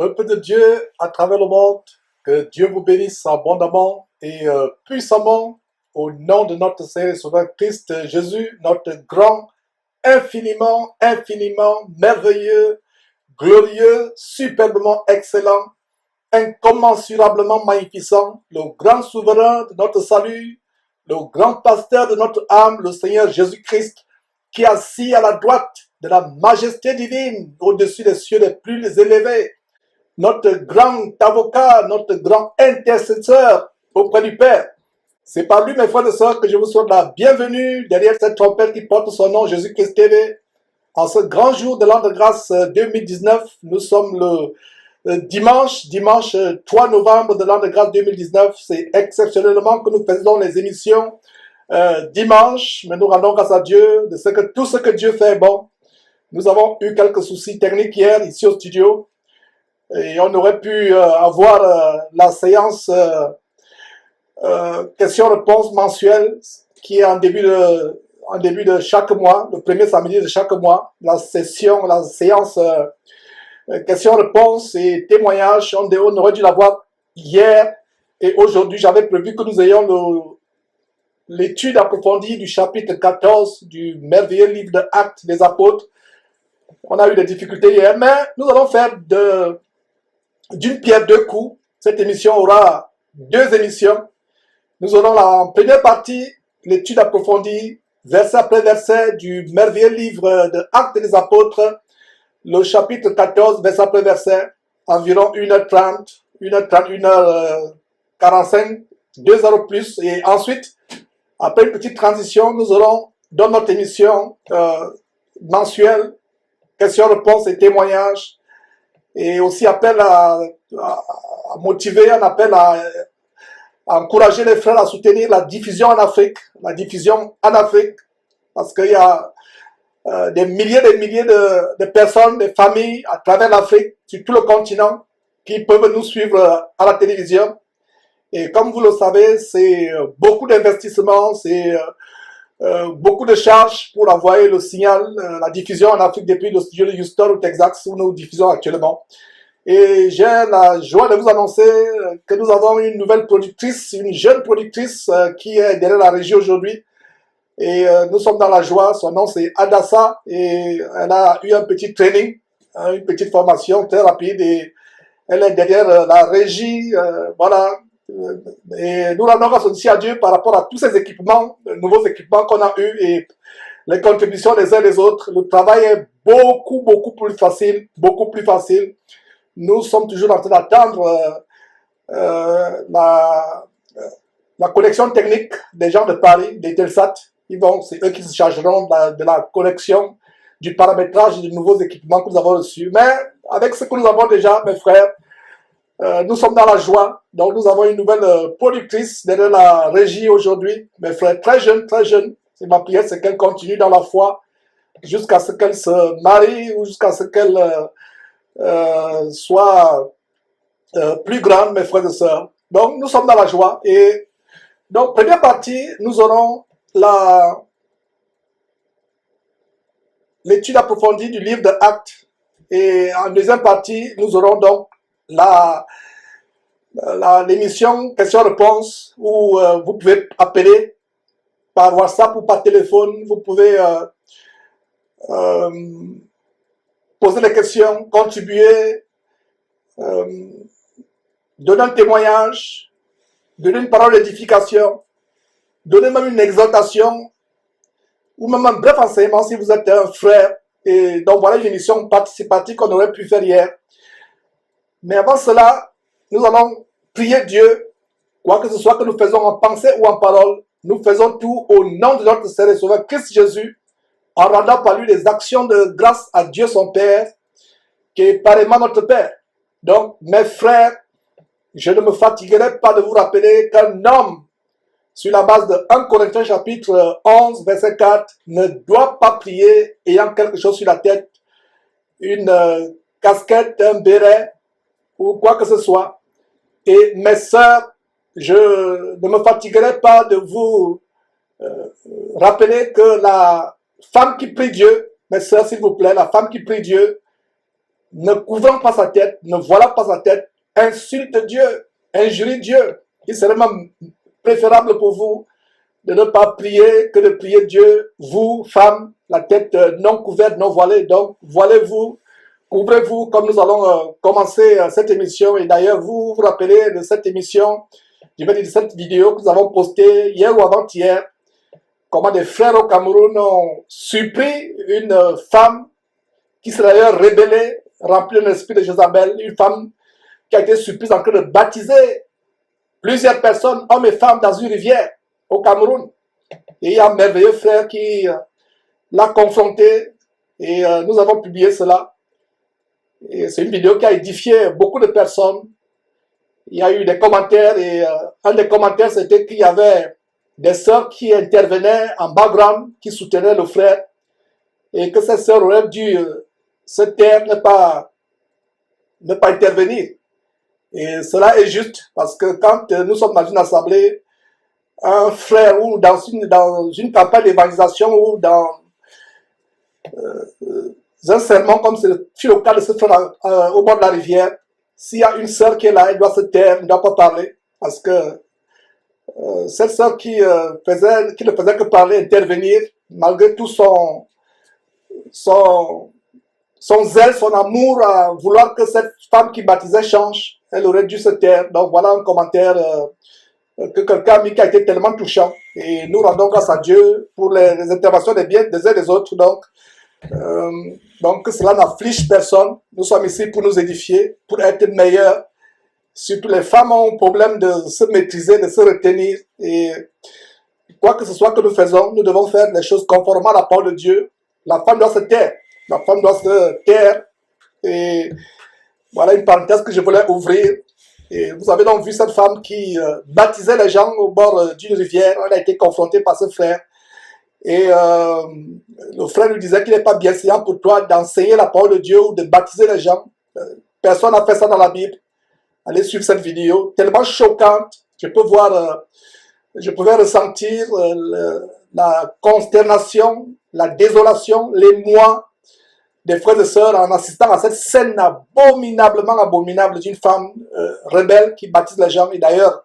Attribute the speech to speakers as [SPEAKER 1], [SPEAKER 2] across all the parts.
[SPEAKER 1] Peuple de Dieu à travers le monde, que Dieu vous bénisse abondamment et puissamment au nom de notre Seigneur et Sauveur Christ Jésus, notre grand, infiniment, infiniment, merveilleux, glorieux, superbement excellent, incommensurablement magnificent, le grand souverain de notre salut, le grand pasteur de notre âme, le Seigneur Jésus-Christ, qui est assis à la droite de la majesté divine au-dessus des cieux les plus élevés, notre grand avocat, notre grand intercesseur auprès du Père. C'est par lui, mes frères et sœurs, que je vous souhaite la bienvenue derrière cette trompette qui porte son nom, Jésus-Christ TV. En ce grand jour de l'an de grâce 2019, nous sommes le dimanche 3 novembre de l'an de grâce 2019. C'est exceptionnellement que nous faisons les émissions dimanche, mais nous rendons grâce à Dieu de ce que tout ce que Dieu fait est bon. Nous avons eu quelques soucis techniques hier ici au studio et on aurait pu avoir la séance questions-réponses mensuelle qui est en début de chaque mois, le premier samedi de chaque mois, la séance questions-réponses et témoignages. On aurait dû l'avoir hier et aujourd'hui. J'avais prévu que nous ayons l'étude approfondie du chapitre 14 du merveilleux livre de Actes des Apôtres. On a eu des difficultés hier, mais nous allons faire d'une pierre deux coups. Cette émission aura deux émissions. Nous aurons en première partie l'étude approfondie, verset après verset, du merveilleux livre de Actes des Apôtres, le chapitre 14, verset après verset, environ 1h30, 1h45, 2 heures ou plus. Et ensuite, après une petite transition, nous aurons dans notre émission mensuelle, questions-réponses et témoignages, et aussi appel à motiver, un appel à encourager les frères à soutenir la diffusion en Afrique, parce qu'il y a des milliers de personnes, des familles à travers l'Afrique, sur tout le continent, qui peuvent nous suivre à la télévision. Et comme vous le savez, c'est beaucoup d'investissements, c'est beaucoup de charges pour envoyer le signal, la diffusion en Afrique depuis le studio de Houston au Texas où nous diffusons actuellement. Et j'ai la joie de vous annoncer que nous avons une nouvelle productrice, une jeune productrice qui est derrière la régie aujourd'hui. Et nous sommes dans la joie. Son nom c'est Adassa et elle a eu un petit training, une petite formation très rapide et elle est derrière la régie. Voilà. Et nous rendons grâce aussi à Dieu par rapport à tous ces équipements, nouveaux équipements qu'on a eus et les contributions des uns des autres. Le travail est beaucoup plus facile, beaucoup plus facile. Nous sommes toujours en train d'attendre la connexion technique des gens de Paris, des Telsat. C'est eux qui se chargeront de la connexion, du paramétrage des nouveaux équipements que nous avons reçus. Mais avec ce que nous avons déjà, mes frères, nous sommes dans la joie. Donc nous avons une nouvelle productrice derrière la régie aujourd'hui. Mes frères, très jeune, très jeune. Et ma prière, c'est qu'elle continue dans la foi jusqu'à ce qu'elle se marie ou jusqu'à ce qu'elle soit plus grande, mes frères et sœurs. Donc, nous sommes dans la joie. Et donc, première partie, nous aurons l'étude approfondie du livre de Actes. Et en deuxième partie, nous aurons donc l'émission questions-réponses où vous pouvez appeler par WhatsApp ou par téléphone. Vous pouvez poser des questions, contribuer, donner un témoignage, donner une parole d'édification, donner même une exhortation, ou même un bref enseignement si vous êtes un frère. Et donc voilà une émission participative qu'on aurait pu faire hier. Mais avant cela, nous allons prier Dieu, quoi que ce soit que nous faisons en pensée ou en parole, nous faisons tout au nom de notre Seigneur et Sauveur Christ Jésus, en rendant par lui les actions de grâce à Dieu son Père, qui est pareillement notre Père. Donc, mes frères, je ne me fatiguerai pas de vous rappeler qu'un homme, sur la base de 1 Corinthiens chapitre 11, verset 4, ne doit pas prier ayant quelque chose sur la tête, une casquette, un béret, ou quoi que ce soit. Et mes sœurs, je ne me fatiguerai pas de vous rappeler que la femme qui prie Dieu, mes sœurs s'il vous plaît, la femme qui prie Dieu ne couvrant pas sa tête, ne voilant pas sa tête, insulte Dieu, injurie Dieu. Il serait même préférable pour vous de ne pas prier que de prier Dieu, vous, femmes, la tête non couverte, non voilée. Donc, voilez-vous, couvrez-vous, comme nous allons commencer cette émission. Et d'ailleurs, vous vous rappelez de cette émission, je vais dire de cette vidéo que nous avons postée hier ou avant-hier, comment des frères au Cameroun ont surpris une femme qui s'est d'ailleurs rébellée, remplie de l'esprit de Jézabel, une femme qui a été surprise en train de baptiser plusieurs personnes, hommes et femmes, dans une rivière au Cameroun. Et il y a un merveilleux frère qui l'a confronté et nous avons publié cela. Et c'est une vidéo qui a édifié beaucoup de personnes. Il y a eu des commentaires et un des commentaires c'était qu'il y avait des sœurs qui intervenaient en background, qui soutenaient le frère et que ces sœurs auraient dû se taire, ne pas intervenir. Et cela est juste parce que quand nous sommes dans une assemblée, un frère ou dans une campagne d'évangélisation ou dans un sermon comme c'est le cas de ce frère au bord de la rivière, s'il y a une sœur qui est là, elle doit se taire, elle ne doit pas parler parce que cette sœur qui ne faisait que parler, intervenir, malgré tout son zèle, son amour à vouloir que cette femme qui baptisait change, elle aurait dû se taire. Donc voilà un commentaire que quelqu'un a mis qui a été tellement touchant. Et nous rendons grâce à Dieu pour les interventions des biens des uns et des autres. Donc que cela n'afflige personne. Nous sommes ici pour nous édifier, pour être meilleurs. Surtout les femmes ont un problème de se maîtriser, de se retenir. Et quoi que ce soit que nous faisons, nous devons faire des choses conformément à la parole de Dieu. La femme doit se taire. La femme doit se taire. Et voilà une parenthèse que je voulais ouvrir. Et vous avez donc vu cette femme qui baptisait les gens au bord d'une rivière. Elle a été confrontée par ce frère. Et le frère lui disait qu'il n'est pas bienséant pour toi d'enseigner la parole de Dieu ou de baptiser les gens. Personne n'a fait ça dans la Bible. Allez suivre cette vidéo. Tellement choquante. Je pouvais ressentir la consternation, la désolation, l'émoi des frères et sœurs en assistant à cette scène abominablement abominable d'une femme rebelle qui baptise les gens. Et d'ailleurs,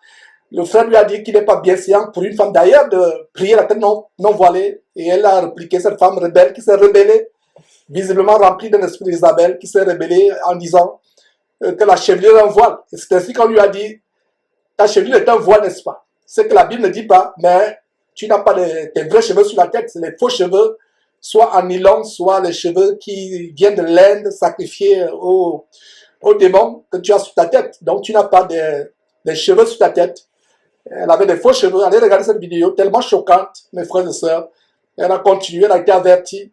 [SPEAKER 1] le frère lui a dit qu'il n'est pas bienséant pour une femme d'ailleurs de prier la tête non voilée. Et elle a répliqué, cette femme rebelle qui s'est rebellée, visiblement remplie d'un esprit d'Isabelle, qui s'est rebellée en disant que la chevelure est un voile. Et c'est ainsi qu'on lui a dit, ta chevelure est un voile, n'est-ce pas? C'est que la Bible ne dit pas, mais tu n'as pas tes vrais cheveux sur la tête, c'est les faux cheveux, soit en nylon, soit les cheveux qui viennent de l'Inde, sacrifiés aux démons que tu as sur ta tête. Donc tu n'as pas des cheveux sur ta tête. Elle avait des faux cheveux. Allez regarder cette vidéo, tellement choquante, mes frères et sœurs. Elle a continué, elle a été avertie,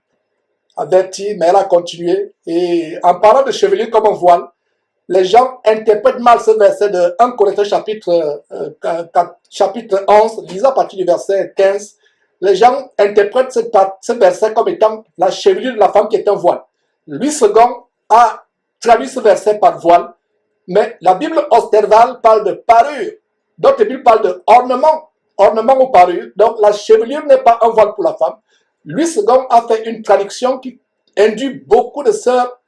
[SPEAKER 1] mais elle a continué. Et en parlant de chevelure comme un voile, les gens interprètent mal ce verset de 1 Corinthiens chapitre 11, lisant à partir du verset 15. Les gens interprètent ce verset comme étant la chevelure de la femme qui est un voile. Louis II a traduit ce verset par voile, mais la Bible Osterval parle de parure. D'autres Bibles parlent de ornement ou parure. Donc la chevelure n'est pas un voile pour la femme. Louis II a fait une traduction qui induit beaucoup de sœurs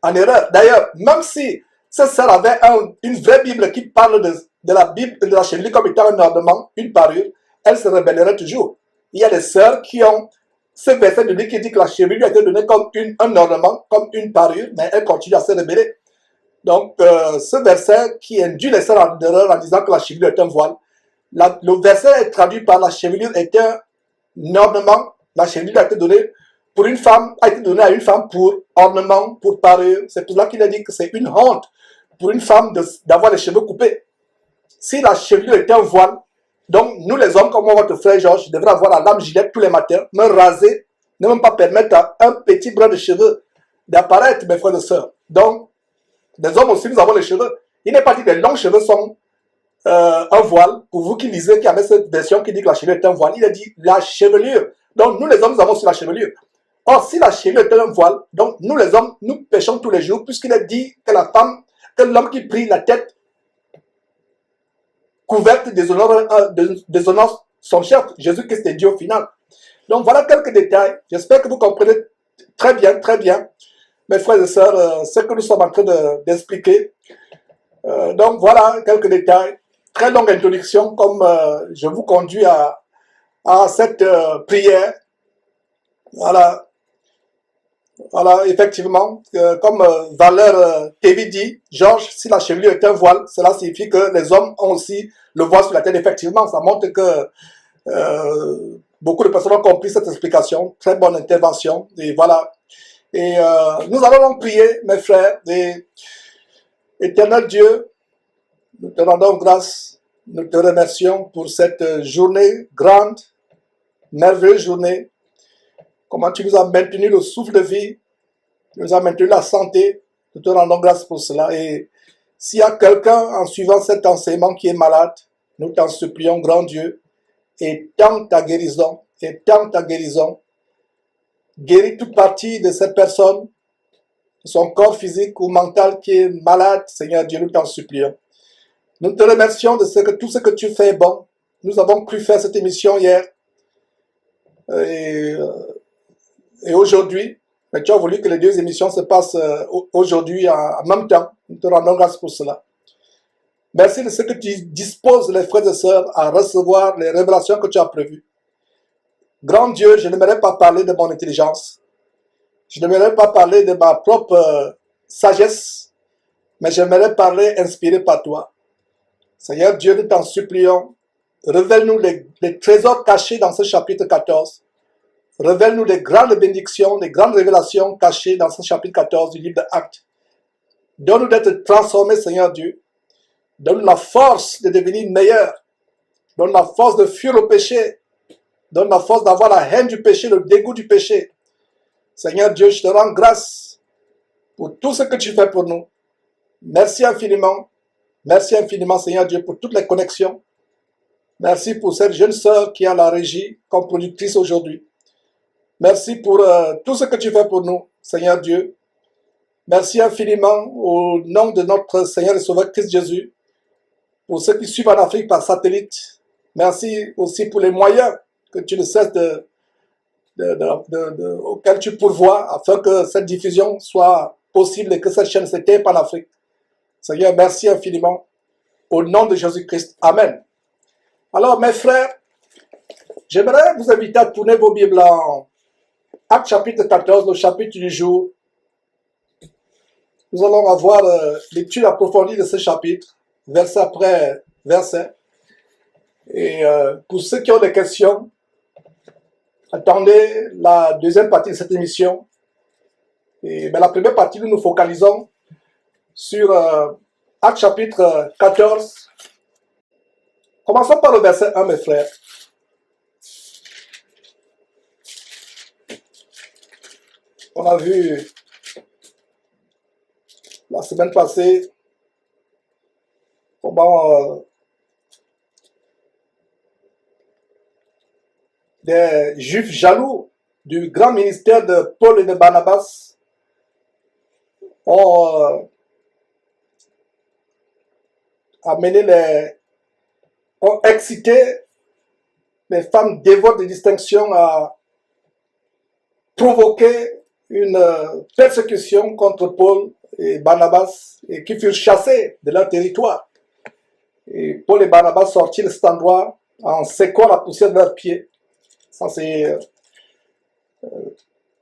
[SPEAKER 1] en erreur. D'ailleurs, même si cette sœur avait une vraie Bible qui parle de la Bible, de la chevelure comme étant un ornement, une parure, elle se rébellerait toujours. Il y a des sœurs qui ont ce verset biblique qui dit que la chevelure a été donnée comme un ornement, comme une parure, mais elle continue à se rébeller. Donc, ce verset qui induit les sœurs en erreur en disant que la chevelure est un voile, le verset est traduit par la chevelure est un ornement. La chevelure a été donnée pour une femme, a été donnée à une femme pour ornement, pour parure. C'est pour cela qu'il a dit que c'est une honte pour une femme d'avoir les cheveux coupés. Si la chevelure était un voile, donc nous les hommes, comme votre frère Georges, devraient avoir la lame Gillette tous les matins, me raser, ne même pas permettre à un petit brin de cheveux d'apparaître, mes frères et sœurs. Donc, les hommes aussi, nous avons les cheveux. Il n'est pas dit que les longs cheveux sont un voile. Pour vous qui lisez, qui avez cette version qui dit que la chevelure est un voile, il a dit la chevelure. Donc, nous les hommes, nous avons sur la chevelure. Or, si la chevelure est un voile, donc nous les hommes, nous péchons tous les jours, puisqu'il est dit que la femme, que l'homme qui prie la tête couverte déshonore son chef. Jésus-Christ est Dieu au final. Donc voilà quelques détails. J'espère que vous comprenez Très bien, très bien. Mes frères et sœurs, ce que nous sommes en train d'expliquer. Donc voilà quelques détails. Très longue introduction, comme je vous conduis à cette prière. Voilà, voilà, effectivement, comme Valeur TV dit, Georges, si la chevelure est un voile, cela signifie que les hommes ont aussi le voile sur la tête. Effectivement, ça montre que beaucoup de personnes ont compris cette explication. Très bonne intervention. Et voilà. Et nous allons donc prier, mes frères. Et éternel Dieu, nous te rendons grâce. Nous te remercions pour cette journée grande, merveilleuse journée. Comment tu nous as maintenu le souffle de vie, tu nous as maintenu la santé. Nous te rendons grâce pour cela. Et s'il y a quelqu'un en suivant cet enseignement qui est malade, nous t'en supplions, grand Dieu, étends ta guérison, étends ta guérison. Guéris toute partie de cette personne, son corps physique ou mental qui est malade, Seigneur Dieu, nous t'en supplions. Nous te remercions de tout ce que tu fais est bon. Nous avons pu faire cette émission hier et aujourd'hui. Mais tu as voulu que les deux émissions se passent aujourd'hui en même temps. Nous te rendons grâce pour cela. Merci de ce que tu disposes, les frères et sœurs, à recevoir les révélations que tu as prévues. Grand Dieu, je n'aimerais pas parler de mon intelligence. Je n'aimerais pas parler de ma propre sagesse, mais j'aimerais parler inspiré par toi. Seigneur Dieu, nous t'en supplions, révèle-nous les trésors cachés dans ce chapitre 14. Révèle-nous les grandes bénédictions, les grandes révélations cachées dans ce chapitre 14 du livre de Actes. Donne-nous d'être transformés, Seigneur Dieu. Donne-nous la force de devenir meilleurs. Donne la force de fuir le péché. Donne la force d'avoir la haine du péché, le dégoût du péché. Seigneur Dieu, je te rends grâce pour tout ce que tu fais pour nous. Merci infiniment. Merci infiniment, Seigneur Dieu, pour toutes les connexions. Merci pour cette jeune sœur qui a la régie comme productrice aujourd'hui. Merci pour tout ce que tu fais pour nous, Seigneur Dieu. Merci infiniment au nom de notre Seigneur et Sauveur Christ Jésus, pour ceux qui suivent en Afrique par satellite. Merci aussi pour les moyens que tu ne cesses auxquels tu pourvois afin que cette diffusion soit possible et que cette chaîne s'éteigne en Afrique. Seigneur, merci infiniment. Au nom de Jésus-Christ. Amen. Alors, mes frères, j'aimerais vous inviter à tourner vos Bibles en Actes chapitre 14, le chapitre du jour. Nous allons avoir l'étude approfondie de ce chapitre, verset après verset. Et pour ceux qui ont des questions, attendez la deuxième partie de cette émission. Et la première partie, nous nous focalisons sur Actes chapitre 14. Commençons par le verset 1, mes frères. On a vu la semaine passée comment des Juifs jaloux du grand ministère de Paul et de Barnabas ont ont excité les femmes dévotes de distinction à provoquer une persécution contre Paul et Barnabas et qui furent chassés de leur territoire. Et Paul et Barnabas sortirent de cet endroit en séquant la poussière de leurs pieds. Ça, c'est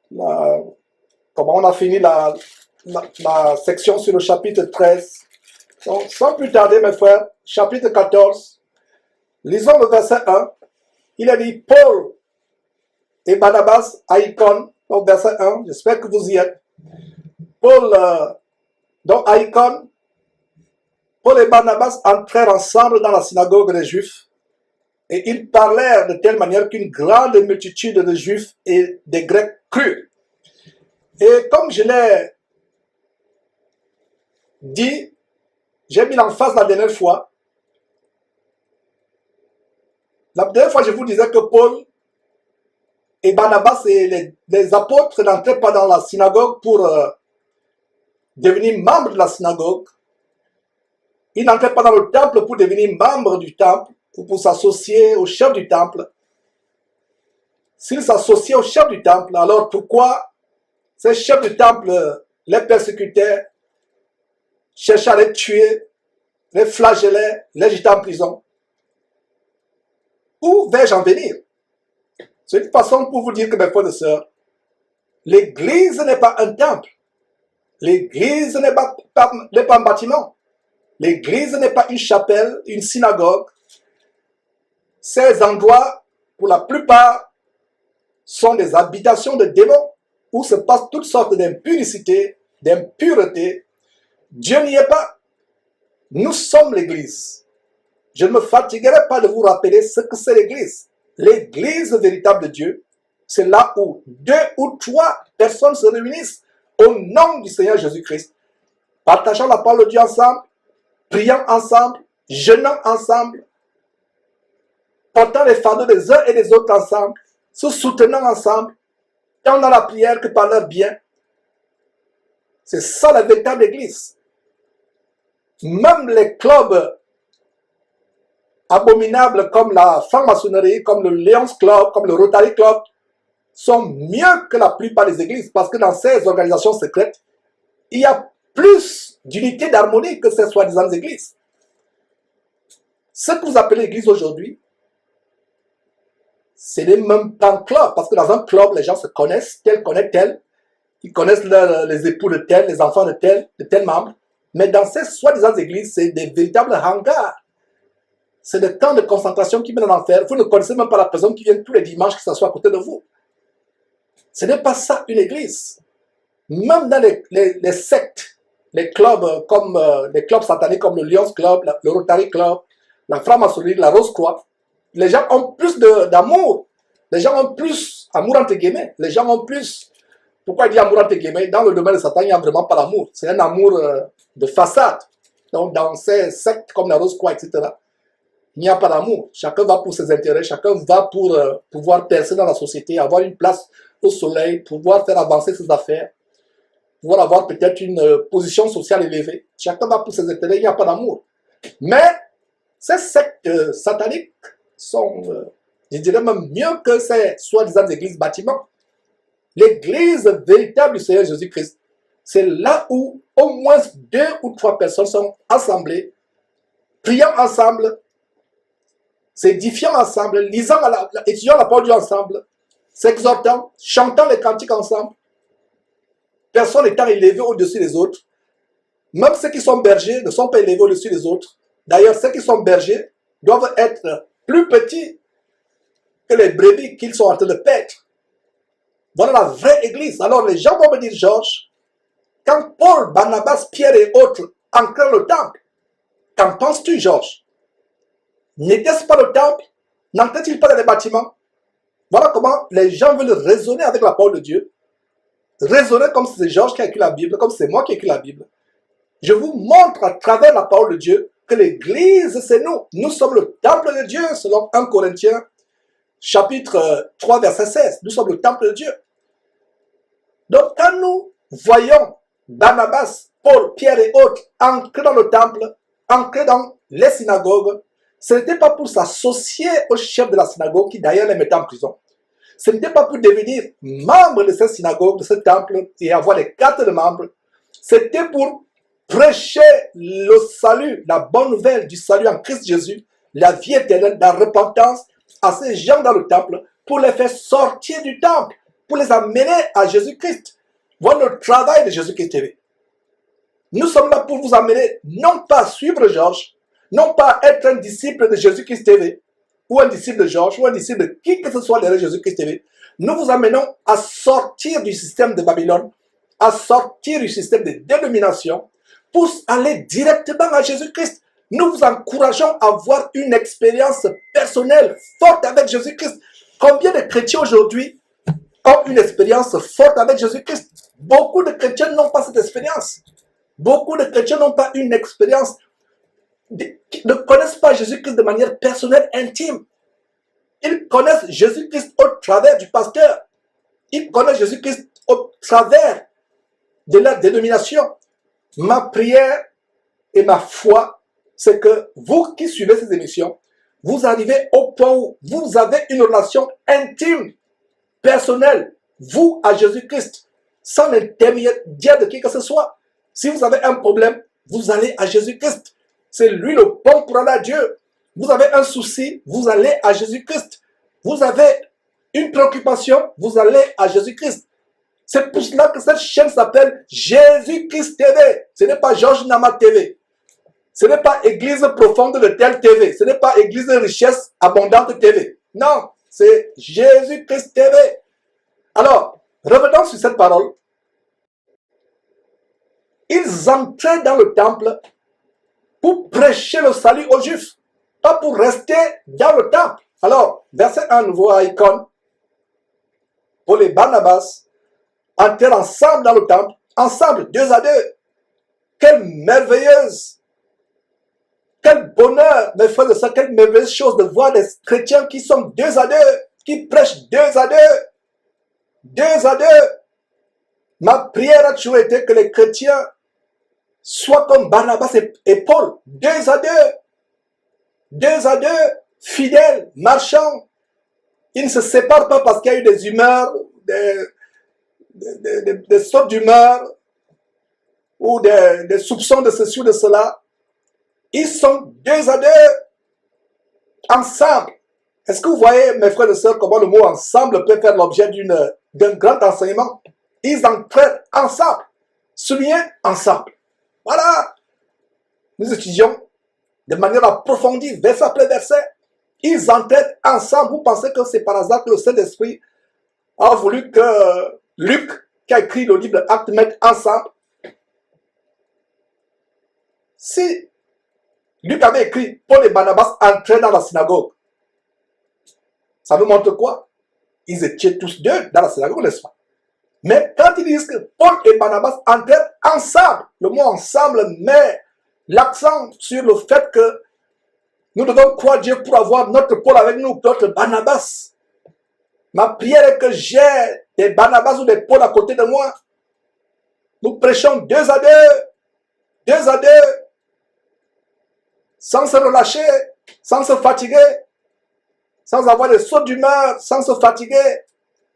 [SPEAKER 1] comment on a fini la section sur le chapitre 13. Donc, sans plus tarder, mes frères, chapitre 14, lisons le verset 1. Il a dit Paul et Barnabas à Icône, donc verset 1, j'espère que vous y êtes. Paul, donc à Icône, Paul et Barnabas entrèrent ensemble dans la synagogue des Juifs et ils parlèrent de telle manière qu'une grande multitude de Juifs et des Grecs crurent. Et comme je l'ai dit, j'ai mis l'emphase la dernière fois. La dernière fois, je vous disais que Paul et Barnabas et les apôtres n'entraient pas dans la synagogue pour devenir membres de la synagogue. Ils n'entraient pas dans le temple pour devenir membres du temple ou pour s'associer au chef du temple. S'ils s'associaient au chef du temple, alors pourquoi ces chefs du temple les persécutaient, cherchaient à les tuer, les flagellaient, les jetaient en prison. Où vais-je en venir? C'est une façon pour vous dire que, mes frères et sœurs, l'église n'est pas un temple. L'église n'est pas un bâtiment. L'église n'est pas une chapelle, une synagogue. Ces endroits, pour la plupart, sont des habitations de démons où se passent toutes sortes d'impurité, d'impureté. Dieu n'y est pas. Nous sommes l'église. Je ne me fatiguerai pas de vous rappeler ce que c'est l'église. L'église véritable de Dieu, c'est là où 2 ou 3 personnes se réunissent au nom du Seigneur Jésus-Christ, partageant la parole de Dieu ensemble, priant ensemble, jeûnant ensemble, portant les fardeaux des uns et des autres ensemble, se soutenant ensemble, tant dans la prière que par leur bien. C'est ça la véritable église. Même les clubs abominables comme la franc-maçonnerie, comme le Lions Club, comme le Rotary Club, sont mieux que la plupart des églises parce que dans ces organisations secrètes, il y a plus d'unité, d'harmonie que ces soi-disant églises. Ce que vous appelez l'église aujourd'hui, ce n'est même pas un club parce que dans un club, les gens se connaissent, tel connaît tel, ils connaissent les époux de tel, les enfants de tel membre. Mais dans ces soi-disant églises, c'est des véritables hangars. C'est des camps de concentration qui mènent en enfer. Vous ne connaissez même pas la personne qui vient tous les dimanches qui s'assoit à côté de vous. Ce n'est pas ça une église. Même dans les sectes, les clubs comme les clubs sataniques comme le Lions Club, le Rotary Club, la franc-maçonnerie, la Rose-Croix, les gens ont plus d'amour. Les gens ont plus amour entre guillemets. Les gens ont plus. Pourquoi il dit amour entre guillemets? Dans le domaine de Satan, il n'y a vraiment pas d'amour. C'est un amour de façade. Donc dans ces sectes comme la Rose-Croix, etc., il n'y a pas d'amour. Chacun va pour ses intérêts, chacun va pour pouvoir percer dans la société, avoir une place au soleil, pouvoir faire avancer ses affaires, pouvoir avoir peut-être une position sociale élevée. Chacun va pour ses intérêts, il n'y a pas d'amour. Mais ces sectes sataniques sont, je dirais même mieux que ces soi-disant églises bâtiments. L'église véritable du Seigneur Jésus-Christ, c'est là où au moins 2 ou 3 personnes sont assemblées, priant ensemble, s'édifiant ensemble, étudiant la parole de Dieu ensemble, s'exhortant, chantant les cantiques ensemble, personne n'étant élevé au-dessus des autres. Même ceux qui sont bergers ne sont pas élevés au-dessus des autres. D'ailleurs, ceux qui sont bergers doivent être plus petits que les brebis qu'ils sont en train de paître. Voilà la vraie église. Alors les gens vont me dire, Georges, quand Paul, Barnabas, Pierre et autres ancrent le temple, qu'en penses-tu, Georges? N'était-ce pas le temple? N'entrait-il pas dans les bâtiments? Voilà comment les gens veulent raisonner avec la parole de Dieu. Raisonner comme si c'est Georges qui a écrit la Bible, comme si c'est moi qui ai écrit la Bible. Je vous montre à travers la parole de Dieu que l'église, c'est nous. Nous sommes le temple de Dieu, selon 1 Corinthiens, chapitre 3, verset 16. Nous sommes le temple de Dieu. Donc, quand nous voyons Barnabas, Paul, Pierre et autres ancrés dans le temple, ancrés dans les synagogues, ce n'était pas pour s'associer au chef de la synagogue qui d'ailleurs les mettait en prison. Ce n'était pas pour devenir membre de cette synagogue, de ce temple et avoir les cartes de membre. C'était pour prêcher le salut, la bonne nouvelle du salut en Christ Jésus, la vie éternelle, la repentance à ces gens dans le temple pour les faire sortir du temple, pour les amener à Jésus-Christ. Voilà le travail de Jésus-Christ TV. Nous sommes là pour vous amener, non pas à suivre Georges, non pas à être un disciple de Jésus-Christ TV, ou un disciple de Georges, ou un disciple de qui que ce soit derrière Jésus-Christ TV. Nous vous amenons à sortir du système de Babylone, à sortir du système de dénomination, pour aller directement à Jésus-Christ. Nous vous encourageons à avoir une expérience personnelle forte avec Jésus-Christ. Combien de chrétiens aujourd'hui ont une expérience forte avec Jésus-Christ? Beaucoup de chrétiens n'ont pas cette expérience. Beaucoup de chrétiens n'ont pas une expérience, ne connaissent pas Jésus-Christ de manière personnelle, intime. Ils connaissent Jésus-Christ au travers du pasteur. Ils connaissent Jésus-Christ au travers de la dénomination. Ma prière et ma foi, c'est que vous qui suivez ces émissions, vous arrivez au point où vous avez une relation intime, personnelle, vous à Jésus-Christ. sans l'intermédiaire de qui que ce soit. Si vous avez un problème, vous allez à Jésus-Christ. C'est lui le pont pour aller à Dieu. Vous avez un souci, vous allez à Jésus-Christ. Vous avez une préoccupation, vous allez à Jésus-Christ. C'est pour cela que cette chaîne s'appelle Jésus-Christ TV. Ce n'est pas Georges Nama TV. Ce n'est pas Église profonde de telle TV. Ce n'est pas Église de richesse abondante TV. Non, c'est Jésus-Christ TV. Alors, revenons sur cette parole. Ils entraient dans le temple pour prêcher le salut aux Juifs, pas pour rester dans le temple. Alors, verset 1 nouveau à Icône. Paul et Barnabas entrèrent ensemble dans le temple, ensemble, 2 à 2. Quelle merveilleuse, quel bonheur, mes frères et sœurs, quelle merveilleuse chose de voir des chrétiens qui sont 2 à 2, qui prêchent 2 à 2. 2 à 2. Ma prière a toujours été que les chrétiens soient comme Barnabas et Paul, 2 à 2. 2 à 2, fidèles, marchands. Ils ne se séparent pas parce qu'il y a eu des humeurs, des sautes d'humeur ou des soupçons de ceci ou de cela. Ils sont 2 à 2 ensemble. Est-ce que vous voyez, mes frères et sœurs, comment le mot ensemble peut faire l'objet d'un grand enseignement? Ils entraînent ensemble, soulignent ensemble. Voilà. Nous étudions de manière approfondie, verset après verset. Ils entraînent ensemble. Vous pensez que c'est par hasard que le Saint-Esprit a voulu que Luc, qui a écrit le livre Actes, mette ensemble? Si Luc avait écrit Paul et Barnabas entraient dans la synagogue, ça nous montre quoi? Ils étaient tous 2 dans la synagogue, n'est-ce pas? Mais quand ils disent que Paul et Barnabas entraient ensemble, le mot ensemble met l'accent sur le fait que nous devons croire Dieu pour avoir notre Paul avec nous, notre Barnabas. Ma prière est que j'ai des Barnabas ou des Paul à côté de moi. Nous prêchons 2 à 2, 2 à 2, sans se relâcher, sans se fatiguer, sans avoir des sauts d'humeur, sans se fatiguer,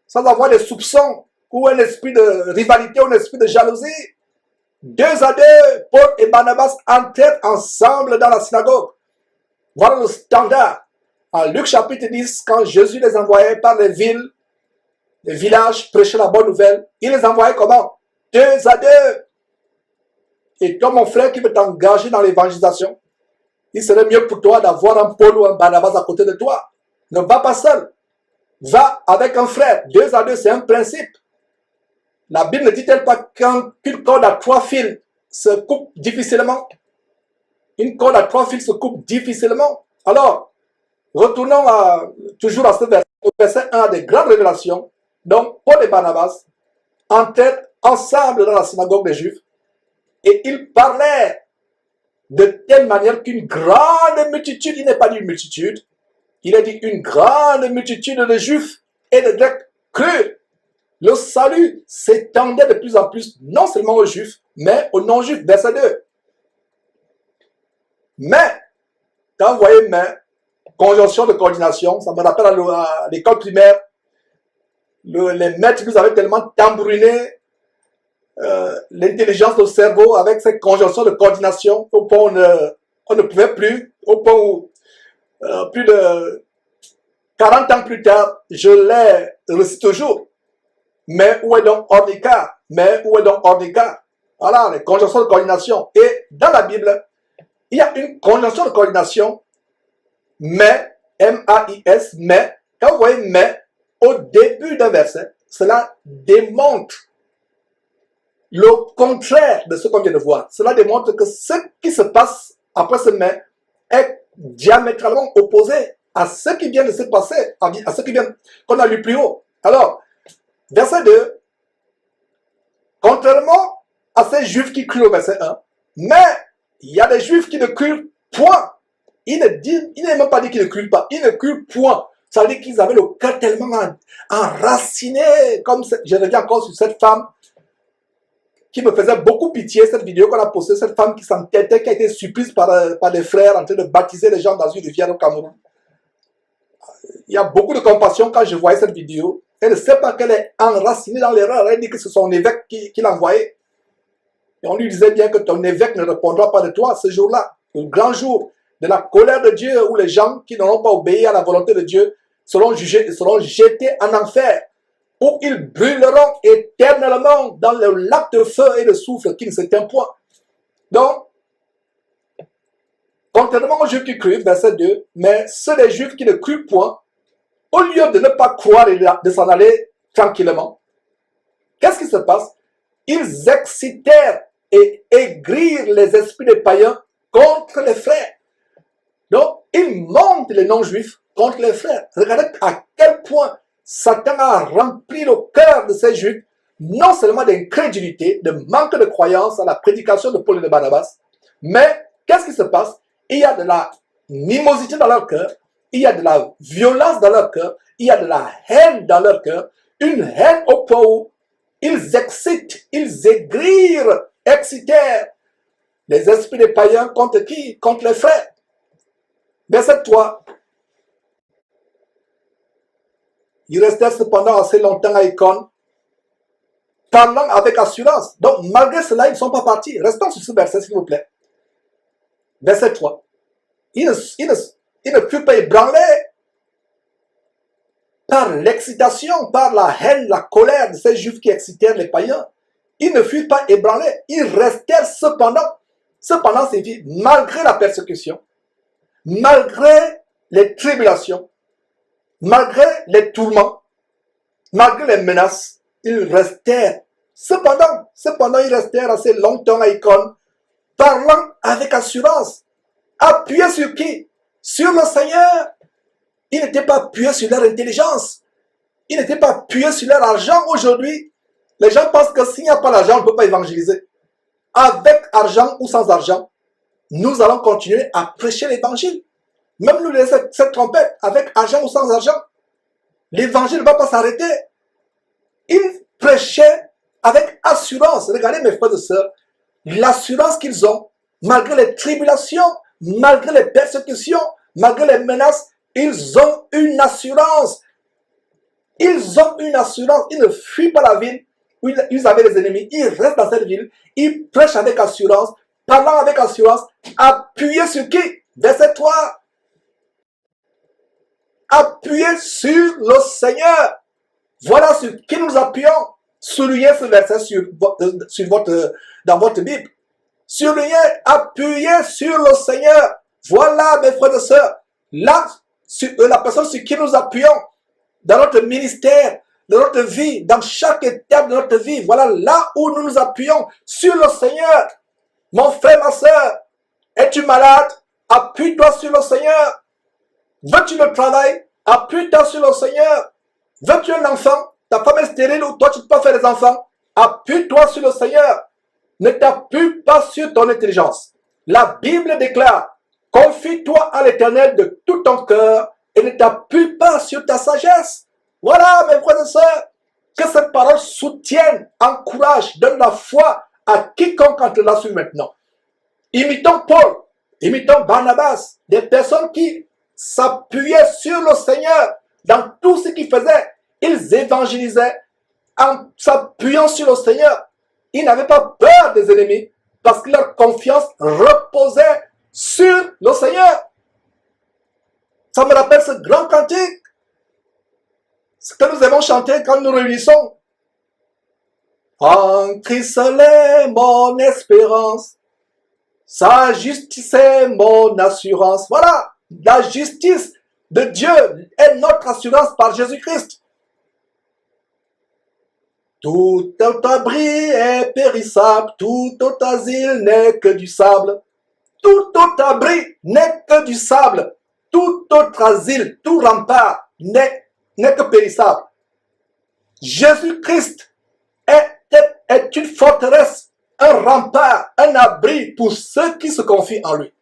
[SPEAKER 1] sans avoir des soupçons ou un esprit de rivalité ou un esprit de jalousie. 2 à 2, Paul et Barnabas entraient ensemble dans la synagogue. Voilà le standard. En Luc chapitre 10, quand Jésus les envoyait par les villes, les villages, prêcher la bonne nouvelle, il les envoyait comment? 2 à 2. Et toi, mon frère qui veut t'engager dans l'évangélisation, il serait mieux pour toi d'avoir un Paul ou un Barnabas à côté de toi. Ne va pas seul. Va avec un frère. 2 à 2, c'est un principe. La Bible ne dit-elle pas qu'une corde à 3 fils se coupe difficilement? Une corde à 3 fils se coupe difficilement. Alors, retournons toujours à ce verset. Le verset 1 a des grandes révélations. Donc, Paul et Barnabas entraient ensemble dans la synagogue des Juifs et ils parlaient de telle manière qu'une grande multitude, il n'est pas dit une multitude, il a dit une grande multitude de Juifs et de Grecs crurent. Le salut s'étendait de plus en plus, non seulement aux Juifs, mais aux non-Juifs. Verset 2. Mais, quand vous voyez mais, conjonction de coordination, ça me rappelle à l'école primaire, les maîtres nous avaient tellement tambouriné l'intelligence du cerveau avec cette conjonction de coordination au point où on ne pouvait plus, au point où plus de 40 ans plus tard, je les recite toujours. Mais où est donc hors d'écart? Mais où est donc hors d'écart? Voilà, les conjonctions de coordination. Et dans la Bible, il y a une conjonction de coordination, mais, M-A-I-S, mais, quand vous voyez mais, au début d'un verset, cela démontre le contraire de ce qu'on vient de voir. Cela démontre que ce qui se passe après ce mais est diamétralement opposé à ce qui vient de se passer, à ce qui vient qu'on a lu plus haut. Alors, verset 2, contrairement à ces juifs qui crurent au verset 1, mais il y a des juifs qui ne crurent point. Il n'est même pas dit qu'ils ne crurent pas, ils ne crurent point. Ça veut dire qu'ils avaient le cœur tellement enraciné, comme je reviens encore sur cette femme qui me faisait beaucoup pitié, cette vidéo qu'on a postée, cette femme qui s'entêtait, qui a été surprise par des frères en train de baptiser les gens dans une rivière au Cameroun. Il y a beaucoup de compassion quand je voyais cette vidéo. Elle ne sait pas qu'elle est enracinée dans l'erreur. Elle dit que c'est son évêque qui l'a envoyé. Et on lui disait bien que ton évêque ne répondra pas de toi ce jour-là, le grand jour de la colère de Dieu, où les gens qui n'auront pas obéi à la volonté de Dieu seront jugés et seront jetés en enfer, où ils brûleront éternellement dans le lac de feu et de soufre qui ne s'éteint point. Donc, contrairement aux Juifs qui crurent, verset 2, mais ceux des Juifs qui ne crurent point, au lieu de ne pas croire et de s'en aller tranquillement, qu'est-ce qui se passe? Ils excitèrent et aigrirent les esprits des païens contre les frères. Donc, ils montent les non-juifs contre les frères. Regardez à quel point Satan a rempli le cœur de ces juifs, non seulement d'incrédulité, de manque de croyance à la prédication de Paul et de Barnabas, mais qu'est-ce qui se passe? Il y a de la mimosité dans leur cœur, il y a de la violence dans leur cœur, il y a de la haine dans leur cœur, une haine au point où ils excitent, ils aigrirent, excitèrent les esprits des païens contre qui? Contre les frères. Verset 3. Ils restèrent cependant assez longtemps à Icône, parlant avec assurance. Donc, malgré cela, ils ne sont pas partis. Restons sur ce verset, s'il vous plaît. Verset 3. Ils ne furent pas ébranlés par l'excitation, par la haine, la colère de ces juifs qui excitèrent les païens. Ils ne furent pas ébranlés. Ils restèrent cependant. Cependant, c'est dit, malgré la persécution, malgré les tribulations, malgré les tourments, malgré les menaces, ils restèrent. Cependant, ils restèrent assez longtemps à Icône, parlant avec assurance. Appuyés sur qui? Sur le Seigneur. Ils n'étaient pas appuyés sur leur intelligence. Ils n'étaient pas appuyés sur leur argent. Aujourd'hui, les gens pensent que s'il n'y a pas d'argent, on ne peut pas évangéliser. Avec argent ou sans argent, nous allons continuer à prêcher l'évangile. Même nous, cette trompette, avec argent ou sans argent, l'évangile ne va pas s'arrêter. Ils prêchaient avec assurance. Regardez mes frères et sœurs, l'assurance qu'ils ont, malgré les tribulations, malgré les persécutions, malgré les menaces, ils ont une assurance. Ils ont une assurance. Ils ne fuient pas la ville où ils avaient des ennemis. Ils restent dans cette ville. Ils prêchent avec assurance, parlant avec assurance, appuyés sur qui? Verset 3. Appuyés sur le Seigneur. Voilà sur qui nous appuyons. Soulignez ce verset dans votre Bible. Soulignez, appuyez sur le Seigneur. Voilà, mes frères et sœurs, là, la personne sur qui nous appuyons dans notre ministère, dans notre vie, dans chaque étape de notre vie. Voilà là où nous nous appuyons sur le Seigneur. Mon frère, ma sœur, es-tu malade? Appuie-toi sur le Seigneur. Veux-tu le travail? Appuie-toi sur le Seigneur. Veux-tu un enfant? Ta femme est stérile ou toi tu ne peux pas faire des enfants? Appuie-toi sur le Seigneur. Ne t'appuie pas sur ton intelligence. La Bible déclare, confie-toi à l'Éternel de tout ton cœur et ne t'appuie pas sur ta sagesse. Voilà, mes frères et sœurs, que cette parole soutienne, encourage, donne la foi à quiconque entrera sur maintenant. Imitons Paul, imitons Barnabas, des personnes qui s'appuyaient sur le Seigneur dans tout ce qu'ils faisaient. Ils évangélisaient en s'appuyant sur le Seigneur. Ils n'avaient pas peur des ennemis parce que leur confiance reposait sur le Seigneur. Ça me rappelle ce grand cantique, ce que nous avons chanté quand nous réunissons. En Christ est mon espérance, sa justice est mon assurance. Voilà, la justice de Dieu est notre assurance par Jésus-Christ. Tout autre abri est périssable, tout autre asile n'est que du sable. Tout autre abri n'est que du sable. Tout autre asile, tout rempart n'est que périssable. Jésus-Christ est une forteresse, un rempart, un abri pour ceux qui se confient en lui.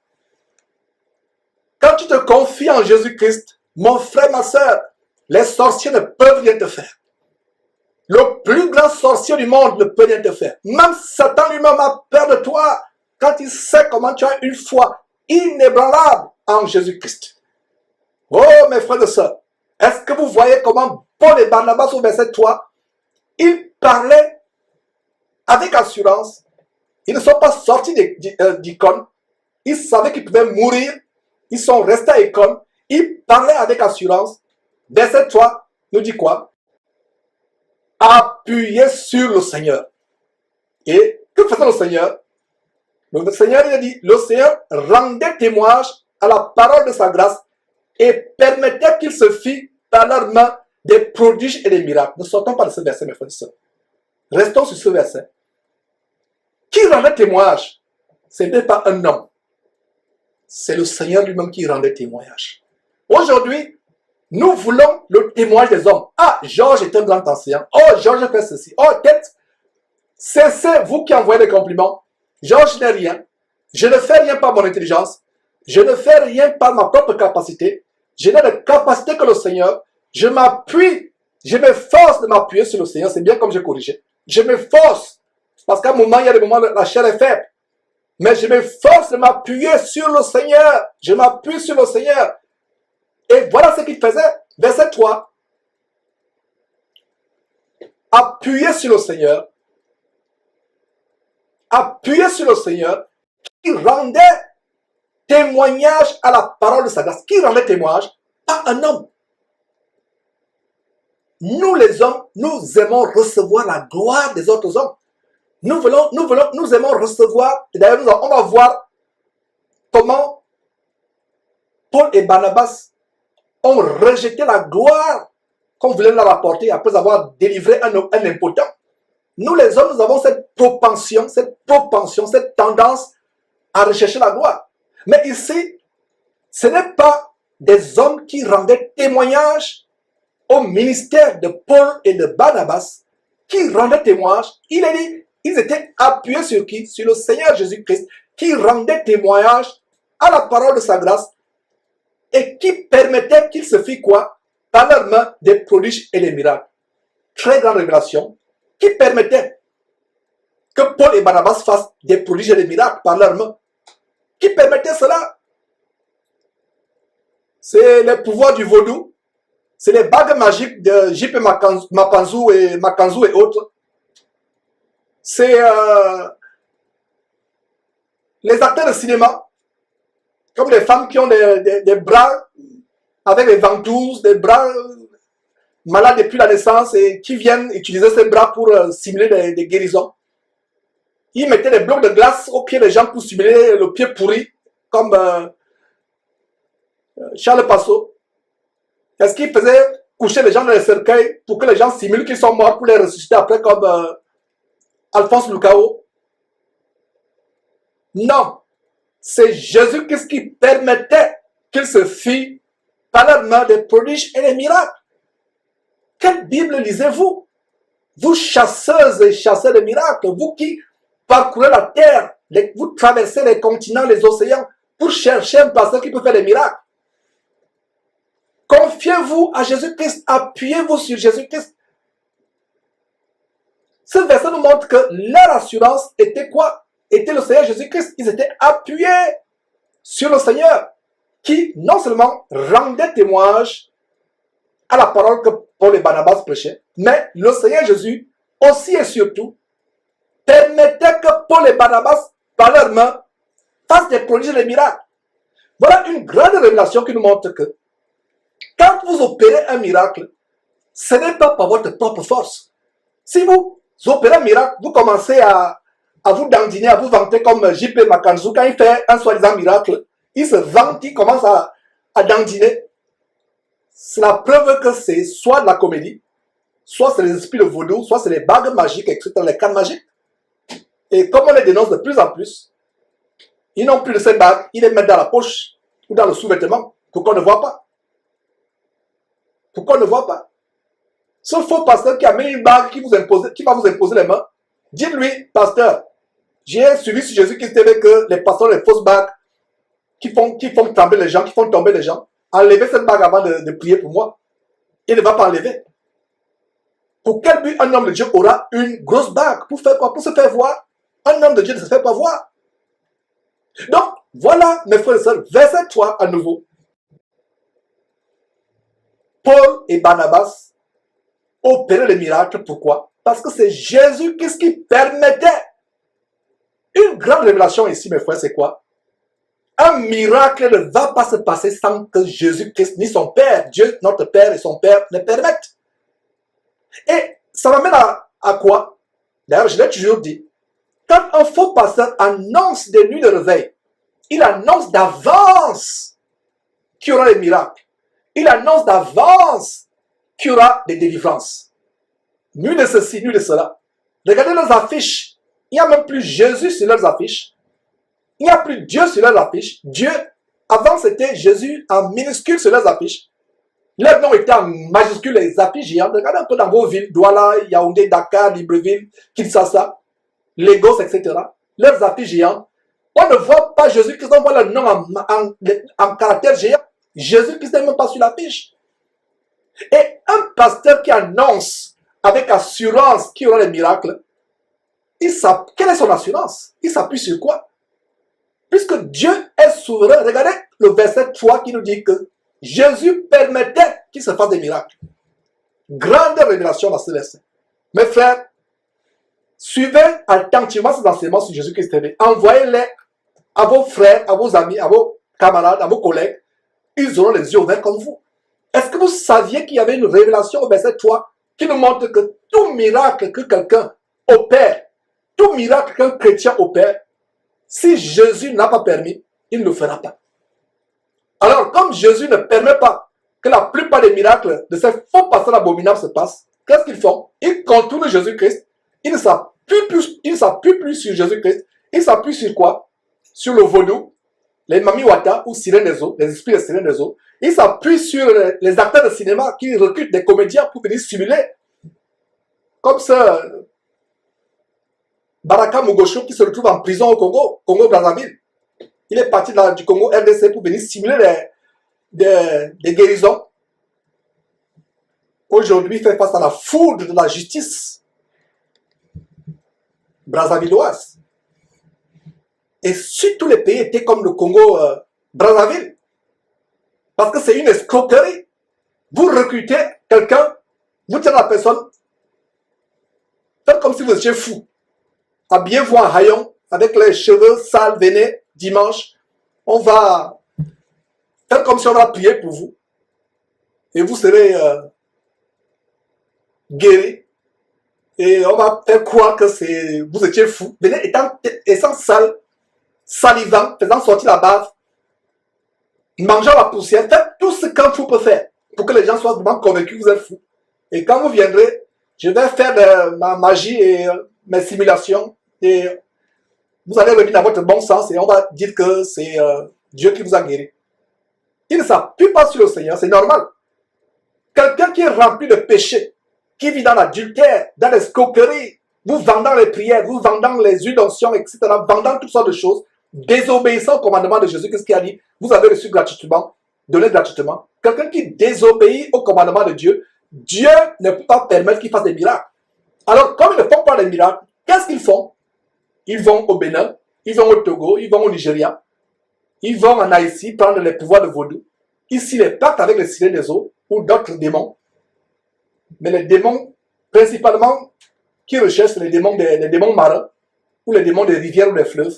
[SPEAKER 1] Quand tu te confies en Jésus-Christ, mon frère, ma soeur, les sorciers ne peuvent rien te faire. Le plus grand sorcier du monde ne peut rien te faire. Même Satan lui-même a peur de toi quand il sait comment tu as une foi inébranlable en Jésus-Christ. Oh, mes frères et sœurs, est-ce Est-ce que vous voyez comment Paul et Barnabas au verset 3, ils parlaient avec assurance. Ils ne sont pas sortis d'Icône. Ils savaient qu'ils pouvaient mourir. Ils sont restés à Icône. Ils parlaient avec assurance. Verset 3 nous dit quoi? Appuyez sur le Seigneur. Et que faisait le Seigneur? Le Seigneur, il a dit, le Seigneur rendait témoignage à la parole de sa grâce et permettait qu'il se fît par leurs mains des prodiges et des miracles. Ne sortons pas de ce verset, mes frères et sœurs. Restons sur ce verset. Qui rendait témoignage? Ce n'était pas un homme. C'est le Seigneur lui-même qui rendait témoignage. Aujourd'hui, nous voulons le témoignage des hommes. Ah, Georges est un grand enseignant. Oh, Georges fait ceci. Oh, tête. C'est vous qui envoyez des compliments. Georges n'est rien. Je ne fais rien par mon intelligence. Je ne fais rien par ma propre capacité. Je n'ai de capacité que le Seigneur. Je m'appuie. Je m'efforce de m'appuyer sur le Seigneur. C'est bien comme j'ai corrigé. Je m'efforce. Parce qu'à un moment, il y a des moments où la chair est faible. Mais je m'efforce de m'appuyer sur le Seigneur. Je m'appuie sur le Seigneur. Et voilà ce qu'il faisait. Verset 3. Appuyer sur le Seigneur. Appuyer sur le Seigneur qui rendait témoignage à la parole de sa grâce. Qui rendait témoignage? Pas un homme. Nous les hommes, nous aimons recevoir la gloire des autres hommes. Nous aimons recevoir, et d'ailleurs on va voir comment Paul et Barnabas ont rejeté la gloire qu'on voulait leur apporter après avoir délivré un impotent. Nous les hommes, nous avons cette propension, cette tendance à rechercher la gloire. Mais ici, ce n'est pas des hommes qui rendaient témoignage au ministère de Paul et de Barnabas, qui rendaient témoignage. Il est dit, ils étaient appuyés sur qui? Sur le Seigneur Jésus-Christ, qui rendait témoignage à la parole de sa grâce et qui permettait qu'il se fît quoi? Par leurs mains des prodiges et des miracles. Très grande révélation, qui permettait que Paul et Barnabas fassent des prodiges et des miracles par leurs mains. Qui permettait cela? C'est le pouvoir du vaudou, c'est les bagues magiques de J.P. Makanzou et autres. C'est les acteurs de cinéma, comme les femmes qui ont des bras avec des ventouses, des bras malades depuis la naissance et qui viennent utiliser ces bras pour simuler des guérisons. Ils mettaient des blocs de glace au pied des gens pour simuler le pied pourri, comme Charles Passot. Est-ce qu'ils faisaient coucher les gens dans les cercueils pour que les gens simulent qu'ils sont morts pour les ressusciter après, comme Alphonse Lucao? Non. C'est Jésus-Christ qui permettait qu'il se fît par la main des prodiges et des miracles. Quelle Bible lisez-vous? Vous chasseuses et chasseurs de miracles, vous qui parcourez la terre, vous traversez les continents, les océans, pour chercher un pasteur qui peut faire des miracles. Confiez-vous à Jésus-Christ, appuyez-vous sur Jésus-Christ. Ce verset nous montre que leur assurance était quoi? Était le Seigneur Jésus-Christ. Ils étaient appuyés sur le Seigneur, qui non seulement rendait témoignage à la parole que Paul et Barnabas prêchaient, mais le Seigneur Jésus aussi et surtout permettait que Paul et Barnabas, par leurs mains, fassent des prodiges et des miracles. Voilà une grande révélation qui nous montre que quand vous opérez un miracle, ce n'est pas par votre propre force. Si vous opérez un miracle, vous commencez à vous dandiner, à vous vanter comme J.P. Makanzou. Quand il fait un soi-disant miracle, il se vante, il commence à dandiner. C'est la preuve que c'est soit de la comédie, soit c'est les esprits de vaudou, soit c'est les bagues magiques, etc., les cannes magiques. Et comme on les dénonce de plus en plus, ils n'ont plus de ces bagues, ils les mettent dans la poche ou dans le sous-vêtement pour qu'on ne voit pas. Pourquoi on ne voit pas? Ce faux pasteur qui a mis une bague qui va vous imposer les mains, dites-lui, pasteur, j'ai suivi sur Jésus-Christ TV que les pasteurs ont les fausses bagues qui font tomber les gens, qui font tomber les gens. Enlevez cette bague avant de prier pour moi. Il ne va pas enlever. Pour quel but un homme de Dieu aura une grosse bague? Pour faire quoi? Pour se faire voir. Un homme de Dieu ne se fait pas voir. Donc, voilà, mes frères et sœurs, verset 3 à nouveau. Paul et Barnabas opéraient les miracles. Pourquoi? Parce que c'est Jésus qui permettait. Une grande révélation ici, mes frères, c'est quoi? Un miracle ne va pas se passer sans que Jésus-Christ, ni son Père, Dieu, notre Père et son Père, ne permettent. Et ça m'amène à quoi? D'ailleurs, je l'ai toujours dit. Quand un faux pasteur annonce des nuits de réveil, il annonce d'avance qu'il y aura des miracles. Il annonce d'avance qu'il y aura des délivrances. Nuit de ceci, nuit de cela. Regardez leurs affiches. Il n'y a même plus Jésus sur leurs affiches. Il n'y a plus Dieu sur leurs affiches. Dieu, avant c'était Jésus en minuscule sur leurs affiches. Leur nom était en majuscule, les affiches géantes. Regardez un peu dans vos villes, Douala, Yaoundé, Dakar, Libreville, Kinshasa, Lagos, etc. Leurs affiches géantes. On ne voit pas Jésus-Christ, on voit le nom en caractère géant. Jésus-Christ n'est même pas sur l'affiche. Et un pasteur qui annonce avec assurance qu'il y aura des miracles, quelle est son assurance? Il s'appuie sur quoi? Puisque Dieu est souverain, regardez le verset 3 qui nous dit que Jésus permettait qu'il se fasse des miracles. Grande révélation dans ce verset. Mes frères, suivez attentivement ces enseignements sur Jésus-Christ. Envoyez-les à vos frères, à vos amis, à vos camarades, à vos collègues. Ils auront les yeux ouverts comme vous. Est-ce que vous saviez qu'il y avait une révélation au verset 3 qui nous montre que tout miracle que quelqu'un opère, tout miracle qu'un chrétien opère, si Jésus n'a pas permis, il ne le fera pas. Alors, comme Jésus ne permet pas que la plupart des miracles de ces faux pasteurs abominables se passent, qu'est-ce qu'ils font? Ils contournent Jésus-Christ. Ils ne s'appuient plus sur Jésus-Christ. Ils s'appuient sur quoi? Sur le vaudou, les mamiwata ou sirènes des eaux, les esprits de sirènes des eaux. Ils s'appuient sur les acteurs de cinéma qui recrutent des comédiens pour venir simuler. Comme ça, Baraka Mogosho qui se retrouve en prison au Congo-Brazzaville. Il est parti du Congo RDC pour venir simuler des guérisons. Aujourd'hui, il fait face à la foudre de la justice brazzavilloise. Et si tous les pays étaient comme le Congo-Brazzaville, parce que c'est une escroquerie. Vous recrutez quelqu'un, vous tirez la personne, faites comme si vous étiez fou. Habillez-vous en haillon, avec les cheveux sales, venez, dimanche, on va faire comme si on va prier pour vous. Et vous serez guéri. Et on va faire croire que vous étiez fou. Venez étant sale, salivant, faisant sortir la bave, mangeant la poussière, faites tout ce qu'un fou peut faire pour que les gens soient vraiment convaincus que vous êtes fou. Et quand vous viendrez, je vais faire ma magie et mes simulations et vous allez revenir dans votre bon sens et on va dire que c'est Dieu qui vous a guéri. Il ne s'appuie pas sur le Seigneur, c'est normal. Quelqu'un qui est rempli de péché, qui vit dans l'adultère, dans l'escroquerie, vous vendant les prières, vous vendant les huiles d'onction, etc., vendant toutes sortes de choses, désobéissant au commandement de Jésus, qu'est-ce qu'il a dit? Vous avez reçu gratuitement, donné gratuitement. Quelqu'un qui désobéit au commandement de Dieu, Dieu ne peut pas permettre qu'il fasse des miracles. Alors, comme ils ne font pas des miracles, qu'est-ce qu'ils font? Ils vont au Bénin, ils vont au Togo, ils vont au Nigeria, ils vont en Haïti prendre les pouvoirs de vaudou. Ici, les pactes avec les sirènes des eaux ou d'autres démons. Mais les démons, principalement, qui recherchent les démons marins ou les démons des rivières ou des fleuves.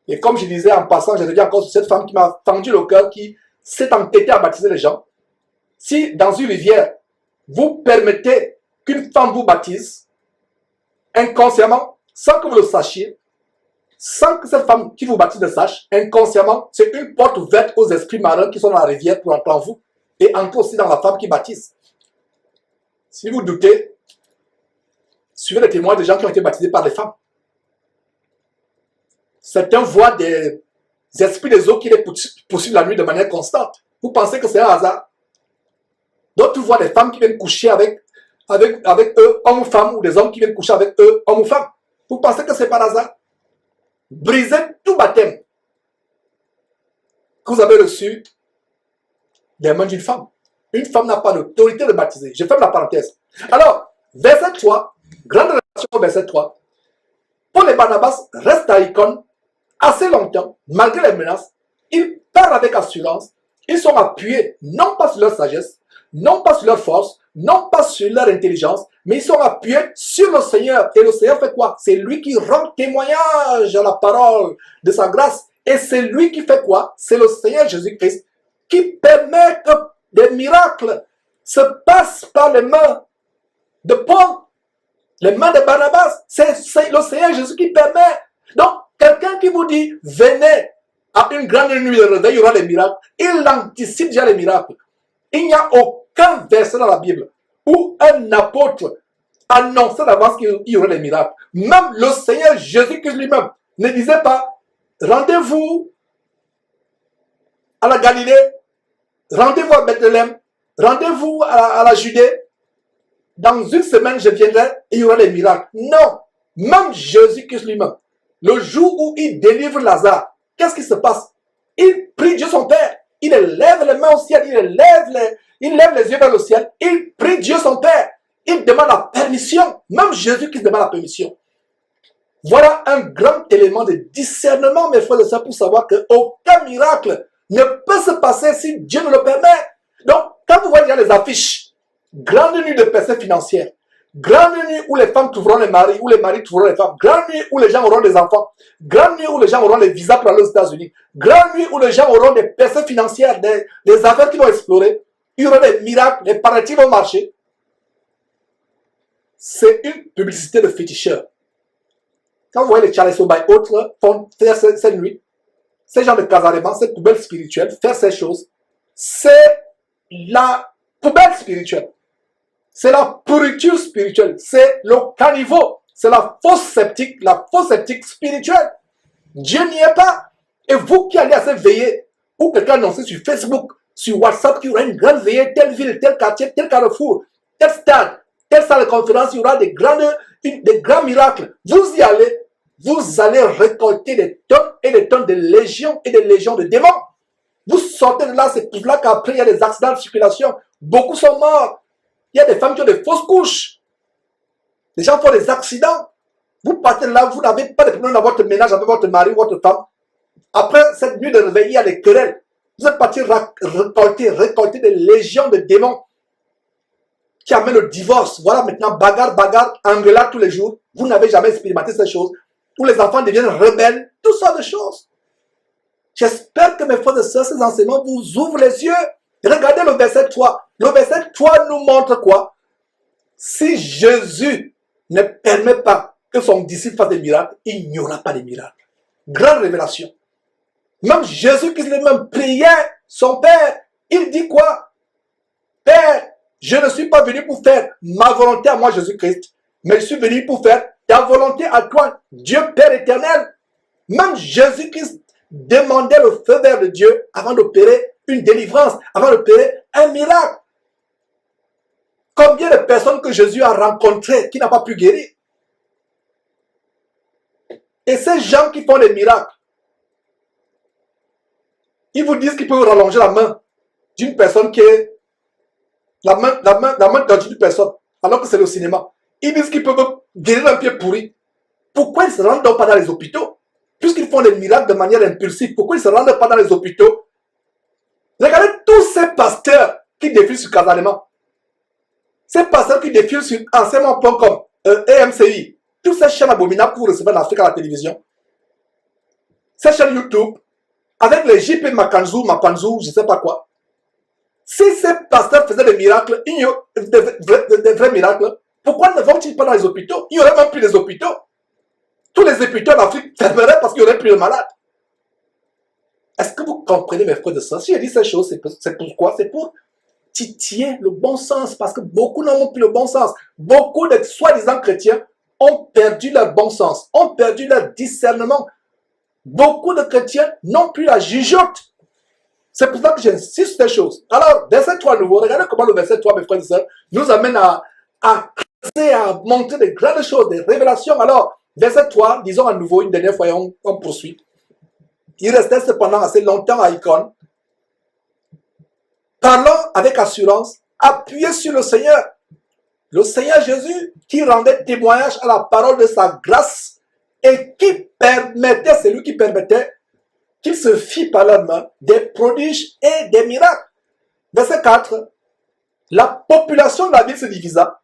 [SPEAKER 1] Et comme je disais en passant, je reviens encore sur cette femme qui m'a fendu le cœur, qui s'est entêtée à baptiser les gens. Si dans une rivière, vous permettez qu'une femme vous baptise, inconsciemment, sans que vous le sachiez, sans que cette femme qui vous baptise le sache, inconsciemment, c'est une porte ouverte aux esprits marins qui sont dans la rivière pour entrer en vous et entrer aussi dans la femme qui baptise. Si vous doutez, suivez les témoins des gens qui ont été baptisés par les femmes. Certains voient des esprits des eaux qui les poursuivent la nuit de manière constante. Vous pensez que c'est un hasard? D'autres voient des femmes qui viennent coucher avec eux, hommes ou femmes, ou des hommes qui viennent coucher avec eux, hommes ou femmes. Vous pensez que c'est par hasard? Brisez tout baptême que vous avez reçu des mains d'une femme. Une femme n'a pas l'autorité de baptiser. Je ferme la parenthèse. Alors, verset 3, grande relation au verset 3. Paul et Barnabas restent à Icône assez longtemps, malgré les menaces. Ils parlent avec assurance. Ils sont appuyés, non pas sur leur sagesse, non pas sur leur force, non pas sur leur intelligence, mais ils sont appuyés sur le Seigneur. Et le Seigneur fait quoi? C'est lui qui rend témoignage à la parole de sa grâce. Et c'est lui qui fait quoi? C'est le Seigneur Jésus-Christ qui permet que des miracles se passent par les mains de Paul, les mains de Barnabas. C'est le Seigneur Jésus qui permet. Donc, quelqu'un qui vous dit, venez à une grande nuit de réveil, il y aura des miracles. Il anticipe déjà les miracles. Il n'y a aucun verset dans la Bible où un apôtre annonçait d'avance qu'il y aurait des miracles. Même le Seigneur Jésus-Christ lui-même ne disait pas, rendez-vous à la Galilée, rendez-vous à Bethléem, rendez-vous à la Judée. Dans une semaine, je viendrai et il y aura des miracles. Non, même Jésus-Christ lui-même, le jour où il délivre Lazare, qu'est-ce qui se passe? Il prie Dieu son Père. Il lève les mains au ciel, il lève les yeux vers le ciel, il prie Dieu son Père. Il demande la permission. Même Jésus qui demande la permission. Voilà un grand élément de discernement, mes frères et sœurs, pour savoir qu'aucun miracle ne peut se passer si Dieu ne le permet. Donc, quand vous voyez les affiches, grande nuit de percée financière, grande nuit où les femmes trouveront les maris, où les maris trouveront les femmes, grande nuit où les gens auront des enfants, grande nuit où les gens auront les visas pour aller aux États-Unis, grande nuit où les gens auront des percées financières, des affaires qui vont explorer, il y aura des miracles, les paradis vont marcher. C'est une publicité de féticheurs. Quand vous voyez les Charles Soba et autres font faire cette nuit, ces gens de casarement, cette poubelle spirituelle, faire ces choses, c'est la poubelle spirituelle. C'est la pourriture spirituelle. C'est le caniveau. C'est la fausse sceptique spirituelle. Dieu n'y est pas. Et vous qui allez à cette veillée, ou quelqu'un annonce sur Facebook, sur WhatsApp, qu'il y aura une grande veillée, telle ville, tel quartier, tel carrefour, tel stade, telle salle de conférence, il y aura des grands miracles. Vous y allez, vous allez récolter des tonnes et des tonnes de légions et des légions de démons. Vous sortez de là, c'est pour là qu'après il y a des accidents de circulation. Beaucoup sont morts. Il y a des femmes qui ont des fausses couches. Les gens font des accidents. Vous partez de là, vous n'avez pas de problème dans votre ménage avec votre mari ou votre femme. Après cette nuit de réveil, il y a des querelles. Vous êtes parti récolter des légions de démons qui amènent le divorce. Voilà maintenant, bagarre, engueulade tous les jours. Vous n'avez jamais expérimenté ces choses. Où les enfants deviennent rebelles. Toutes sortes de choses. J'espère que mes frères et sœurs, ces enseignements vous ouvrent les yeux. Regardez le verset 3. Le verset 3 nous montre quoi? Si Jésus ne permet pas que son disciple fasse des miracles, il n'y aura pas de miracles. Grande révélation. Même Jésus qui lui-même priait son Père, il dit quoi? Père, je ne suis pas venu pour faire ma volonté à moi, Jésus-Christ, mais je suis venu pour faire ta volonté à toi, Dieu Père éternel. Même Jésus-Christ demandait le feu vert de Dieu avant d'opérer une délivrance, avant d'opérer un miracle. Combien de personnes que Jésus a rencontrées qui n'a pas pu guérir? Et ces gens qui font des miracles, ils vous disent qu'ils peuvent rallonger la main d'une personne qui est la main d'une personne, alors que c'est le cinéma. Ils disent qu'ils peuvent guérir un pied pourri. Pourquoi ils ne se rendent donc pas dans les hôpitaux? Puisqu'ils font des miracles de manière impulsive, pourquoi ils ne se rendent pas dans les hôpitaux? Regardez tous ces pasteurs qui défilent sur Casalement. Ces pasteurs qui défilent sur enseignement.com, EMCI, toutes ces chaînes abominables que vous recevez en Afrique à la télévision, ces chaînes YouTube, avec les JP Mapanzou, je ne sais pas quoi. Si ces pasteurs faisaient des miracles, des vrais miracles, pourquoi ne vont-ils pas dans les hôpitaux? Il n'y aurait même plus des hôpitaux. Tous les hôpitaux d'Afrique fermeraient parce qu'il n'y aurait plus de malades. Est-ce que vous comprenez, mes frères et sœurs? Si je dis ces choses, c'est pourquoi? C'est pour titiller le bon sens, parce que beaucoup n'ont plus le bon sens. Beaucoup de soi-disant chrétiens ont perdu leur bon sens, ont perdu leur discernement. Beaucoup de chrétiens n'ont plus la jugeote. C'est pour ça que j'insiste sur ces choses. Alors, verset 3 nouveau, regardez comment le verset 3, mes frères et sœurs, nous amène à montrer des grandes choses, des révélations. Alors, verset 3, disons à nouveau une dernière fois et on poursuit. Il restait cependant assez longtemps à Icône, parlant avec assurance, appuyé sur le Seigneur Jésus, qui rendait témoignage à la parole de sa grâce et qui permettait, c'est lui qui permettait, qu'il se fit par la main des prodiges et des miracles. Verset 4. La population de la ville se divisa.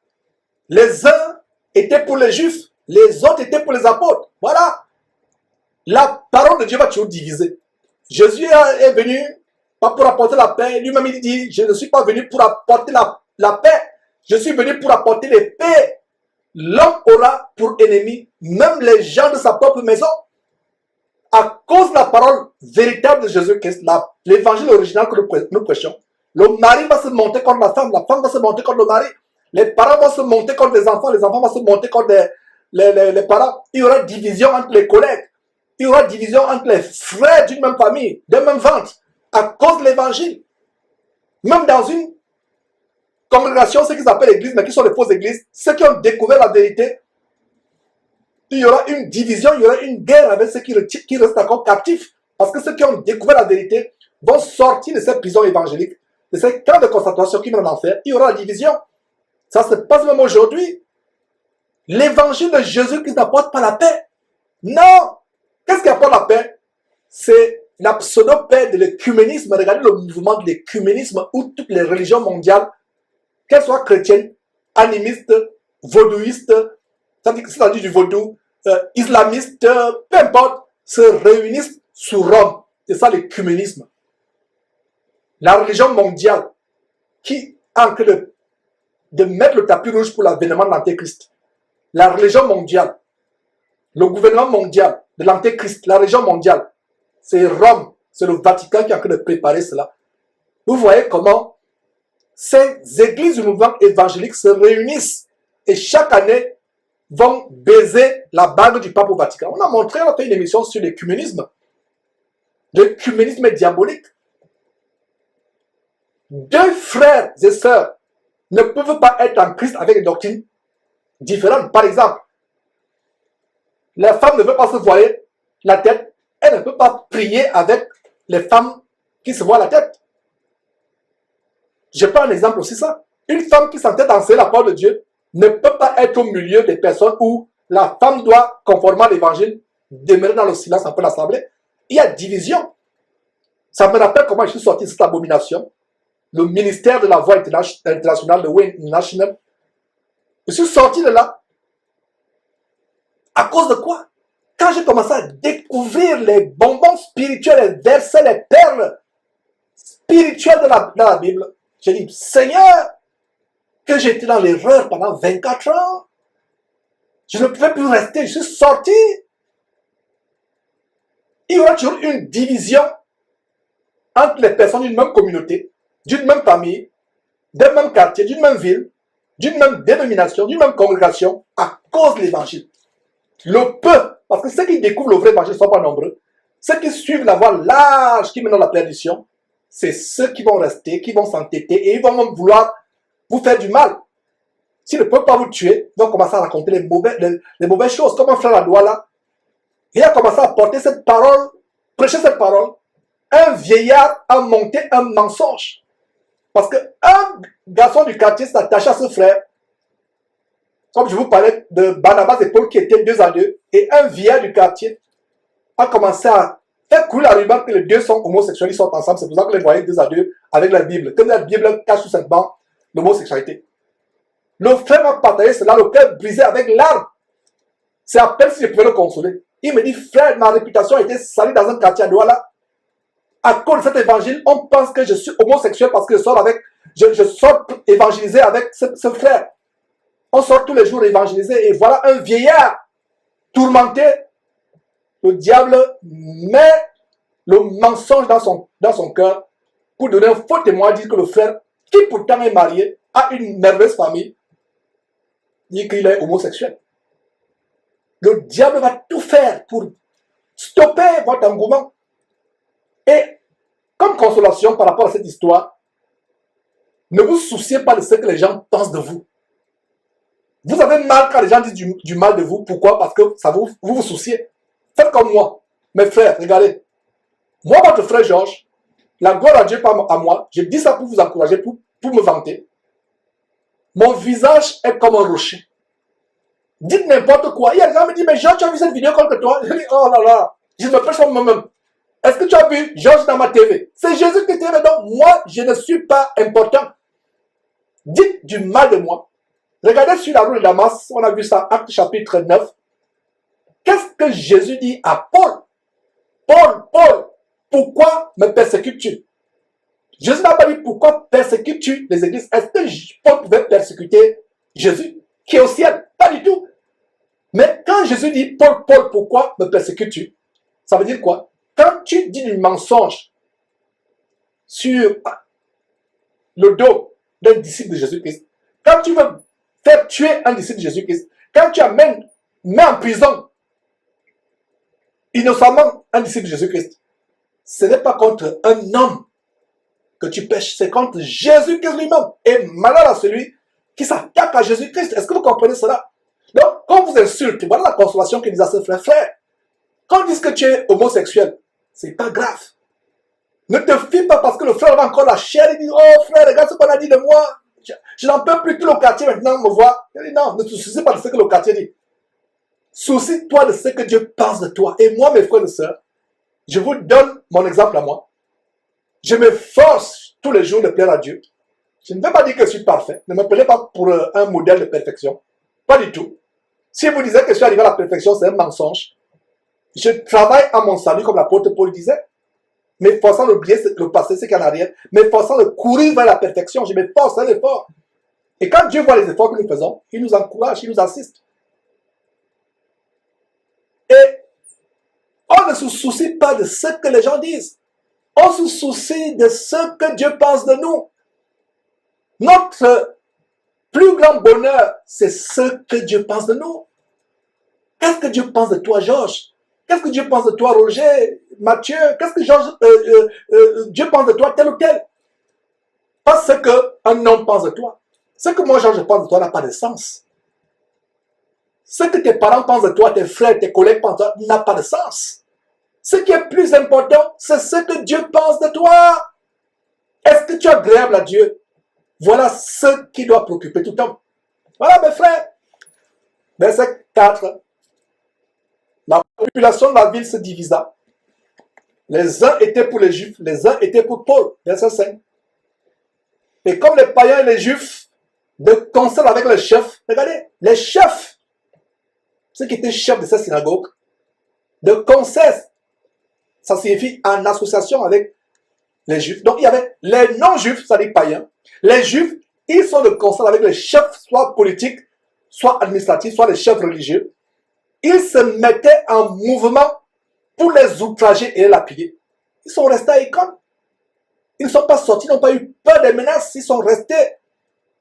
[SPEAKER 1] Les uns étaient pour les juifs, les autres étaient pour les apôtres. Voilà. La parole de Dieu va toujours diviser. Jésus est venu pas pour apporter la paix. Lui-même, il dit, je ne suis pas venu pour apporter la paix. Je suis venu pour apporter l'épée. L'homme aura pour ennemi même les gens de sa propre maison. À cause de la parole véritable de Jésus-Christ, l'évangile original que nous prêchons, le mari va se monter contre la femme va se monter contre le mari, les parents vont se monter contre les enfants vont se monter contre les parents. Il y aura division entre les collègues, il y aura division entre les frères d'une même famille, d'un même ventre, à cause de l'évangile. Même dans une congrégation, ceux qui s'appellent l'église, mais qui sont les fausses églises, ceux qui ont découvert la vérité, il y aura une division, il y aura une guerre avec ceux qui restent encore captifs. Parce que ceux qui ont découvert la vérité vont sortir de ces prisons évangéliques, de ces camps de concentration qui mènent en enfer. Il y aura la division. Ça se passe même aujourd'hui. L'évangile de Jésus-Christ n'apporte pas la paix. Non. Qu'est-ce qui apporte la paix? C'est la pseudo-paix de l'écuménisme. Regardez le mouvement de l'écuménisme où toutes les religions mondiales, qu'elles soient chrétiennes, animistes, vaudouistes, c'est-à-dire du vaudou, islamistes, peu importe, se réunissent sous Rome. C'est ça l'écuménisme. La religion mondiale qui est en train de mettre le tapis rouge pour l'avènement de l'Antéchrist. La religion mondiale, le gouvernement mondial de l'Antéchrist, la religion mondiale, c'est Rome, c'est le Vatican qui est en train de préparer cela. Vous voyez comment ces églises du mouvement évangélique se réunissent et chaque année vont baiser la bague du pape au Vatican. On a fait une émission sur l'écuménisme. L'écuménisme est diabolique. Deux frères et sœurs ne peuvent pas être en Christ avec des doctrines différentes. Par exemple, la femme ne veut pas se voiler la tête. Elle ne peut pas prier avec les femmes qui se voient la tête. Je prends un exemple aussi ça. Une femme qui s'entête à enseigner la parole de Dieu ne peut pas être au milieu des personnes où la femme doit, conformément à l'évangile, demeurer dans le silence un peu l'assemblée. Il y a division. Ça me rappelle comment je suis sorti de cette abomination. Le ministère de la Voix internationale, de Way National. Je suis sorti de là. À cause de quoi? Quand j'ai commencé à découvrir les bonbons spirituels, les versets, les perles spirituelles de la Bible, j'ai dit, Seigneur, que j'étais dans l'erreur pendant 24 ans. Je ne pouvais plus rester, je suis sorti. Il y aura toujours une division entre les personnes d'une même communauté, d'une même famille, d'un même quartier, d'une même ville, d'une même dénomination, d'une même congrégation, à cause de l'évangile. Le peu, parce que ceux qui découvrent le vrai évangile ne sont pas nombreux, ceux qui suivent la voie large qui mène à la perdition, c'est ceux qui vont rester, qui vont s'entêter et ils vont même vouloir vous faire du mal. S'ils ne peuvent pas vous tuer, ils vont commencer à raconter les mauvaises choses, comme un frère à Douala. Il a commencé à porter cette parole, prêcher cette parole. Un vieillard a monté un mensonge. Parce qu'un garçon du quartier s'attachait à ce frère. Comme je vous parlais de Barnabas et Paul qui étaient 2 à 2. Et un vieillard du quartier a commencé à faire couler la rumeur que les deux sont homosexuels, ils sont ensemble. C'est pour ça que les voyez 2 à 2 avec la Bible. Que la Bible cache tout simplement l'homosexualité. Le frère m'a partagé cela, le cœur brisé avec larmes. C'est à peine si je pouvais le consoler. Il me dit, frère, ma réputation a été salie dans un quartier à Douala. À cause de cet évangile, on pense que je suis homosexuel parce que je sors évangéliser avec ce frère. On sort tous les jours évangéliser et voilà un vieillard tourmenté. Le diable met le mensonge dans son cœur pour donner un faux témoin, dire que le frère, qui pourtant est marié, a une merveilleuse famille, dit qu'il est homosexuel. Le diable va tout faire pour stopper votre engouement. Et comme consolation par rapport à cette histoire, ne vous souciez pas de ce que les gens pensent de vous. Vous avez mal quand les gens disent du mal de vous. Pourquoi? Parce que ça vous souciez. Faites comme moi. Mes frères, regardez. Moi, votre frère Georges, la gloire à Dieu par à moi, je dis ça pour vous encourager, pour me vanter. Mon visage est comme un rocher. Dites n'importe quoi. Il y a des gens qui me disent, mais Georges, tu as vu cette vidéo contre toi? Je dis, oh là là, je me prêche pour moi-même. Est-ce que tu as vu Georges dans ma TV? C'est Jésus qui est TV, donc moi, je ne suis pas important. dites du mal de moi. Regardez sur la route de Damas, on a vu ça, Acte chapitre 9. Qu'est-ce que Jésus dit à Paul? Paul, pourquoi me persécutes-tu? Jésus n'a pas dit pourquoi persécutes-tu les églises. Est-ce que Paul pouvait persécuter Jésus qui est au ciel? Pas du tout. Mais quand Jésus dit Paul, pourquoi me persécutes-tu? Ça veut dire quoi? Quand tu dis du mensonge sur le dos d'un disciple de Jésus-Christ, quand tu veux faire tuer un disciple de Jésus-Christ, quand tu mets en prison innocemment un disciple de Jésus-Christ, ce n'est pas contre un homme que tu pêches, c'est contre Jésus-Christ lui-même. Et malheur à celui qui s'attaque à Jésus-Christ. Est-ce que vous comprenez cela? Donc, quand on vous insulte, voilà la consolation qu'il dit à ses frères. Frère, quand on dit que tu es homosexuel, c'est pas grave. Ne te fie pas parce que le frère a encore la chair. Il dit, oh frère, regarde ce qu'on a dit de moi. Je n'en peux plus, tout le quartier maintenant me voit. Il dit, non, ne te soucie pas de ce que le quartier dit. Soucie-toi de ce que Dieu pense de toi. Et moi, mes frères et sœurs, je vous donne mon exemple à moi. Je m'efforce tous les jours de plaire à Dieu. Je ne veux pas dire que je suis parfait. Ne me prenez pas pour un modèle de perfection. Pas du tout. Si vous disiez que je suis arrivé à la perfection, c'est un mensonge. Je travaille à mon salut, comme l'apôtre Paul disait. M'efforçant d'oublier le passé, ce qu'il y a en arrière. M'efforçant de courir vers la perfection. Je m'efforce, c'est un effort. Et quand Dieu voit les efforts que nous faisons, il nous encourage, il nous assiste. Et on ne se soucie pas de ce que les gens disent. On se soucie de ce que Dieu pense de nous. Notre plus grand bonheur, c'est ce que Dieu pense de nous. Qu'est-ce que Dieu pense de toi, Georges? Qu'est-ce que Dieu pense de toi, Roger, Mathieu? Qu'est-ce que Dieu pense de toi, tel ou tel? Pas ce qu'un homme pense de toi. Ce que moi, Georges, pense de toi n'a pas de sens. Ce que tes parents pensent de toi, tes frères, tes collègues pensent de toi, n'a pas de sens. Ce qui est plus important, c'est ce que Dieu pense de toi. Est-ce que tu es agréable à Dieu? Voilà ce qui doit préoccuper tout homme. Voilà, mes frères. Verset 4. La population de la ville se divisa. Les uns étaient pour les Juifs, les uns étaient pour Paul. Verset 5. Et comme les païens et les Juifs, de concert avec les chefs, regardez, les chefs, ceux qui étaient chefs de cette synagogue, de concert, ça signifie en association avec les Juifs. Donc il y avait les non-Juifs, c'est-à-dire païens. Les Juifs, ils sont de concert avec les chefs, soit politiques, soit administratifs, soit les chefs religieux. Ils se mettaient en mouvement pour les outrager et les lapider. Ils sont restés à Icône. Ils ne sont pas sortis, ils n'ont pas eu peur des menaces. Ils sont restés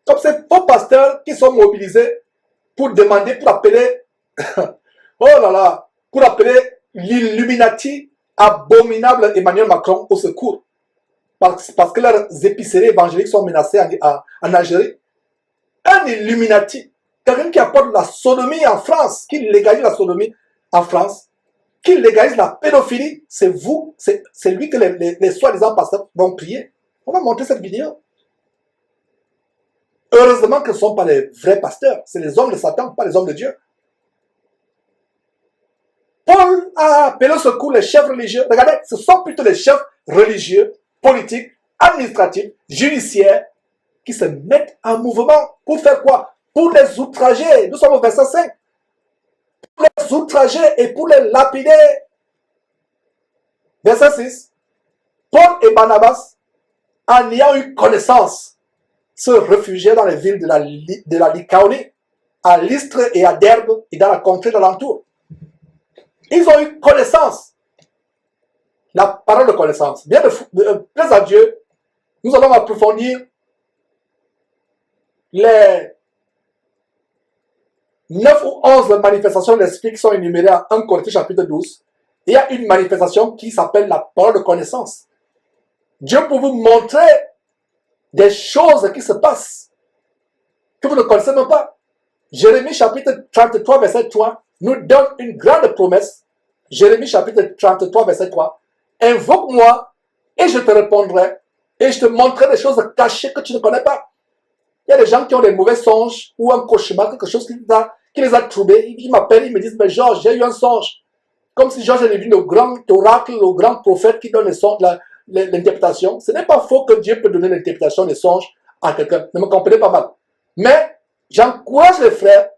[SPEAKER 1] comme ces faux pasteurs qui sont mobilisés pour demander, pour appeler, oh là là, pour appeler l'Illuminati abominable Emmanuel Macron au secours. Parce que leurs épiceries évangéliques sont menacées en Algérie. Un Illuminati, quelqu'un qui apporte la sodomie en France, qui légalise la sodomie en France, qui légalise la pédophilie, c'est vous, c'est lui que les soi-disant pasteurs vont prier. On va montrer cette vidéo. Heureusement que ce ne sont pas les vrais pasteurs, c'est les hommes de Satan, pas les hommes de Dieu. Paul a appelé au secours les chefs religieux. Regardez, ce sont plutôt les chefs religieux, politiques, administratifs, judiciaires, qui se mettent en mouvement pour faire quoi? Pour les outrager. Nous sommes au verset 5. Pour les outrager et pour les lapider. Verset 6. Paul et Barnabas, en ayant eu connaissance, se réfugiaient dans les villes de la Lycaonie, à Lystre et à Derbe et dans la contrée d'alentour. Ils ont eu connaissance. La parole de connaissance. Bien plaise à Dieu, nous allons approfondir les 9 ou 11 manifestations de l'esprit qui sont énumérées en 1 Corinthiens chapitre 12. Il y a une manifestation qui s'appelle la parole de connaissance. Dieu peut vous montrer des choses qui se passent que vous ne connaissez même pas. Jérémie chapitre 33 verset 3 nous donne une grande promesse. Jérémie chapitre 33 verset 3. Invoque-moi et je te répondrai et je te montrerai des choses cachées que tu ne connais pas. Il y a des gens qui ont des mauvais songes ou un cauchemar, quelque chose qui les a troublés. Ils m'appellent, ils me disent, mais Georges, j'ai eu un songe. Comme si Georges avait vu le grand oracle, le grand prophète qui donne l'interprétation. Ce n'est pas faux que Dieu peut donner l'interprétation des songes à quelqu'un. Ne me comprenez pas mal. Mais j'encourage les frères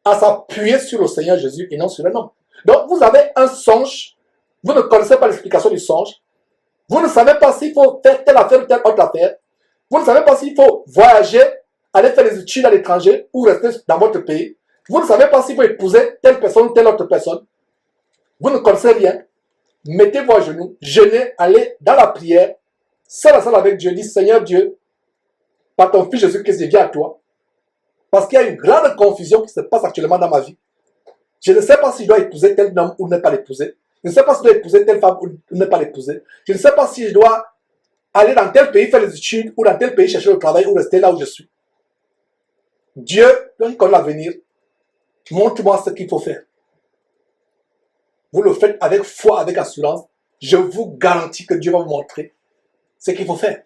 [SPEAKER 1] à s'appuyer sur le Seigneur Jésus et non sur un homme. Donc, vous avez un songe, vous ne connaissez pas l'explication du songe, vous ne savez pas s'il faut faire telle affaire ou telle autre affaire, vous ne savez pas s'il faut voyager, aller faire des études à l'étranger ou rester dans votre pays, vous ne savez pas s'il faut épouser telle personne ou telle autre personne, vous ne connaissez rien, mettez-vous à genoux, jeûnez, allez dans la prière, seul à seul avec Dieu, dit Seigneur Dieu, par ton Fils Jésus-Christ, je viens à toi, parce qu'il y a une grande confusion qui se passe actuellement dans ma vie. Je ne sais pas si je dois épouser tel homme ou ne pas l'épouser. Je ne sais pas si je dois épouser telle femme ou ne pas l'épouser. Je ne sais pas si je dois aller dans tel pays faire les études ou dans tel pays chercher le travail ou rester là où je suis. Dieu, quand il connaît l'avenir, montre-moi ce qu'il faut faire. Vous le faites avec foi, avec assurance. Je vous garantis que Dieu va vous montrer ce qu'il faut faire.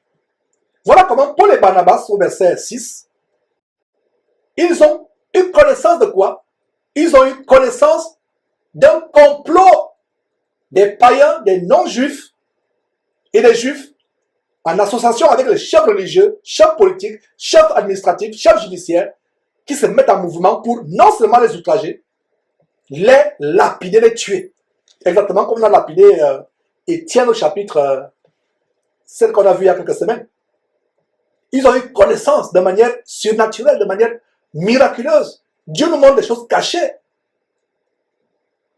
[SPEAKER 1] Voilà comment Paul et Barnabas, au verset 6, ils ont eu connaissance de quoi? Ils ont eu connaissance d'un complot des païens, des non-juifs et des juifs en association avec les chefs religieux, chefs politiques, chefs administratifs, chefs judiciaires qui se mettent en mouvement pour non seulement les outrager, les lapider, les tuer. Exactement comme on a lapidé Étienne au chapitre 7 qu'on a vu il y a quelques semaines. Ils ont eu connaissance de manière surnaturelle, de manière miraculeuse. Dieu nous montre des choses cachées.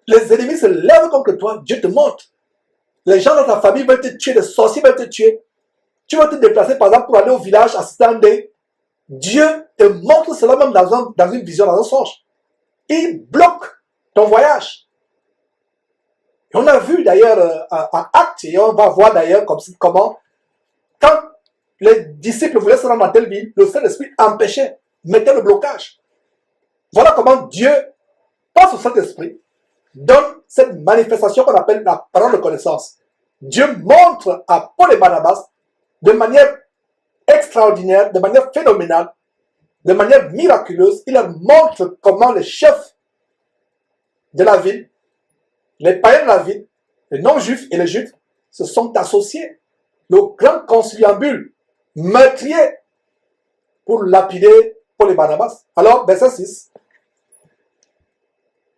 [SPEAKER 1] Les ennemis se lèvent contre toi, Dieu te montre. Les gens dans ta famille veulent te tuer, les sorciers veulent te tuer. Tu vas te déplacer par exemple pour aller au village assister à un deuil. Dieu te montre cela même dans une vision, dans un songe. Il bloque ton voyage. Et on a vu d'ailleurs en Actes, et on va voir d'ailleurs comment, quand les disciples voulaient se rendre dans telle ville, le Saint-Esprit empêchait, mettait le blocage. Voilà comment Dieu, par son Saint-Esprit, donne cette manifestation qu'on appelle la parole de connaissance. Dieu montre à Paul et Barnabas de manière extraordinaire, de manière phénoménale, de manière miraculeuse. Il leur montre comment les chefs de la ville, les païens de la ville, les non-juifs et les juifs se sont associés. Le grand conciliabule meurtrier pour lapider Paul et Barnabas. Alors, verset 6.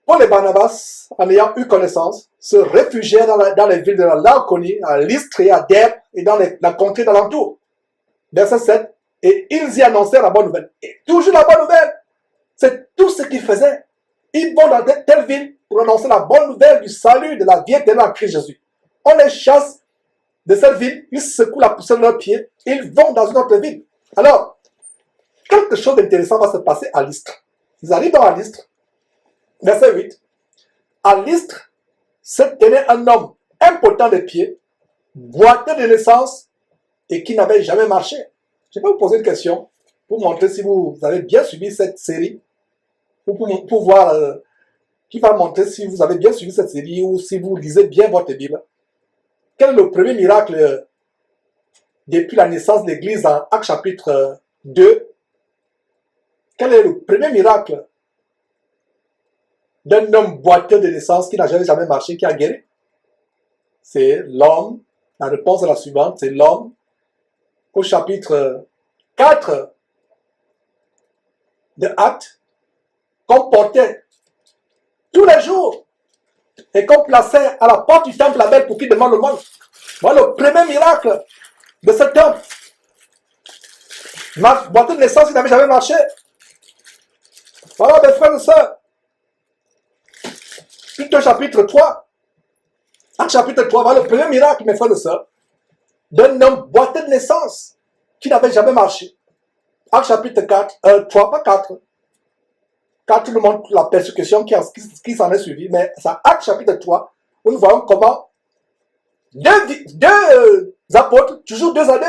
[SPEAKER 1] Paul et Barnabas, en ayant eu connaissance, se réfugièrent dans les villes de la Laconie, à Lystre et à Derbe et dans la contrée d'alentour. Verset 7. Et ils y annoncèrent la bonne nouvelle. Et toujours la bonne nouvelle. C'est tout ce qu'ils faisaient. Ils vont dans telle ville pour annoncer la bonne nouvelle du salut, de la vie éternelle en Christ Jésus. On les chasse de cette ville, ils secouent la poussière de leurs pieds, ils vont dans une autre ville. Alors, quelque chose d'intéressant va se passer à Lystre. Ils arrivent dans Lystre. Verset 8. À Lystre se tenait un homme impotent des pieds, boiteux de naissance et qui n'avait jamais marché. Je vais vous poser une question pour montrer si vous avez bien suivi cette série, ou pour voir, qui va montrer si vous avez bien suivi cette série ou si vous lisez bien votre Bible. Quel est le premier miracle depuis la naissance de l'Église en Actes chapitre 2? Quel est le premier miracle d'un homme boiteux de naissance qui n'a jamais marché, qui a guéri? C'est l'homme. La réponse est la suivante, c'est l'homme au chapitre 4 de Actes qu'on portait tous les jours et qu'on plaçait à la porte du temple la belle pour qu'il demande le monde. Voilà le premier miracle de cet homme. Boiteux de naissance, il n'avait jamais marché. Voilà mes frères et sœurs. Plutôt chapitre 3. Actes chapitre 3, voilà le premier miracle, mes frères et sœurs, d'un homme boiteux de naissance qui n'avait jamais marché. Actes chapitre 3, pas 4. 4 nous montre la persécution qui s'en est suivie, mais c'est Actes chapitre 3, où nous voyons comment deux apôtres, toujours 2 à 2,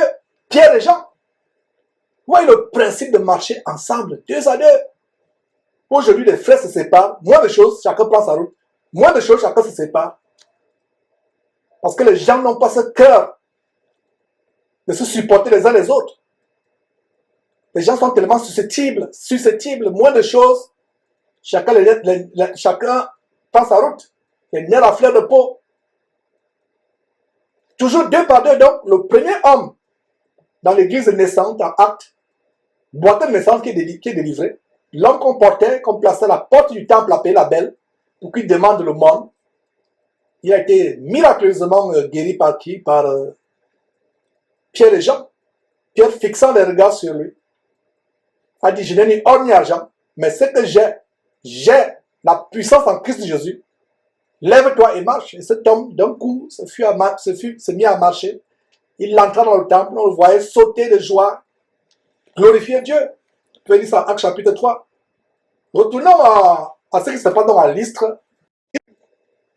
[SPEAKER 1] Pierre et Jean, voyez le principe de marcher ensemble, 2 à 2. Aujourd'hui, les frères se séparent, moins de choses, chacun prend sa route. Moins de choses, chacun se sépare. Parce que les gens n'ont pas ce cœur de se supporter les uns les autres. Les gens sont tellement susceptibles, moins de choses, chacun prend sa route. Les nerfs à fleur de peau. Toujours 2 par 2, donc le premier homme dans l'église naissante en Actes, boîte de naissance qui est délivrée. L'homme qu'on portait, qu'on plaçait à la porte du temple appelé la Belle, pour qu'il demande le monde, il a été miraculeusement guéri par qui? Par Pierre et Jean. Pierre, fixant les regards sur lui, a dit, je n'ai ni or ni argent, mais ce que j'ai la puissance en Christ Jésus. Lève-toi et marche. Et cet homme, d'un coup, se mit à marcher. Il entra dans le temple, on le voyait sauter de joie, glorifier Dieu. Tu peux lire ça en Actes chapitre 3. Retournons à ce qui se passe dans Lystre.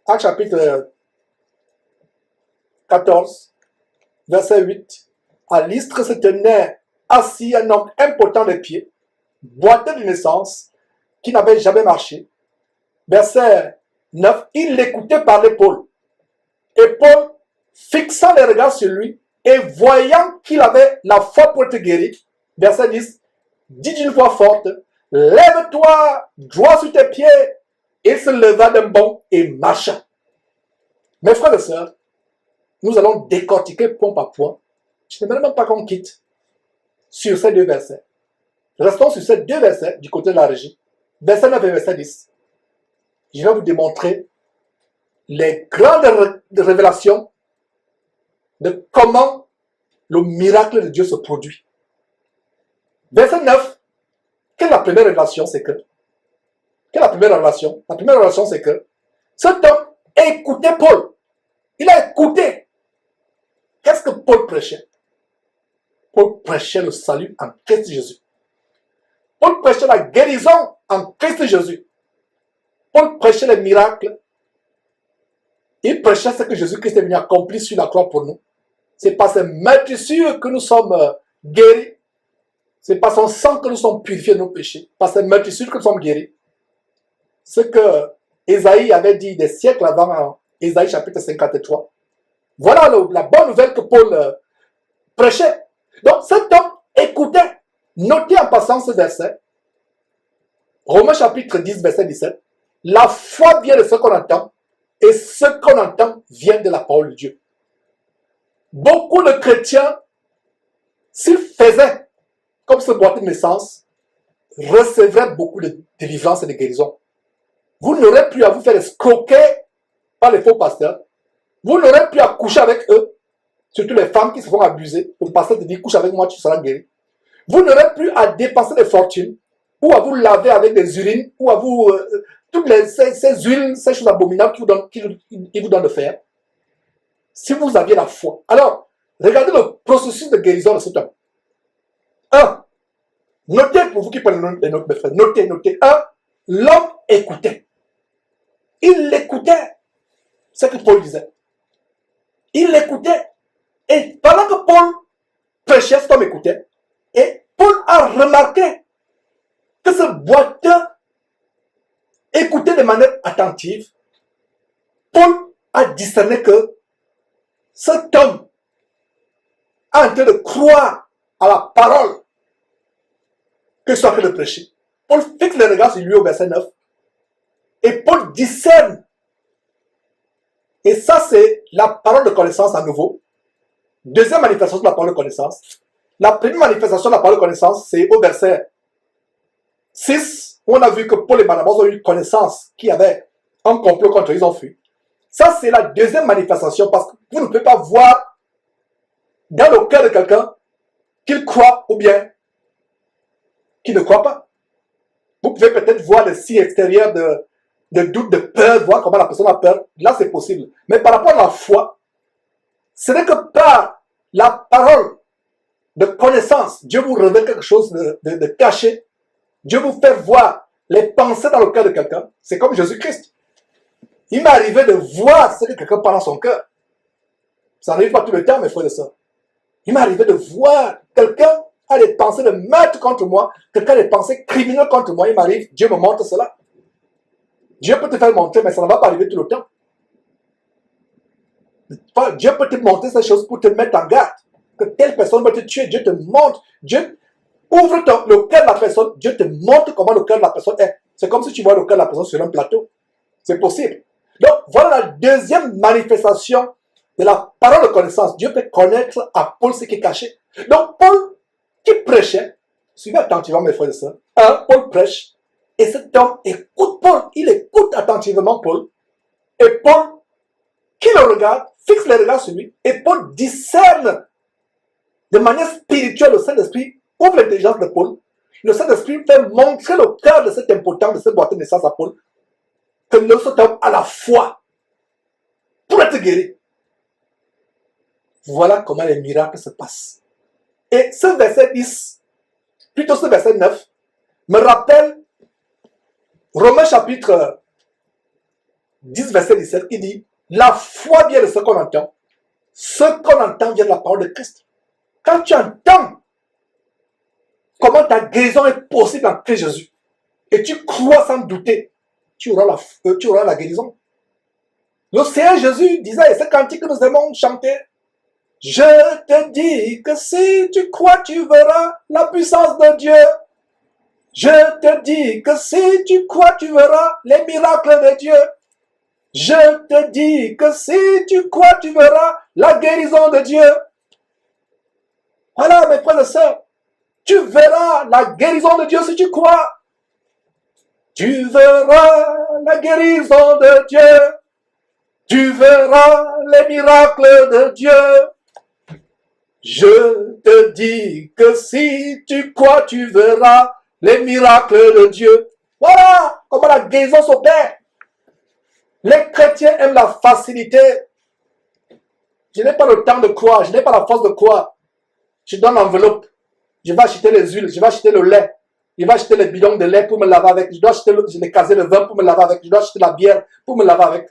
[SPEAKER 1] Actes chapitre 14, verset 8. À Lystre se tenait assis un homme impotent de pied, boiteux de naissance, qui n'avait jamais marché. Verset 9. Il l'écoutait parler Paul. Et Paul, fixant les regards sur lui, et voyant qu'il avait la foi pour être guéri, verset 10, dit d'une voix forte, lève-toi, droit sur tes pieds. Il se leva d'un bond et marcha. Mes frères et sœurs, nous allons décortiquer point par point. Je ne veux même pas qu'on quitte sur ces deux versets. Restons sur ces deux versets du côté de la régie. Verset 9 et verset 10. Je vais vous démontrer les grandes révélations de comment le miracle de Dieu se produit. Verset 9. Quelle est la première révélation? C'est que quelle est la première révélation? La première révélation, c'est que cet homme écoutait Paul. Il a écouté. Qu'est-ce que Paul prêchait? Paul prêchait le salut en Christ Jésus. Paul prêchait la guérison en Christ Jésus. Paul prêchait les miracles. Il prêchait ce que Jésus-Christ est venu accomplir sur la croix pour nous. C'est par ses meurtrissures que nous sommes guéris. C'est par son sang que nous sommes purifiés de nos péchés. Par ses meurtrissures que nous sommes guéris. Ce que Ésaïe avait dit des siècles avant, Ésaïe chapitre 53. Voilà la bonne nouvelle que Paul prêchait. Donc cet homme écoutait. Notez en passant ce verset. Romains chapitre 10, verset 17. La foi vient de ce qu'on entend. Et ce qu'on entend vient de la parole de Dieu. Beaucoup de chrétiens, s'ils faisaient comme ce boîtier de naissance, recevraient beaucoup de délivrance et de guérison. Vous n'aurez plus à vous faire escroquer par les faux pasteurs. Vous n'aurez plus à coucher avec eux, surtout les femmes qui se font abuser. Le pasteur te dit, couche avec moi, tu seras guéri. Vous n'aurez plus à dépenser des fortunes, ou à vous laver avec des urines, ou à vous... toutes ces huiles, ces choses abominables qu'il vous donne de faire. Si vous aviez la foi. Alors, regardez le processus de guérison de cet homme. 1. Notez pour vous qui prenez les notes, mes frères. Notez. 1. L'homme écoutait. Il écoutait ce que Paul disait. Il l'écoutait. Et pendant que Paul prêchait, cet homme écoutait. Et Paul a remarqué que ce boiteux écoutait de manière attentive. Paul a discerné que cet homme est en train de croire à la parole que je suis en train de prêcher. Paul fixe les regards sur lui au verset 9. Et Paul discerne. Et ça, c'est la parole de connaissance à nouveau. Deuxième manifestation de la parole de connaissance. La première manifestation de la parole de connaissance, c'est au verset 6, où on a vu que Paul et Barnabas ont eu connaissance qu'il y avait un complot contre eux, ils ont fui. Ça, c'est la deuxième manifestation, parce que vous ne pouvez pas voir dans le cœur de quelqu'un qu'il croit ou bien qu'il ne croit pas. Vous pouvez peut-être voir les signes extérieurs de doute, de peur, voir comment la personne a peur. Là, c'est possible. Mais par rapport à la foi, ce n'est que par la parole de connaissance, Dieu vous révèle quelque chose de caché. Dieu vous fait voir les pensées dans le cœur de quelqu'un. C'est comme Jésus-Christ. Il m'est arrivé de voir ce que quelqu'un parle dans son cœur. Ça n'arrive pas tout le temps, mes frères et sœurs. Il m'est arrivé de voir quelqu'un a des pensées de meurtre contre moi, quelqu'un a des pensées criminelles contre moi. Il m'arrive, Dieu me montre cela. Dieu peut te faire montrer, mais ça ne va pas arriver tout le temps. Dieu peut te montrer ces choses pour te mettre en garde. Que telle personne va te tuer, Dieu te montre. Dieu ouvre le cœur de la personne, Dieu te montre comment le cœur de la personne est. C'est comme si tu vois le cœur de la personne sur un plateau. C'est possible. Donc, voilà la deuxième manifestation de la parole de connaissance. Dieu fait connaître à Paul ce qui est caché. Donc, Paul, qui prêchait, Suivez attentivement mes frères et sœurs. Paul prêche. Et cet homme écoute Paul. Il écoute attentivement Paul. Et Paul, qui le regarde, fixe les regards sur lui. Et Paul discerne de manière spirituelle. Le Saint-Esprit ouvre l'intelligence de Paul. Le Saint-Esprit fait montrer le cœur de cet impotent, de cette boîte de naissance à Paul, que cet homme a la foi pour être guéri. Voilà comment les miracles se passent. Et ce verset 10, plutôt ce verset 9, me rappelle Romains chapitre 10, verset 17, qui dit, la foi vient de ce qu'on entend. Ce qu'on entend vient de la parole de Christ. Quand tu entends comment ta guérison est possible en Christ Jésus, et tu crois sans douter, tu auras la guérison. Le Seigneur Jésus disait, et ce cantique que nous aimons chanter, je te dis que si tu crois, tu verras la puissance de Dieu. Je te dis que si tu crois, tu verras les miracles de Dieu. Je te dis que si tu crois, tu verras la guérison de Dieu. Voilà, mes frères et sœurs, tu verras la guérison de Dieu si tu crois. Tu verras la guérison de Dieu. Tu verras les miracles de Dieu. Je te dis que si tu crois, tu verras les miracles de Dieu. Voilà comment la guérison s'opère. Les chrétiens aiment la facilité. Je n'ai pas le temps de croire, je n'ai pas la force de croire. Je donne l'enveloppe. Je vais acheter les huiles, je vais acheter le lait. Je vais acheter les bidons de lait pour me laver avec. Je dois acheter les casiers de vin pour me laver avec. Je dois acheter la bière pour me laver avec.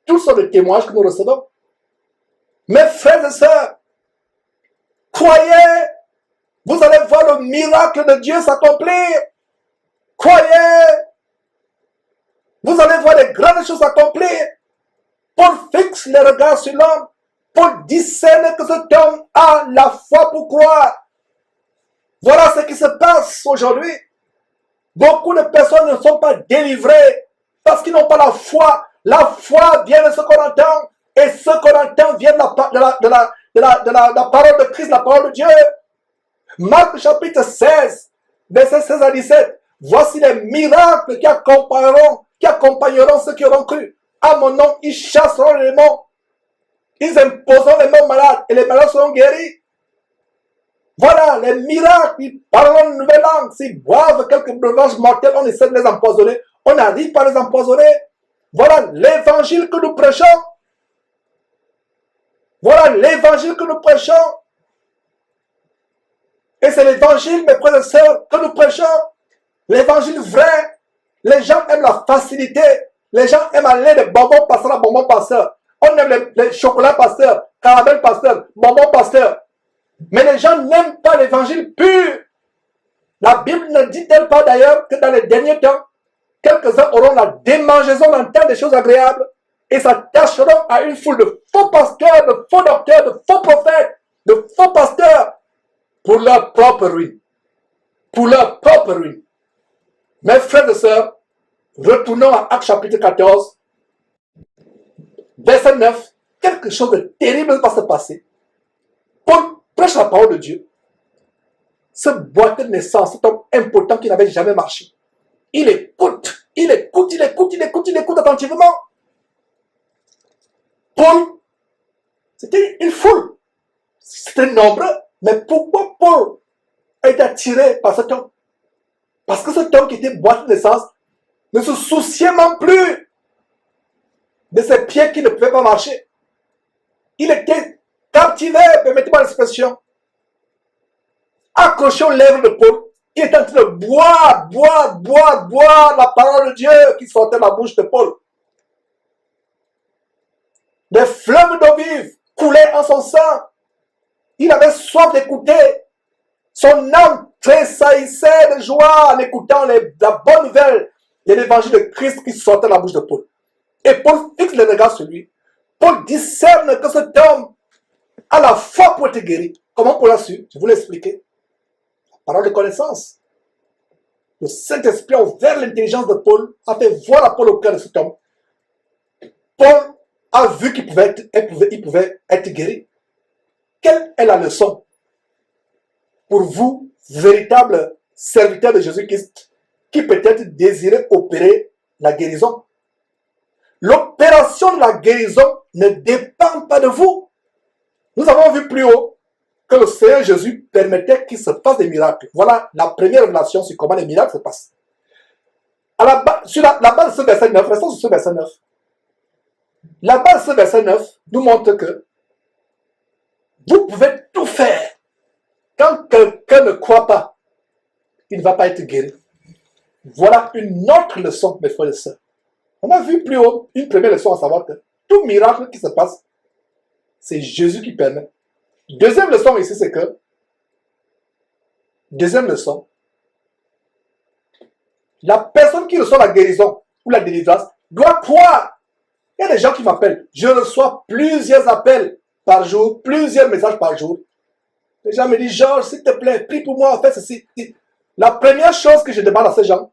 [SPEAKER 1] Tous sont des témoignages que nous recevons. Mes frères et sœurs, croyez, vous allez voir le miracle de Dieu s'accomplir. Croyez, vous allez voir les grandes choses s'accomplir. Paul fixe les regards sur l'homme. Paul discerne que cet homme a la foi pour croire. Voilà ce qui se passe aujourd'hui. Beaucoup de personnes ne sont pas délivrées parce qu'ils n'ont pas la foi. La foi vient de ce qu'on entend. Et ce qu'on entend vient de la parole de Christ, la parole de Dieu. Marc chapitre 16, verset 16 à 17. Voici les miracles qui accompagneront ceux qui auront cru. À mon nom, ils chasseront les démons. Ils imposeront les mains malades et les malades seront guéris. Voilà les miracles. Ils parleront une nouvelle langue. S'ils boivent quelques breuvages mortels, on essaie de les empoisonner. On n'arrive pas à les empoisonner. Voilà l'évangile que nous prêchons. Voilà l'évangile que nous prêchons. Et c'est l'évangile, mes frères et sœurs, que nous prêchons. L'évangile vrai. Les gens aiment la facilité. Les gens aiment aller de bonbons pasteur à bonbons pasteur. On aime les chocolats pasteur, caramel pasteur, bonbons pasteur. Mais les gens n'aiment pas l'évangile pur. La Bible ne dit-elle pas d'ailleurs que dans les derniers temps, quelques-uns auront la démangeaison d'entendre des choses agréables et s'attacheront à une foule de faux pasteurs, de faux docteurs, de faux prophètes, de faux pasteurs pour leur propre ruine. Pour leur propre ruine. Mes frères et sœurs, retournons à Actes chapitre 14, verset 9. Quelque chose de terrible va se passer. Paul prêche la parole de Dieu. Ce boiteux de naissance, cet homme impotent qui n'avait jamais marché. Il écoute attentivement. Paul, c'était une foule. C'était nombreux. Mais pourquoi Paul a été attiré par cet homme? Parce que cet homme qui était boiteux de naissance ne se souciait même plus de ses pieds qui ne pouvaient pas marcher. Il était captivé, permettez-moi l'expression, accroché aux lèvres de Paul. Il était en train de boire la parole de Dieu qui sortait de la bouche de Paul. Des fleuves d'eau vive coulaient en son sang. Il avait soif d'écouter. Son âme tressaillissait de joie en écoutant la bonne nouvelle de l'évangile de Christ qui sortait de la bouche de Paul. Et Paul fixe le regard sur lui. Paul discerne que cet homme a la foi pour être guéri. Comment Paul a su? Je vous l'ai expliqué. Parole de connaissance. Le Saint-Esprit a ouvert l'intelligence de Paul, a fait voir à Paul au cœur de cet homme. Paul a vu qu'il pouvait être guéri. Quelle est la leçon pour vous, véritable serviteur de Jésus-Christ qui peut-être désirait opérer la guérison. L'opération de la guérison ne dépend pas de vous. Nous avons vu plus haut que le Seigneur Jésus permettait qu'il se passe des miracles. Voilà la première révélation sur comment les miracles se passent. Sur la base de ce verset 9, restons sur ce verset 9. La base de ce verset 9 nous montre que vous pouvez tout faire. Quand quelqu'un ne croit pas, il ne va pas être guéri. Voilà une autre leçon, mes frères et sœurs. On a vu plus haut une première leçon, à savoir que tout miracle qui se passe, c'est Jésus qui permet. Deuxième leçon ici, c'est que, la personne qui reçoit la guérison ou la délivrance doit croire. Il y a des gens qui m'appellent. Je reçois plusieurs appels par jour, plusieurs messages par jour. Les gens me disent, Georges, s'il te plaît, prie pour moi, fais ceci. La première chose que je demande à ces gens,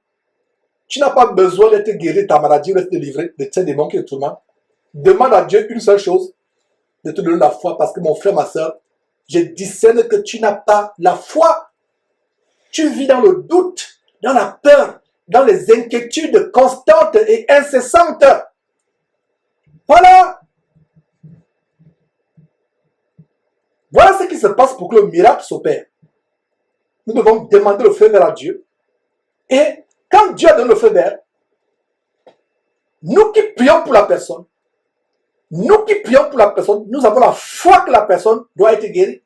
[SPEAKER 1] tu n'as pas besoin d'être guéri de ta maladie ou d'être délivré de ces démons qui te tourmentent. Demande à Dieu une seule chose, de te donner la foi, parce que mon frère, ma soeur, je discerne que tu n'as pas la foi. Tu vis dans le doute, dans la peur, dans les inquiétudes constantes et incessantes. Voilà. Voilà ce qui se passe pour que le miracle s'opère. Nous devons demander le feu vert à Dieu. Et quand Dieu donne le feu vert, nous qui prions pour la personne, nous avons la foi que la personne doit être guérie.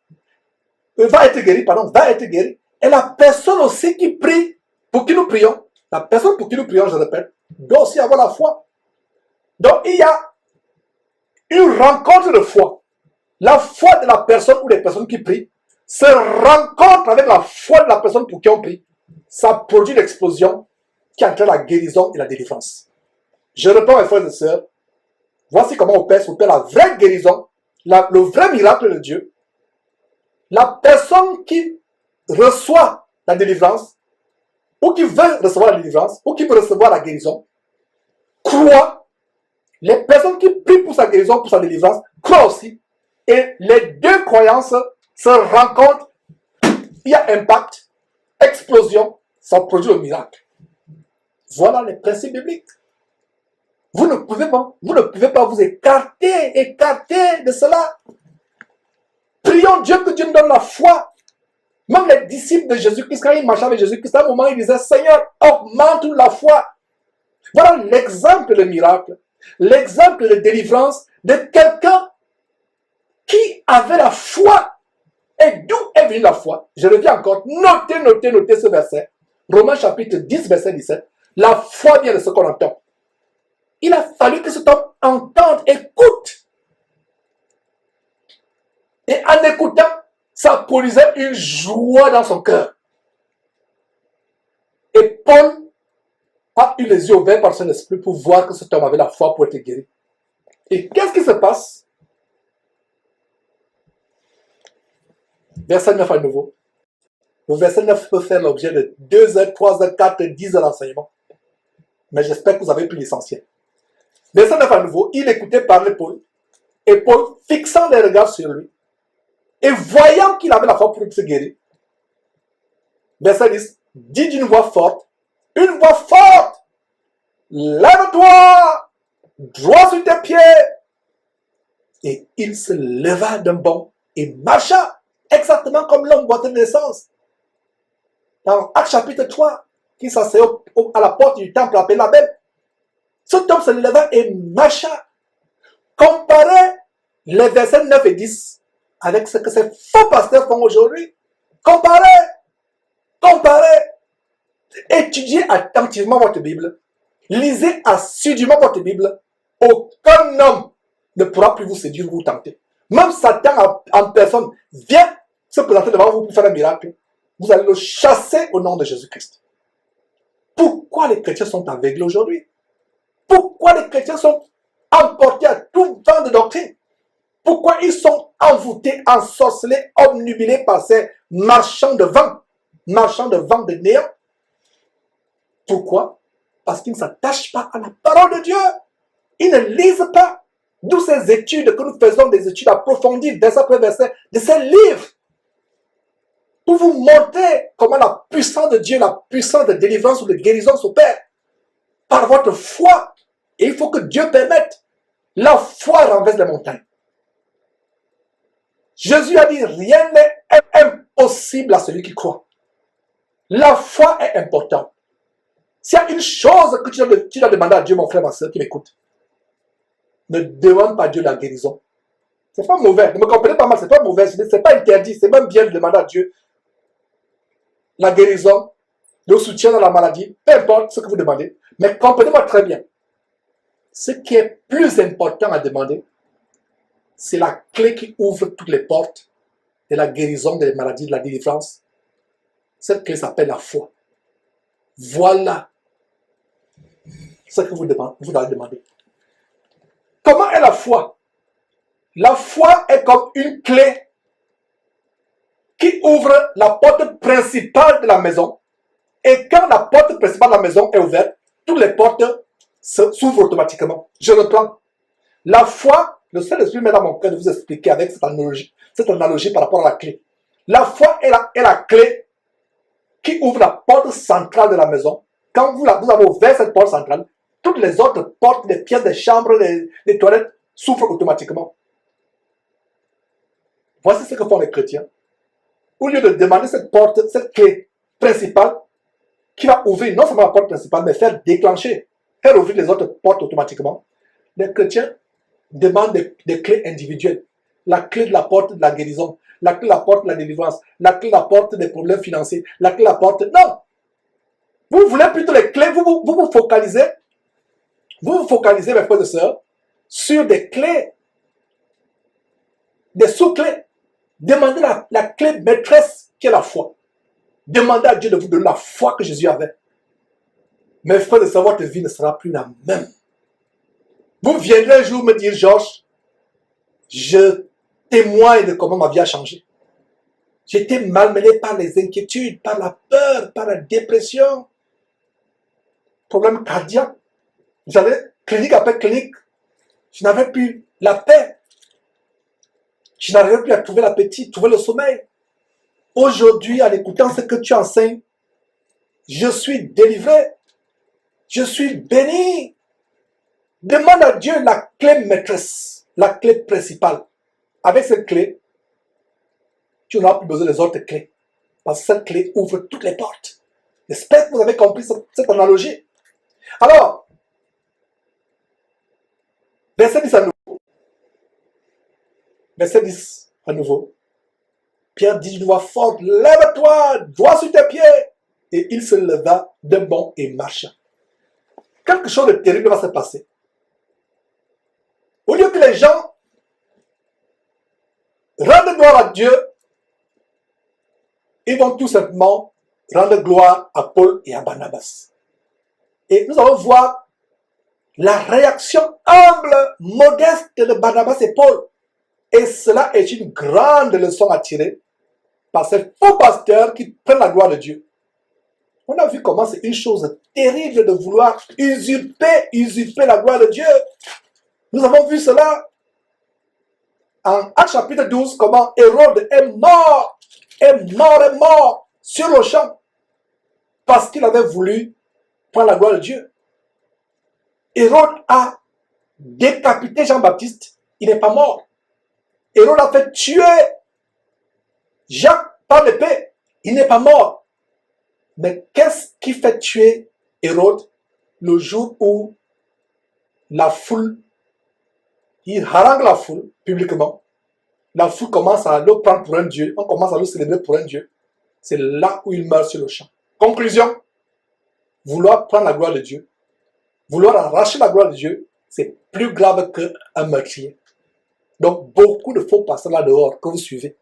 [SPEAKER 1] Va être guérie. Et la personne aussi qui prie, pour qui nous prions, la personne pour qui nous prions, je répète, doit aussi avoir la foi. Donc il y a une rencontre de foi. La foi de la personne ou des personnes qui prient se rencontre avec la foi de la personne pour qui on prie. Ça produit l'explosion qui entraîne la guérison et la délivrance. Je réponds mes frères et sœurs, voici comment on opère la vraie guérison, le vrai miracle de Dieu. La personne qui reçoit la délivrance, ou qui veut recevoir la délivrance, ou qui veut recevoir la guérison, croit. Les personnes qui prient pour sa guérison, pour sa délivrance, croient aussi. Et les deux croyances se rencontrent. Il y a impact, explosion, ça produit le miracle. Voilà les principes bibliques. Vous ne pouvez pas vous écarter de cela. Prions Dieu que Dieu nous donne la foi. Même les disciples de Jésus-Christ, quand ils marchaient avec Jésus-Christ, à un moment, ils disaient, Seigneur, augmente la foi. Voilà l'exemple de miracle, l'exemple de délivrance de quelqu'un qui avait la foi. Et d'où est venue la foi? Je reviens encore. Notez ce verset. Romains chapitre 10, verset 17. La foi vient de ce qu'on entend. Il a fallu que cet homme entende, écoute. Et en écoutant, ça produisait une joie dans son cœur. Et Paul a eu les yeux ouverts par son esprit pour voir que cet homme avait la foi pour être guéri. Et qu'est-ce qui se passe? Verset 9 à nouveau. Le verset 9 peut faire l'objet de 2 heures, 3 heures, 4 heures, 10 heures d'enseignement. Mais j'espère que vous avez pris l'essentiel. Verset 9 à nouveau, il écoutait parler Paul. Et Paul, fixant les regards sur lui, et voyant qu'il avait la foi pour se guérir, verset 10, dit d'une voix forte, lève-toi, droit sur tes pieds. Et il se leva d'un bond et marcha, exactement comme l'homme boité de naissance. Dans Actes chapitre 3, qui s'asseyait à la porte du temple appelé la Belle, cet homme se leva et marcha. Comparez les versets 9 et 10 avec ce que ces faux pasteurs font aujourd'hui. Comparez. Étudiez attentivement votre Bible. Lisez assidûment votre Bible. Aucun homme ne pourra plus vous séduire ou vous tenter. Même Satan en personne vient se présenter devant vous pour faire un miracle. Vous allez le chasser au nom de Jésus-Christ. Pourquoi les chrétiens sont aveugles aujourd'hui? Pourquoi les chrétiens sont emportés à tout vent de doctrine? Pourquoi ils sont envoûtés, ensorcelés, obnubilés par ces marchands de vent de néant? Pourquoi? Parce qu'ils ne s'attachent pas à la parole de Dieu. Ils ne lisent pas. D'où ces études que nous faisons, des études approfondies, verset après verset, de ces livres. pour vous montrer comment la puissance de Dieu, la puissance de délivrance ou de guérison s'opère par votre foi. Et il faut que Dieu permette. La foi renverse les montagnes. Jésus a dit, rien n'est impossible à celui qui croit. La foi est importante. S'il y a une chose que tu dois demander à Dieu, mon frère, ma soeur qui m'écoute, ne demande pas à Dieu la guérison. C'est pas mauvais. Ne me comprenez pas mal, c'est pas mauvais. C'est pas interdit. C'est même bien de demander à Dieu la guérison, le soutien dans la maladie, peu importe ce que vous demandez. Mais comprenez-moi très bien. Ce qui est plus important à demander, c'est la clé qui ouvre toutes les portes de la guérison des maladies, de la délivrance. Cette clé s'appelle la foi. Voilà ce que vous allez demander. Comment est la foi? La foi est comme une clé qui ouvre la porte principale de la maison. Et quand la porte principale de la maison est ouverte, toutes les portes s'ouvrent automatiquement. Je reprends. La foi, le Saint-Esprit met dans mon cœur de vous expliquer avec cette analogie par rapport à la clé. La foi est la clé qui ouvre la porte centrale de la maison. Quand vous avez ouvert cette porte centrale, toutes les autres portes, les pièces des chambres, les toilettes s'ouvrent automatiquement. Voici ce que font les chrétiens. Au lieu de demander cette porte, cette clé principale, qui va ouvrir non seulement la porte principale, mais faire déclencher, faire ouvrir les autres portes automatiquement, les chrétiens demandent des clés individuelles. La clé de la porte de la guérison, la clé de la porte de la délivrance, la clé de la porte des problèmes financiers, la clé de la porte... Non! Vous voulez plutôt les clés, vous vous focalisez, mes frères et sœurs, sur des clés, des sous-clés. Demandez la clé maîtresse qui est la foi. Demandez à Dieu de vous donner la foi que Jésus avait. Mes frères et sœurs, votre vie ne sera plus la même. Vous viendrez un jour me dire, Georges, je témoigne de comment ma vie a changé. J'étais malmené par les inquiétudes, par la peur, par la dépression, problème cardiaque. J'allais clinique après clinique. Je n'avais plus la paix. Je n'arrivais plus à trouver l'appétit, trouver le sommeil. Aujourd'hui, en écoutant ce que tu enseignes, je suis délivré. Je suis béni. Demande à Dieu la clé maîtresse, la clé principale. Avec cette clé, tu n'auras plus besoin des autres clés. Parce que cette clé ouvre toutes les portes. J'espère que vous avez compris cette analogie. Alors, verset 10 à nouveau. Verset 10 à nouveau. Pierre dit d'une voix forte, lève-toi, droit sur tes pieds. Et il se leva d'un bond et marcha. Quelque chose de terrible va se passer. Au lieu que les gens rendent gloire à Dieu, ils vont tout simplement rendre gloire à Paul et à Barnabas. Et nous allons voir la réaction humble, modeste de Barnabas et Paul. Et cela est une grande leçon à tirer par ces faux pasteurs qui prennent la gloire de Dieu. On a vu comment c'est une chose terrible de vouloir usurper la gloire de Dieu. Nous avons vu cela en Actes chapitre 12, comment Hérode est mort sur le champ parce qu'il avait voulu prendre la gloire de Dieu. Hérode a décapité Jean-Baptiste, il n'est pas mort. Hérode a fait tuer Jacques par l'épée, il n'est pas mort. Mais qu'est-ce qui fait tuer Hérode le jour où la foule, il harangue la foule publiquement, la foule commence à le prendre pour un dieu, on commence à le célébrer pour un dieu. C'est là où il meurt sur le champ. Conclusion, vouloir prendre la gloire de Dieu, vouloir arracher la gloire de Dieu, c'est plus grave qu'un meurtrier. Donc, beaucoup de faux pasteurs là dehors que vous suivez,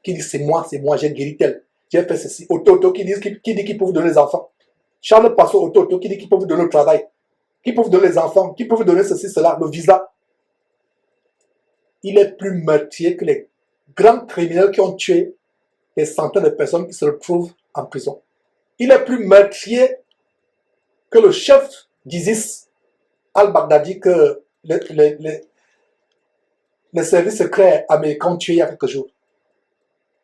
[SPEAKER 1] qui disent c'est moi, j'ai guéri tel, j'ai fait ceci. Auto qui dit qu'il peut vous donner les enfants. Charles Passeau, Auto qui dit qu'il peut vous donner le travail, qui peut vous donner les enfants, qui peut vous donner ceci, cela, le visa. Il est plus meurtrier que les grands criminels qui ont tué des centaines de personnes qui se retrouvent en prison. Il est plus meurtrier que le chef d'ISIS, al-Baghdadi, que les services secrets américains ont tué il y a quelques jours.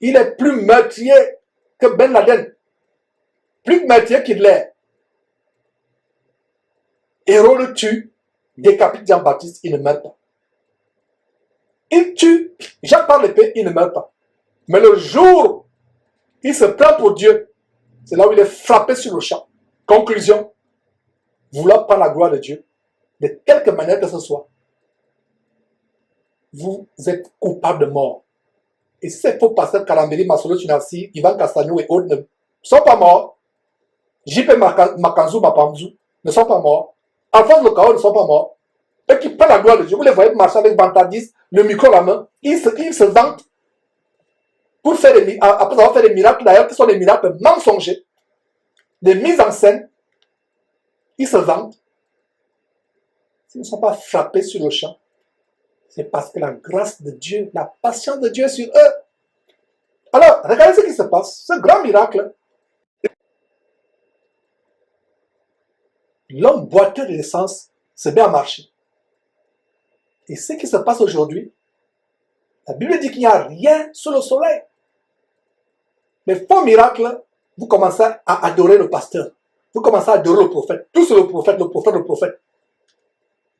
[SPEAKER 1] Il est plus meurtrier que Ben Laden. Plus meurtrier qu'Hitler. Hérode tue, décapite Jean-Baptiste, il ne meurt pas. Il tue Jacques par l'épée, il ne meurt pas. Mais le jour où il se prend pour Dieu, c'est là où il est frappé sur le champ. Conclusion, vouloir prendre la gloire de Dieu, de quelque manière que ce soit, vous êtes coupable de mort. Et si ces faux pasteurs Karambeli, Masolo Tunasi, Ivan Castagno et autres ne sont pas morts, JP Makanzou, Mapamzou ne sont pas morts, Alphonse Lokao ne sont pas morts, eux qui prennent la gloire de Dieu, vous les voyez marcher avec vantardise, le micro à la main, ils se vantent pour faire après avoir fait des miracles d'ailleurs, qui sont des miracles mensongers, des mises en scène, ils se vantent. S'ils ne sont pas frappés sur le champ, c'est parce que la grâce de Dieu, la patience de Dieu est sur eux. Alors, regardez ce qui se passe, ce grand miracle. L'homme boiteux de l'essence se met à marcher. Et ce qui se passe aujourd'hui, la Bible dit qu'il n'y a rien sous le soleil. Les faux miracles, vous commencez à adorer le pasteur. Vous commencez à adorer le prophète. Tout c'est le prophète, le prophète, le prophète.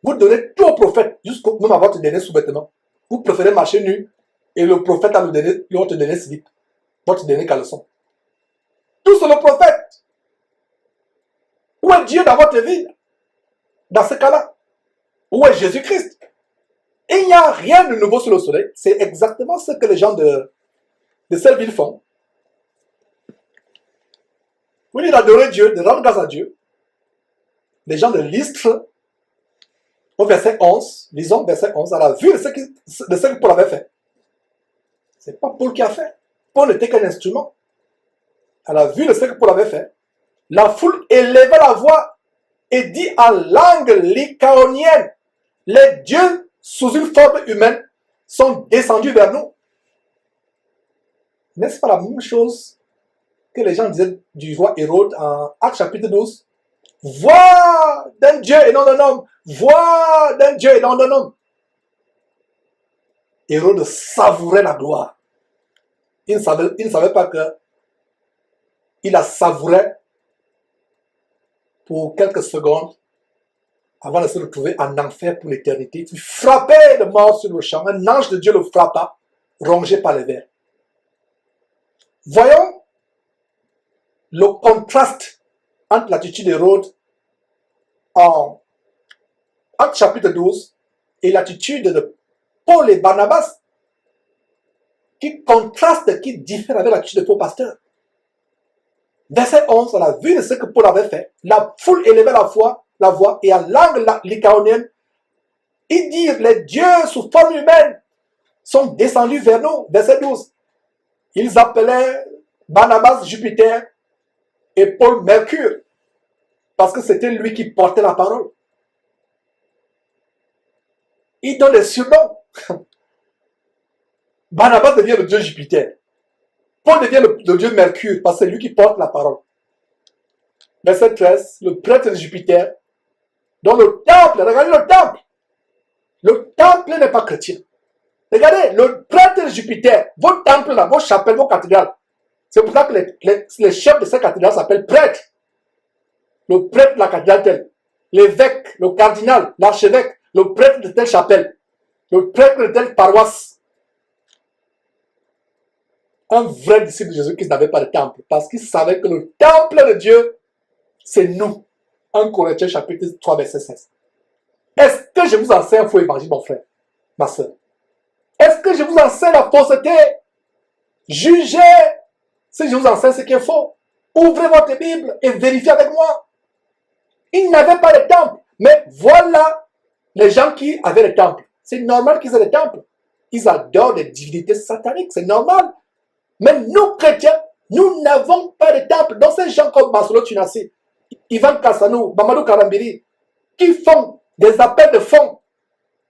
[SPEAKER 1] Vous donnez tout au prophète, jusqu'au même à votre dernier sous-vêtement. Vous préférez marcher nu et le prophète a votre dernier slip, votre dernier caleçon. Tout c'est le prophète. Où est Dieu dans votre vie? Dans ce cas-là, où est Jésus-Christ? Il n'y a rien de nouveau sur le soleil. C'est exactement ce que les gens de cette ville font. Vous dites d'adorer Dieu, de rendre grâce à Dieu. Les gens de Lystre, au verset 11, lisons verset 11, à la vue de ce que Paul avait fait. Ce n'est pas Paul qui a fait. Paul n'était qu'un instrument. À la vue de ce que Paul avait fait, la foule éleva la voix et dit en langue lycaonienne, les dieux sous une forme humaine sont descendus vers nous. N'est-ce pas la même chose que les gens disaient du roi Hérode en Actes chapitre 12? Voix d'un Dieu et non d'un homme. Voix d'un Dieu et non d'un homme. Hérode savourait la gloire. Il ne savait pas que il la savourait pour quelques secondes avant de se retrouver en enfer pour l'éternité. Il fut frappé de mort sur le champ. Un ange de Dieu le frappa, rongé par les vers. Voyons le contraste entre l'attitude d'Hérode en Actes chapitre 12 et l'attitude de Paul et Barnabas qui contraste, qui diffère avec l'attitude de faux pasteurs. Verset 11, à la vue de ce que Paul avait fait, la foule élevait la voix et en langue lycaonienne, ils dirent, les dieux sous forme humaine sont descendus vers nous. Verset 12, ils appelaient Barnabas Jupiter et Paul Mercure, parce que c'était lui qui portait la parole. Ils donnent des surnoms. Barnabas devient le dieu Jupiter. Paul devient le dieu Mercure, parce que c'est lui qui porte la parole. Verset 13, le prêtre de Jupiter, dans le temple, regardez le temple. Le temple n'est pas chrétien. Regardez, le prêtre de Jupiter, vos temples là, vos chapelles, vos cathédrales. C'est pour ça que les chefs de ces cathédrales s'appellent prêtres. Le prêtre de la cathédrale telle, l'évêque, le cardinal, l'archevêque, le prêtre de telle chapelle, le prêtre de telle paroisse. Un vrai disciple de Jésus qui n'avait pas de temple, parce qu'il savait que le temple de Dieu, c'est nous. 1 Corinthiens chapitre 3, verset 16. Est-ce que je vous enseigne un faux évangile, mon frère, ma soeur? Est-ce que je vous enseigne la fausseté? Jugez si je vous enseigne ce qui est faux. Ouvrez votre Bible et vérifiez avec moi. Ils n'avaient pas de temple. Mais voilà les gens qui avaient des temples. C'est normal qu'ils aient des temples. Ils adorent des divinités sataniques. C'est normal. Mais nous, chrétiens, nous n'avons pas de temple. Donc ces gens comme Masolo Tunasi, Ivan Kassanou, Mamadou Karambiri, qui font des appels de fonds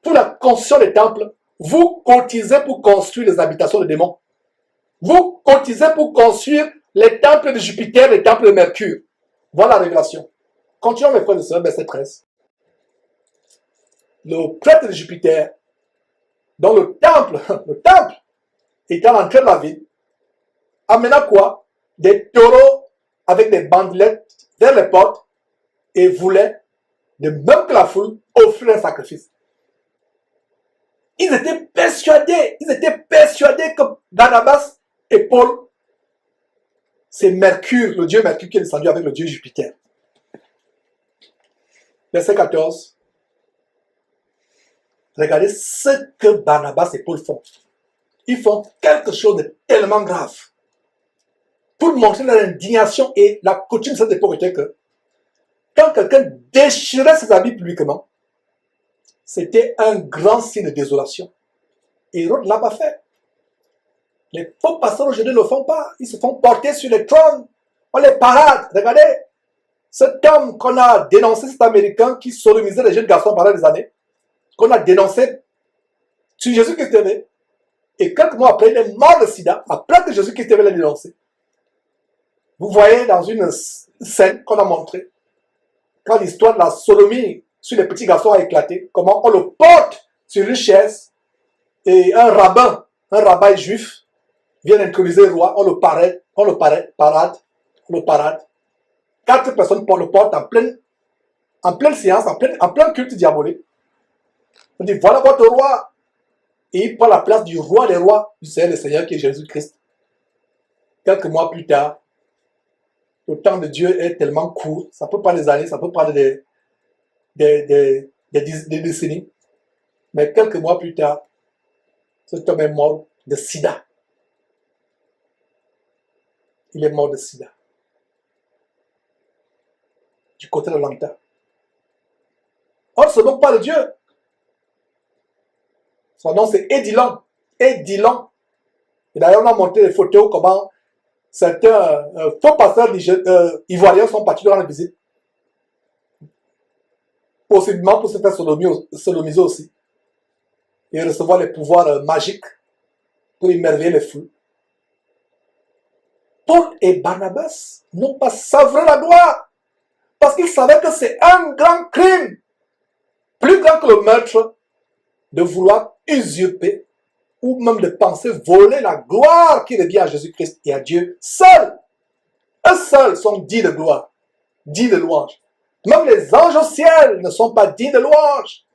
[SPEAKER 1] pour la construction des temples, vous cotisez pour construire les habitations de démons. Vous cotisez pour construire les temples de Jupiter, les temples de Mercure. Voilà la révélation. Continuons mes frères et sœurs, verset 13. Le prêtre de Jupiter, dans le temple était à l'entrée de la ville, amenant quoi? Des taureaux avec des bandelettes vers les portes et voulaient, de même que la foule, offrir un sacrifice. Ils étaient persuadés que Barnabas et Paul, c'est Mercure, le dieu Mercure qui est descendu avec le dieu Jupiter. Verset 14. Regardez ce que Barnabas et Paul font. Ils font quelque chose de tellement grave. Pour montrer leur indignation, et la coutume de cette époque était que quand quelqu'un déchirait ses habits publiquement, c'était un grand signe de désolation. Et Hérode ne l'a pas fait. Les faux pasteurs aujourd'hui ne le font pas. Ils se font porter sur les trônes. On les parade. Regardez, cet homme qu'on a dénoncé, cet Américain qui sodomisait les jeunes garçons pendant des années, qu'on a dénoncé sur Jésus-Christ TV, et quelques mois après, il est mort de sida, après que Jésus-Christ TV l'a dénoncé. Vous voyez dans une scène qu'on a montrée, quand l'histoire de la sodomie sur les petits garçons a éclaté, comment on le porte sur une chaise, et un rabbin juif, vient introniser le roi, on le parade. 4 personnes le portent en pleine séance, en plein culte diabolique. On dit, voilà votre roi. Et il prend la place du roi des rois, du Seigneur des Seigneurs, qui est Jésus-Christ. Quelques mois plus tard, le temps de Dieu est tellement court, ça peut prendre des années, ça peut prendre des décennies. Mais quelques mois plus tard, cet homme est mort de sida. Il est mort de sida. Du côté de l'Atlanta. On ne se moque pas de Dieu. Son nom c'est Edilon. Edilon. Et d'ailleurs, on a montré des photos comment certains faux pasteurs ivoiriens sont partis dans la visite. Possiblement pour se faire sodomiser aussi. Et recevoir les pouvoirs magiques pour émerveiller les foules. Paul et Barnabas n'ont pas savouré la gloire parce qu'ils savaient que c'est un grand crime, plus grand que le meurtre, de vouloir usurper ou même de penser voler la gloire qui revient à Jésus-Christ et à Dieu seul. Eux seuls sont dignes de gloire, dignes de louange. Même les anges au ciel ne sont pas dignes de louange.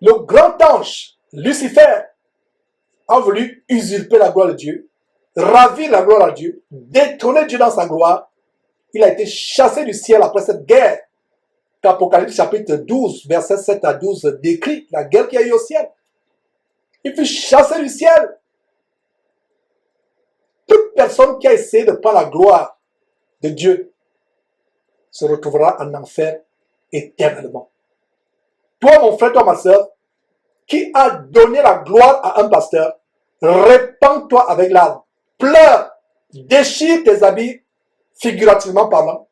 [SPEAKER 1] Le grand ange, Lucifer, a voulu usurper la gloire de Dieu, ravir la gloire à Dieu, détrôner Dieu dans sa gloire. Il a été chassé du ciel après cette guerre qu'Apocalypse chapitre 12, versets 7 à 12 décrit, la guerre qu'il y a eu au ciel. Il fut chassé du ciel. Toute personne qui a essayé de prendre la gloire de Dieu se retrouvera en enfer éternellement. Toi, mon frère, toi, ma soeur, qui a donné la gloire à un pasteur, répands-toi avec larmes, pleure, déchire tes habits, figurativement parlant.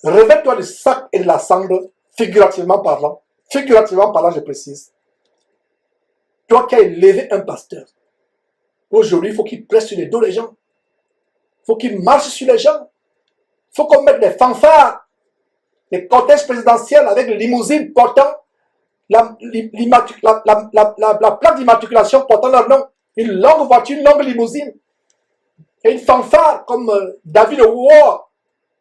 [SPEAKER 1] Revêt-toi du sac et de la cendre, figurativement parlant. Figurativement parlant, je précise. Toi qui as élevé un pasteur, aujourd'hui, il faut qu'il presse sur les dos des gens. Il faut qu'il marche sur les gens. Il faut qu'on mette des fanfares, des cortèges présidentiels avec des limousines portant la plaque d'immatriculation portant leur nom. Une longue voiture, une longue limousine. Et une fanfare comme David le War.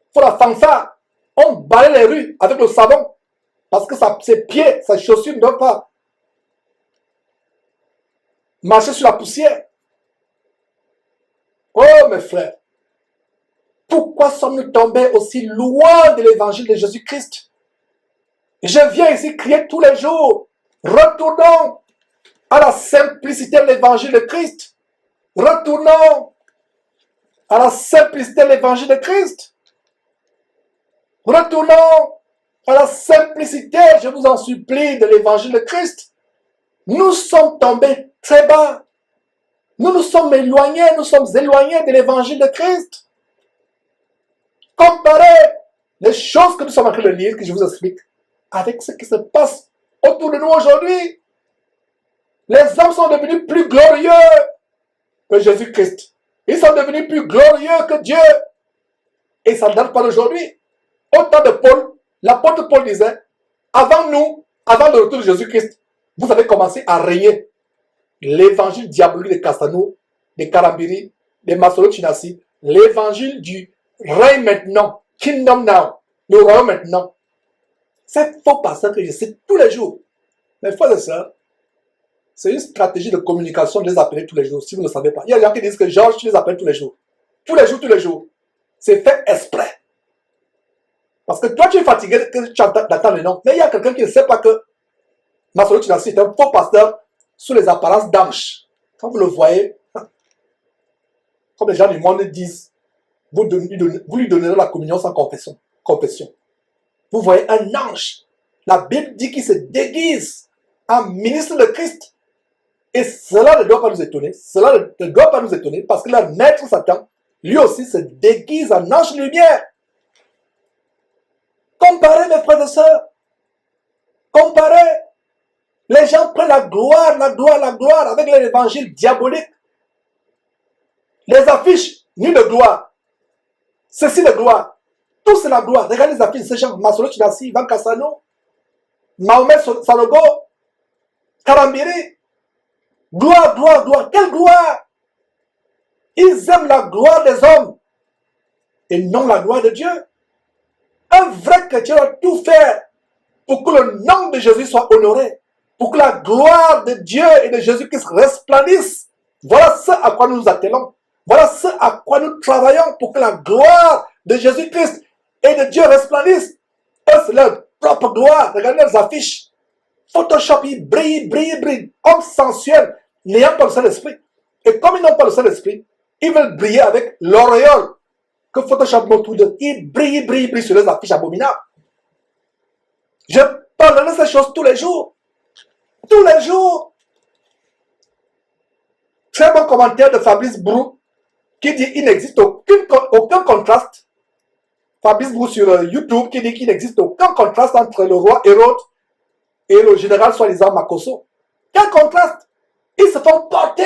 [SPEAKER 1] Il faut la fanfare. On balaye les rues avec le savon. Parce que ses pieds, ses chaussures ne doivent pas marcher sur la poussière. Oh mes frères, pourquoi sommes-nous tombés aussi loin de l'évangile de Jésus-Christ? Je viens ici crier tous les jours. Retournons à la simplicité de l'évangile de Christ. Retournons à la simplicité de l'évangile de Christ. Retournons à la simplicité, je vous en supplie, de l'évangile de Christ. Nous sommes tombés très bas. Nous nous sommes éloignés de l'évangile de Christ. Comparez les choses que nous sommes en train de lire, que je vous explique, avec ce qui se passe autour de nous aujourd'hui. Les hommes sont devenus plus glorieux que Jésus-Christ. Ils sont devenus plus glorieux que Dieu. Et ça ne date pas d'aujourd'hui. Au temps de Paul, l'apôtre Paul disait, avant nous, avant le retour de Jésus-Christ, vous avez commencé à régner. l'évangile diabolique de Cassano, de Karambiri, de Masolo Chinasi, l'évangile du règne maintenant, kingdom now, le royaume maintenant. C'est faux pasteur que je cite tous les jours. Mes frères et sœurs, c'est une stratégie de communication de les appeler tous les jours, si vous ne le savez pas. Il y a des gens qui disent que Georges, tu les appelles tous les jours. Tous les jours, tous les jours. C'est fait exprès. Parce que toi, tu es fatigué que tu attends le nom. Mais il y a quelqu'un qui ne sait pas que Masolo Chinasi est un faux pasteur sous les apparences d'ange. Quand vous le voyez, comme les gens du monde disent, vous lui donnerez la communion sans confession. Vous voyez un ange. La Bible dit qu'il se déguise en ministre de Christ. Et cela ne doit pas nous étonner. Cela ne doit pas nous étonner parce que leur maître Satan, lui aussi, se déguise en ange de lumière. Comparez, mes frères et sœurs. Comparez. Les gens prennent la gloire avec l'évangile diabolique. Les affiches, ni de gloire. Ceci de gloire. Tout c'est la gloire. Regardez les affiches de ces gens. Masolo Chinasi, Ivan Cassano, Mahomet Sanogo, Karambiri. Gloire, gloire, gloire. Quelle gloire? Ils aiment la gloire des hommes et non la gloire de Dieu. Un vrai chrétien doit tout faire pour que le nom de Jésus soit honoré, pour que la gloire de Dieu et de Jésus-Christ resplendisse. Voilà ce à quoi nous nous attelons. Voilà ce à quoi nous travaillons pour que la gloire de Jésus-Christ et de Dieu resplendisse. Eux, c'est leur propre gloire. Regardez leurs affiches. Photoshop, ils brillent. Hommes sensuels, n'ayant pas le Saint-Esprit. Et comme ils n'ont pas le Saint-Esprit, ils veulent briller avec l'auréole que Photoshop montre tout d'eux. Ils brillent sur les affiches abominables. Je parle de ces choses tous les jours. Tous les jours. Très bon commentaire de Fabrice Brou qui dit qu'il n'existe aucun contraste. Fabrice Brou sur YouTube qui dit qu'il n'existe aucun contraste entre le roi Hérode et le général soi-disant Makosso. Quel contraste? Ils se font porter.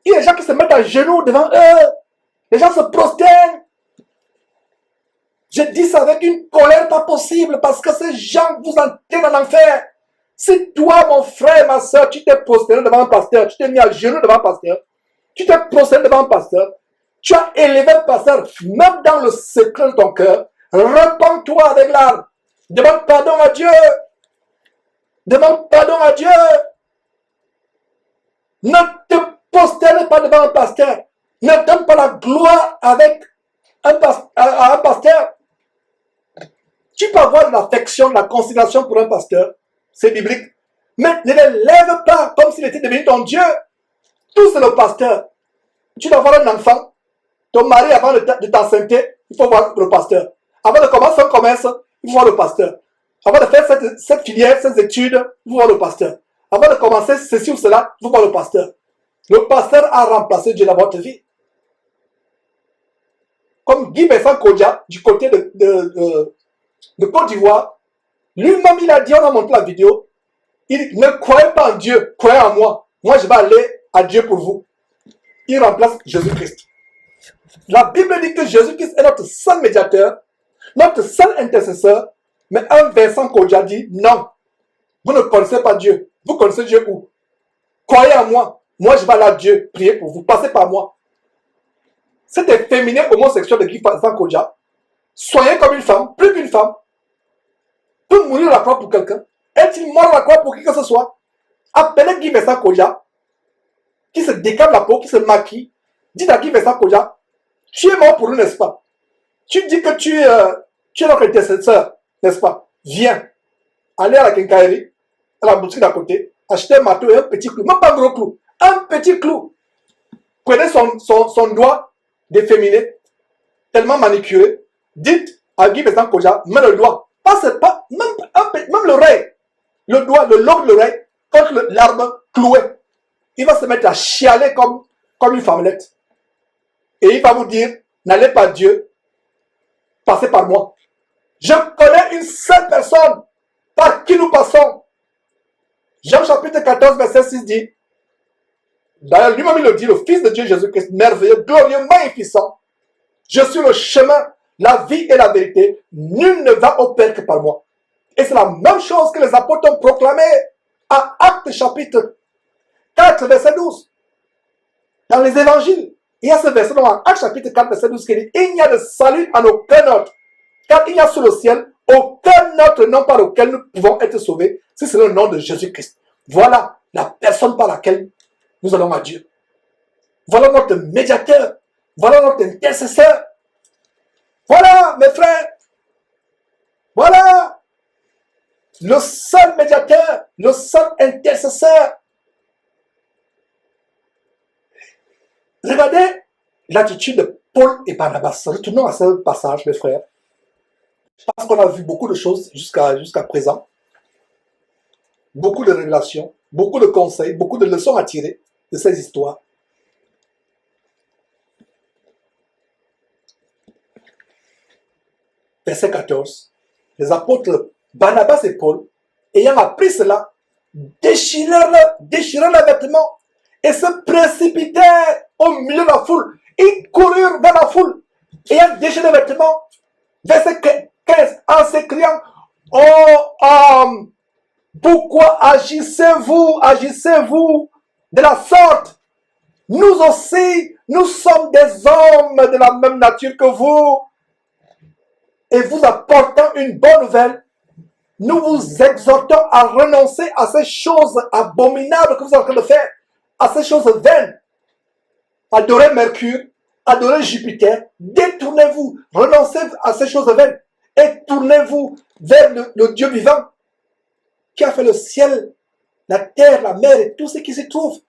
[SPEAKER 1] Il y a des gens qui se mettent à genoux devant eux. Les gens se prosternent. Je dis ça avec une colère pas possible parce que ces gens vous entraînent en enfer. Si toi, mon frère, ma soeur, tu t'es prosterné devant un pasteur, tu t'es mis à genoux devant un pasteur, tu t'es prosterné devant un pasteur, tu as élevé un pasteur, même dans le secret de ton cœur, repens-toi avec larmes. Demande pardon à Dieu. Demande pardon à Dieu. Ne te prosterne pas devant un pasteur. Ne donne pas la gloire avec un pasteur. Tu peux avoir de l'affection, de la considération pour un pasteur. C'est biblique. Mais ne le lève pas comme s'il était devenu ton Dieu. Tout c'est le pasteur. Tu dois avoir un enfant. Ton mari, avant de t'enceinte, il faut voir le pasteur. Avant de commencer un commerce, il faut voir le pasteur. Avant de faire cette filière, ces études, il faut voir le pasteur. Avant de commencer ceci ou cela, il faut voir le pasteur. Le pasteur a remplacé Dieu dans votre vie. Comme Guy Vincent Kodja, du côté de Côte d'Ivoire, lui-même il a dit, on a montré la vidéo, il dit, ne croyez pas en Dieu, croyez en moi. Moi je vais aller à Dieu pour vous. Il remplace Jésus-Christ. La Bible dit que Jésus-Christ est notre seul médiateur, notre seul intercesseur, mais un Vincent Kodja dit, non, vous ne connaissez pas Dieu. Vous connaissez Dieu où? Croyez en moi. Moi je vais aller à Dieu, prier pour vous, passez par moi. Cet efféminé homosexuel de Guy Vincent Kodja, soyez comme une femme, plus qu'une femme, peut mourir à la croix pour quelqu'un. Est-il mort à la croix pour qui que ce soit? Appelez Guy Vincent Kodja, qui se décale la peau, qui se maquille. Dites à Guy Vincent Kodja, tu es mort pour nous, n'est-ce pas? Tu dis que tu es notre intercesseur, n'est-ce pas? Viens, allez à la quincaillerie, à la boutique d'à côté, achetez un marteau et un petit clou, même pas un gros clou, un petit clou. Prenez son doigt d'efféminé, tellement manicuré. Dites à Guy Vincent Kodja, mets le doigt, même l'oreille, le doigt, le lobe de l'oreille, contre l'arbre cloué. Il va se mettre à chialer comme une femmelette. Et il va vous dire, n'allez pas à Dieu, passez par moi. Je connais une seule personne par qui nous passons. Jean chapitre 14, verset 6 dit, d'ailleurs lui-même il le dit, le Fils de Dieu Jésus-Christ, merveilleux, glorieux, magnificent, je suis le chemin, la vie et la vérité, nul ne va au Père que par moi. Et c'est la même chose que les apôtres ont proclamé. à Actes chapitre 4, verset 12. Dans les évangiles, il y a ce verset dans Actes chapitre 4, verset 12 qui dit, il n'y a de salut en aucun autre, car il n'y a sous le ciel aucun autre nom par lequel nous pouvons être sauvés, si c'est le nom de Jésus-Christ. Voilà la personne par laquelle nous allons à Dieu. Voilà notre médiateur. Voilà notre intercesseur. Voilà, mes frères. Voilà le seul médiateur, le seul intercesseur. Regardez l'attitude de Paul et Barnabas. Retournons à ce passage, mes frères. Parce qu'on a vu beaucoup de choses jusqu'à présent. Beaucoup de révélations, beaucoup de conseils, beaucoup de leçons à tirer de ces histoires. Verset 14. Les apôtres Barnabas et Paul, ayant appris cela, déchirèrent leurs vêtements et se précipitèrent au milieu de la foule. Ils coururent dans la foule, ayant déchiré les vêtements. Verset 15, en s'écriant, oh homme, pourquoi agissez-vous de la sorte? Nous aussi, nous sommes des hommes de la même nature que vous. Et vous apportant une bonne nouvelle, nous vous exhortons à renoncer à ces choses abominables que vous êtes en train de faire, à ces choses vaines. Adorez Mercure, adorez Jupiter, détournez-vous, renoncez à ces choses vaines et tournez-vous vers le Dieu vivant qui a fait le ciel, la terre, la mer et tout ce qui s'y trouve.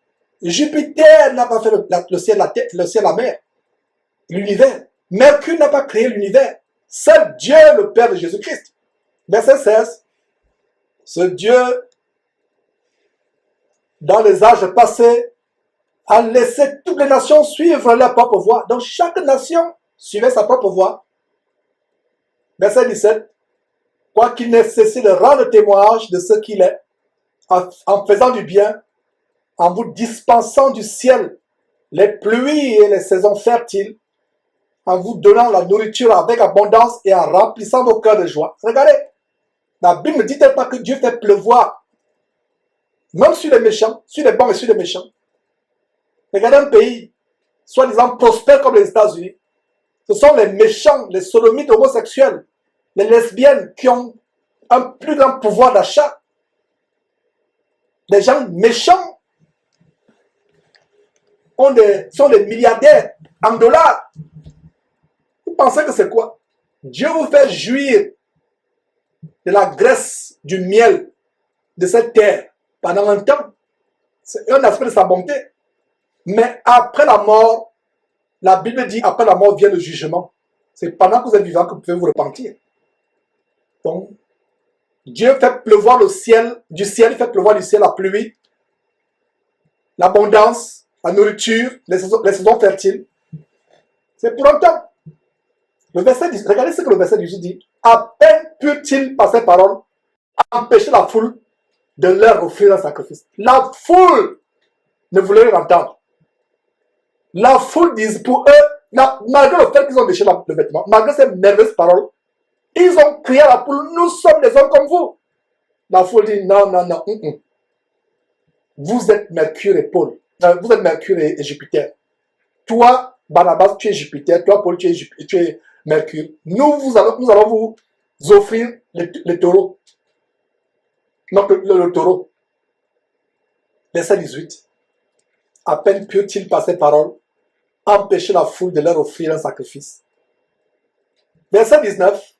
[SPEAKER 1] Jupiter n'a pas fait le ciel, la terre, le ciel, la mer, l'univers. Mercure n'a pas créé l'univers. C'est Dieu, le Père de Jésus-Christ. Verset 16. Ce Dieu, dans les âges passés, a laissé toutes les nations suivre leur propre voie. Donc chaque nation suivait sa propre voie. Verset 17. Quoiqu'il n'ait cessé de rendre témoignage de ce qu'il est, en faisant du bien, en vous dispensant du ciel les pluies et les saisons fertiles, en vous donnant la nourriture avec abondance et en remplissant vos cœurs de joie. Regardez, la Bible ne dit-elle pas que Dieu fait pleuvoir, même sur les méchants, sur les bons et sur les méchants. Regardez un pays, soi-disant prospère comme les États-Unis. Ce sont les méchants, les sodomites homosexuels, les lesbiennes qui ont un plus grand pouvoir d'achat. Les gens méchants sont des milliardaires en dollars. Vous pensez que c'est quoi? Dieu vous fait jouir de la graisse, du miel de cette terre pendant un temps. C'est un aspect de sa bonté. Mais après la mort, la Bible dit après la mort vient le jugement. C'est pendant que vous êtes vivant que vous pouvez vous repentir. Donc, Dieu fait pleuvoir le ciel, du ciel, il fait pleuvoir du ciel la pluie, l'abondance, la nourriture, les saisons fertiles. C'est pour un temps. Le verset, regardez ce que le verset 18 dit. À peine put-il par ses paroles empêcher la foule de leur offrir un sacrifice. La foule ne voulait rien entendre. La foule dit pour eux, malgré le fait qu'ils ont déchiré le vêtement, malgré ces merveilleuses paroles, ils ont crié à la foule, nous sommes des hommes comme vous. La foule dit, non, non, non. Vous êtes Mercure et Paul. Vous êtes Mercure et Jupiter. Toi, Barnabas, tu es Jupiter. Toi, Paul, tu es Mercure. Nous allons vous offrir les taureaux. Donc, le taureau. Verset 18. À peine put-il par ses paroles empêcher la foule de leur offrir un sacrifice. Verset 19.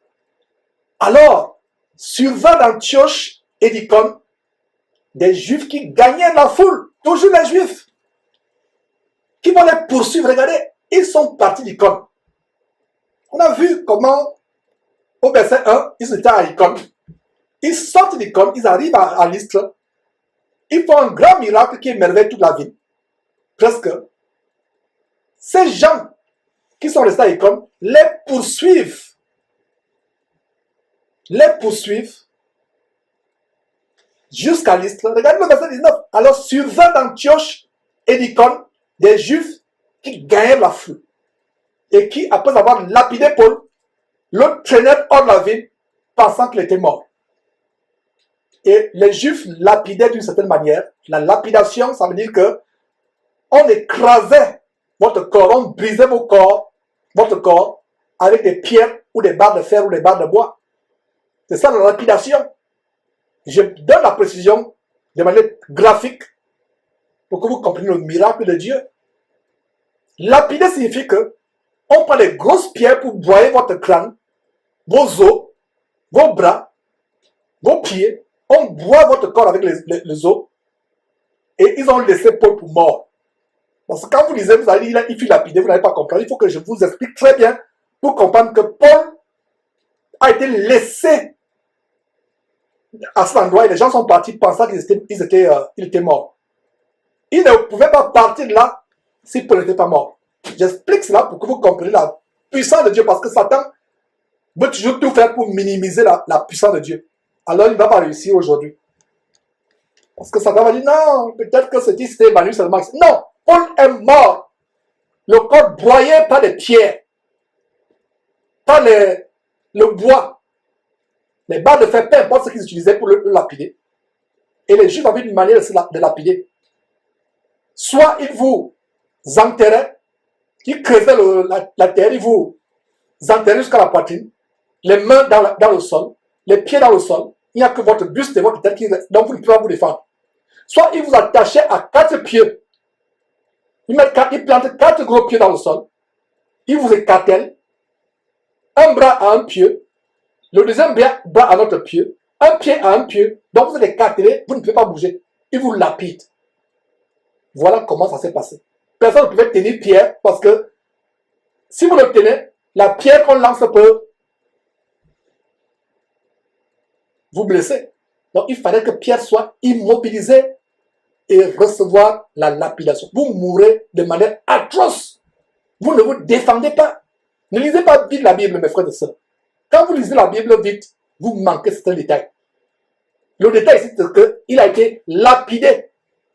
[SPEAKER 1] Alors, survint d'Antioche et d'Icône des Juifs qui gagnaient la foule. Toujours les Juifs. Qui vont les poursuivre. Regardez, ils sont partis d'Icône. On a vu comment, au verset 1, ils étaient à Icône. Ils sortent d'Icône, ils arrivent à Lystre. Ils font un grand miracle qui émerveille toute la ville. Presque. Ces gens qui sont restés à Icône les poursuivent. Jusqu'à Lystre. Regardez le verset 19. Alors survint d'Antioche et d'Icône des Juifs qui gagnèrent la foule et qui, après avoir lapidé Paul, le traînèrent hors de la ville pensant qu'il était mort. Et les Juifs lapidaient d'une certaine manière. La lapidation, ça veut dire que on écrasait votre corps, on brisait votre corps, avec des pierres ou des barres de fer ou des barres de bois. C'est ça la lapidation. Je donne la précision de manière graphique pour que vous compreniez le miracle de Dieu. Lapider signifie que on prend des grosses pierres pour broyer votre crâne, vos os, vos bras, vos pieds. On broie votre corps avec les os et ils ont laissé Paul pour mort. Parce que quand vous lisez, vous allez dire il fut lapidé, vous n'allez pas comprendre. Il faut que je vous explique très bien pour comprendre que Paul a été laissé à cet endroit et les gens sont partis pensant qu'il était mort. Il ne pouvait pas partir de là si Paul n'était pas mort. J'explique cela pour que vous compreniez la puissance de Dieu parce que Satan veut toujours tout faire pour minimiser la puissance de Dieu. Alors il ne va pas réussir aujourd'hui. Parce que Satan va dire non, peut-être que c'était évanoui seulement. Non, Paul est mort. Le corps broyé par des pierres, par le bois, les barres de fer, peu importe ce qu'ils utilisaient pour le lapider. Et les Juifs avaient une manière de lapider. Soit ils vous enterraient, ils creusaient la terre, ils vous enterraient jusqu'à la poitrine, les mains dans le sol, les pieds dans le sol. Il n'y a que votre buste et votre tête dont vous ne pouvez pas vous défendre. Soit ils vous attachaient à 4 pieds. Ils plantent 4 gros pieds dans le sol. Ils vous écartèlent. Un bras à un pied. Le deuxième bras à notre pied. Un pied à un pied. Donc vous êtes écartelés, vous ne pouvez pas bouger. Ils vous lapident. Voilà comment ça s'est passé. Personne ne pouvait tenir pierre parce que si vous le tenez, la pierre qu'on lance peut vous blesser. Donc il fallait que Pierre soit immobilisé et recevoir la lapidation. Vous mourrez de manière atroce. Vous ne vous défendez pas. Ne lisez pas vite la Bible, mes frères et sœurs. Quand vous lisez la Bible vite, vous manquez certains détails. Le détail ici, c'est qu'il a été lapidé.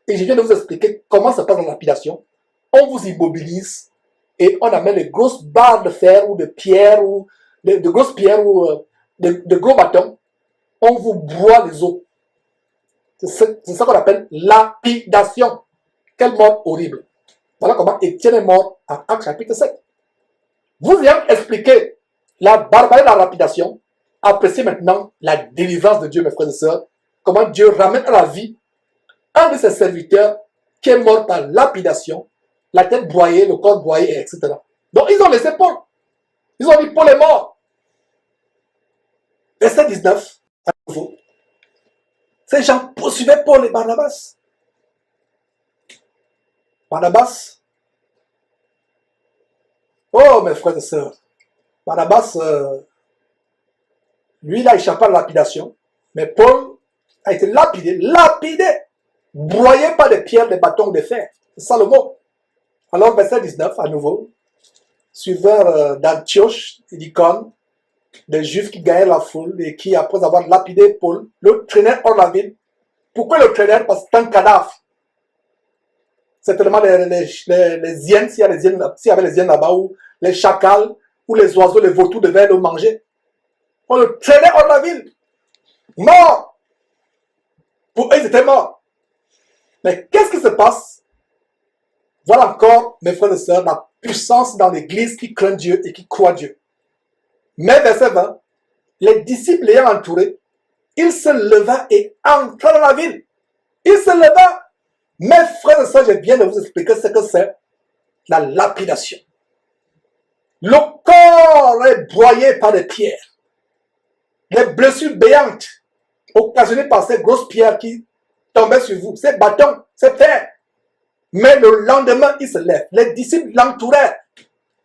[SPEAKER 1] Et je viens de vous expliquer comment se passe la lapidation. On vous immobilise et on amène des grosses barres de fer ou de pierre ou de grosses pierres ou de gros bâtons. On vous broie les os. C'est ça qu'on appelle lapidation. Quelle mort horrible. Voilà comment Étienne est mort en Actes chapitre 7. Vous ayant expliqué la barbarie de la lapidation, appréciez maintenant la délivrance de Dieu, mes frères et sœurs. Comment Dieu ramène à la vie un de ses serviteurs qui est mort par lapidation, la tête broyée, le corps broyé, etc. Donc ils ont laissé Paul. Ils ont dit Paul est mort. Verset 19, à nouveau. Ces gens poursuivaient Paul et Barnabas. Barnabas, oh mes frères et sœurs, Barnabas, lui, il a échappé à la lapidation, mais Paul a été lapidé, broyé par des pierres, des bâtons, des fers. C'est ça le mot. Alors, verset 19, à nouveau, suiveur d'Antioche et d'Icône, des Juifs qui gagnaient la foule et qui, après avoir lapidé Paul, le traînaient hors de la ville. Pourquoi le traînaient? Parce que c'est un cadavre. C'est tellement les hyènes, s'il y avait les hyènes là-bas, ou les chacals, ou les oiseaux, les vautours devaient le manger. On le traînait hors de la ville. Mort. Pour eux, ils étaient morts. Mais qu'est-ce qui se passe? Voilà encore, mes frères et sœurs, la puissance dans l'église qui craint Dieu et qui croit Dieu. Mais verset 20, les disciples l'ayant entouré, il se leva et entra dans la ville. Il se leva. Mes frères et sœurs, je viens de vous expliquer ce que c'est la lapidation. Le corps est broyé par des pierres. Les blessures béantes occasionnées par ces grosses pierres qui tombaient sur vous, ces bâtons, ces fers. Mais le lendemain, il se lève. Les disciples l'entourèrent.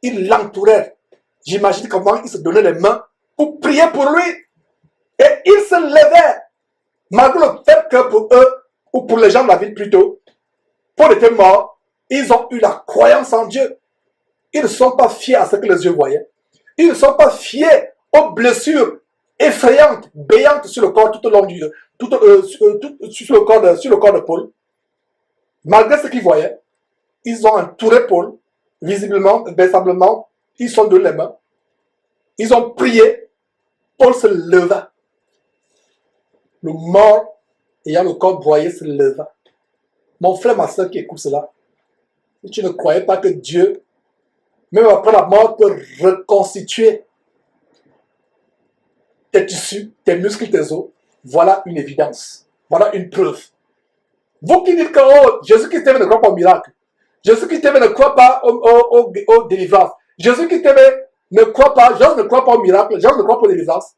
[SPEAKER 1] Ils l'entourèrent. J'imagine comment ils se donnaient les mains pour prier pour lui. Et ils se levaient. Malgré le fait que pour eux, ou pour les gens de la ville plutôt, Paul était mort, ils ont eu la croyance en Dieu. Ils ne sont pas fiers à ce que les yeux voyaient. Ils ne sont pas fiers aux blessures effrayantes, béantes sur le corps tout au long du sur le corps de Paul. Malgré ce qu'ils voyaient, ils ont entouré Paul, visiblement, véritablement, ils sont de les mains. Ils ont prié, Paul se leva. le mort ayant le corps broyé se leva. Mon frère, ma soeur qui écoute cela, si tu ne croyais pas que Dieu, même après la mort, peut reconstituer tes tissus, tes muscles, tes os, voilà une évidence. Voilà une preuve. Vous qui dites que oh, Jésus-Christ ne croit pas au miracle. Jésus-Christ ne croit pas aux délivrances. Jésus-Christ ne croit pas, Jésus ne croit pas au miracle, Jésus ne croit pas aux délivrances.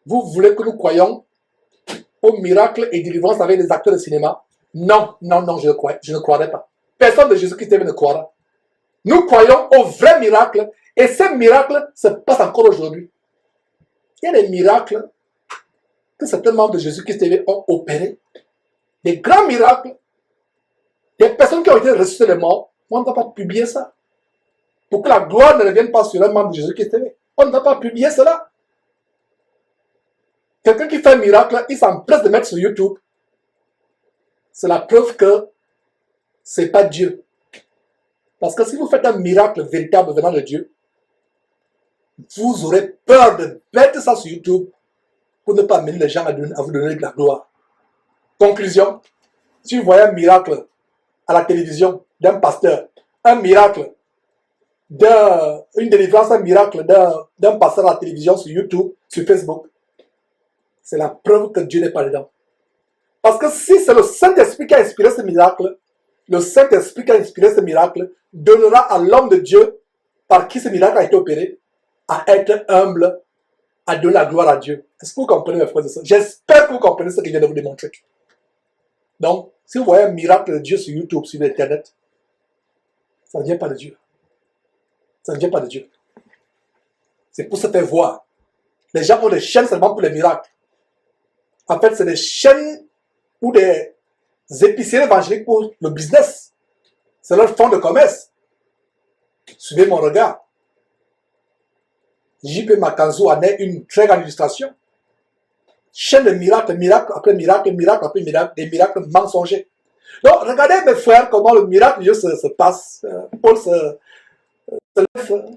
[SPEAKER 1] Vous voulez que nous croyions au miracle et délivrance avec des acteurs de cinéma? Non, non, non, je ne croirais pas. Personne de Jésus-Christ ne croira. Nous croyons au vrai miracle et ces miracles se passent encore aujourd'hui. Il y a des miracles que certains membres de Jésus-Christ ont opérés. Des grands miracles. Des personnes qui ont été ressuscitées des morts. On ne va pas publier ça. Pour que la gloire ne revienne pas sur un membre de Jésus-Christ. On ne va pas publier cela. Quelqu'un qui fait un miracle, il s'empresse de mettre sur YouTube. C'est la preuve que ce n'est pas Dieu. Parce que si vous faites un miracle véritable venant de Dieu, vous aurez peur de mettre ça sur YouTube pour ne pas amener les gens à vous donner de la gloire. Conclusion, si vous voyez un miracle à la télévision d'un pasteur, un miracle, une délivrance, un miracle d'un pasteur à la télévision sur YouTube, sur Facebook, c'est la preuve que Dieu n'est pas dedans. Parce que si c'est le Saint-Esprit qui a inspiré ce miracle, le Saint-Esprit qui a inspiré ce miracle donnera à l'homme de Dieu, par qui ce miracle a été opéré, à être humble, à donner la gloire à Dieu. Est-ce que vous comprenez mes frères et sœurs? J'espère que vous comprenez ce que je viens de vous démontrer. Donc, si vous voyez un miracle de Dieu sur YouTube, sur Internet, ça ne vient pas de Dieu. Ça ne vient pas de Dieu. C'est pour se faire voir. Les gens ont des chaînes seulement pour les miracles. En fait, c'est des chaînes ou des épiciers évangéliques pour le business. C'est leur fonds de commerce. Suivez mon regard. J.P. Makanzou en est une très grande illustration. Chaîne de miracles, miracle après miracle, miracle après miracle, des miracles mensongers. Donc, regardez mes frères comment le miracle de Dieu se passe. Paul se lève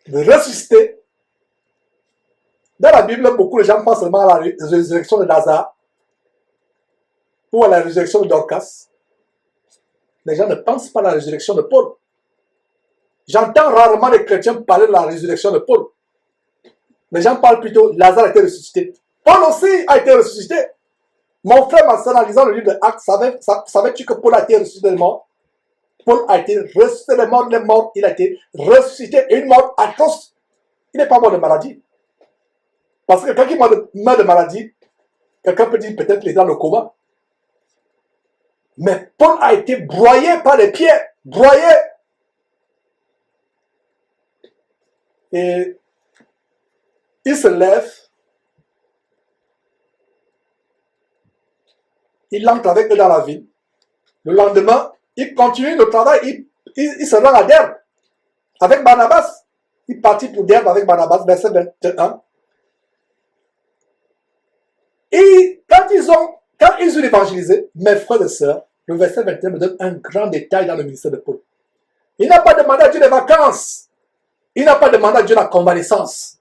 [SPEAKER 1] de ressusciter. Dans la Bible, beaucoup de gens pensent seulement à la résurrection de Lazare ou à la résurrection de Dorcas. Les gens ne pensent pas à la résurrection de Paul. J'entends rarement les chrétiens parler de la résurrection de Paul. Les gens parlent plutôt Lazare a été ressuscité. Paul aussi a été ressuscité. Mon frère, ma soeur, en lisant le livre de Actes, savais-tu que Paul a été ressuscité des morts? Paul a été ressuscité des morts, il a été ressuscité et une mort atroce. Il n'est pas mort de maladie. Parce que quand il meurt de maladie, quelqu'un peut dire peut-être qu'il est dans le coma. Mais Paul a été broyé par les pieds. Broyé. Et il se lève. Il entre avec eux dans la ville. Le lendemain, il continue le travail. Il se rend à Derbe avec Barnabas. Il partit pour Derbe avec Barnabas, verset 21. Et quand ils ont évangélisé, mes frères et sœurs, le verset 21 me donne un grand détail dans le ministère de Paul. Il n'a pas demandé à Dieu des vacances. Il n'a pas demandé à Dieu la convalescence.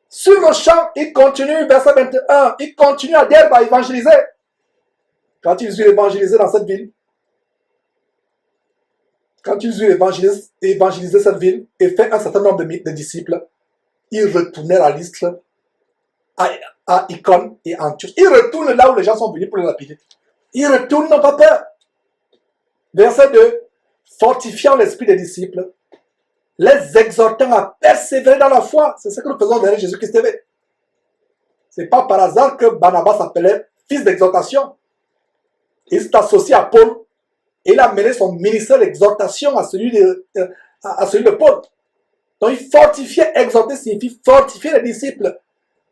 [SPEAKER 1] Sur le champ, il continue, verset 21, il continue à Derbe à évangéliser. Quand ils eurent évangélisé dans cette ville, quand ils eurent évangélisé cette ville et fait un certain nombre de disciples, ils retournèrent à Lystre, à Icône et Antioche. Ils retournent là où les gens sont venus pour les lapider. Ils retournent, n'ont pas peur. Verset 2, fortifiant l'esprit des disciples, les exhortant à persévérer dans la foi. C'est ce que nous faisons derrière Jésus-Christ. Ce n'est pas par hasard que Barnabas s'appelait fils d'exhortation. Il s'est associé à Paul et il a mené son ministère d'exhortation à celui de Paul. Donc il fortifiait, exhorter signifie fortifier les disciples,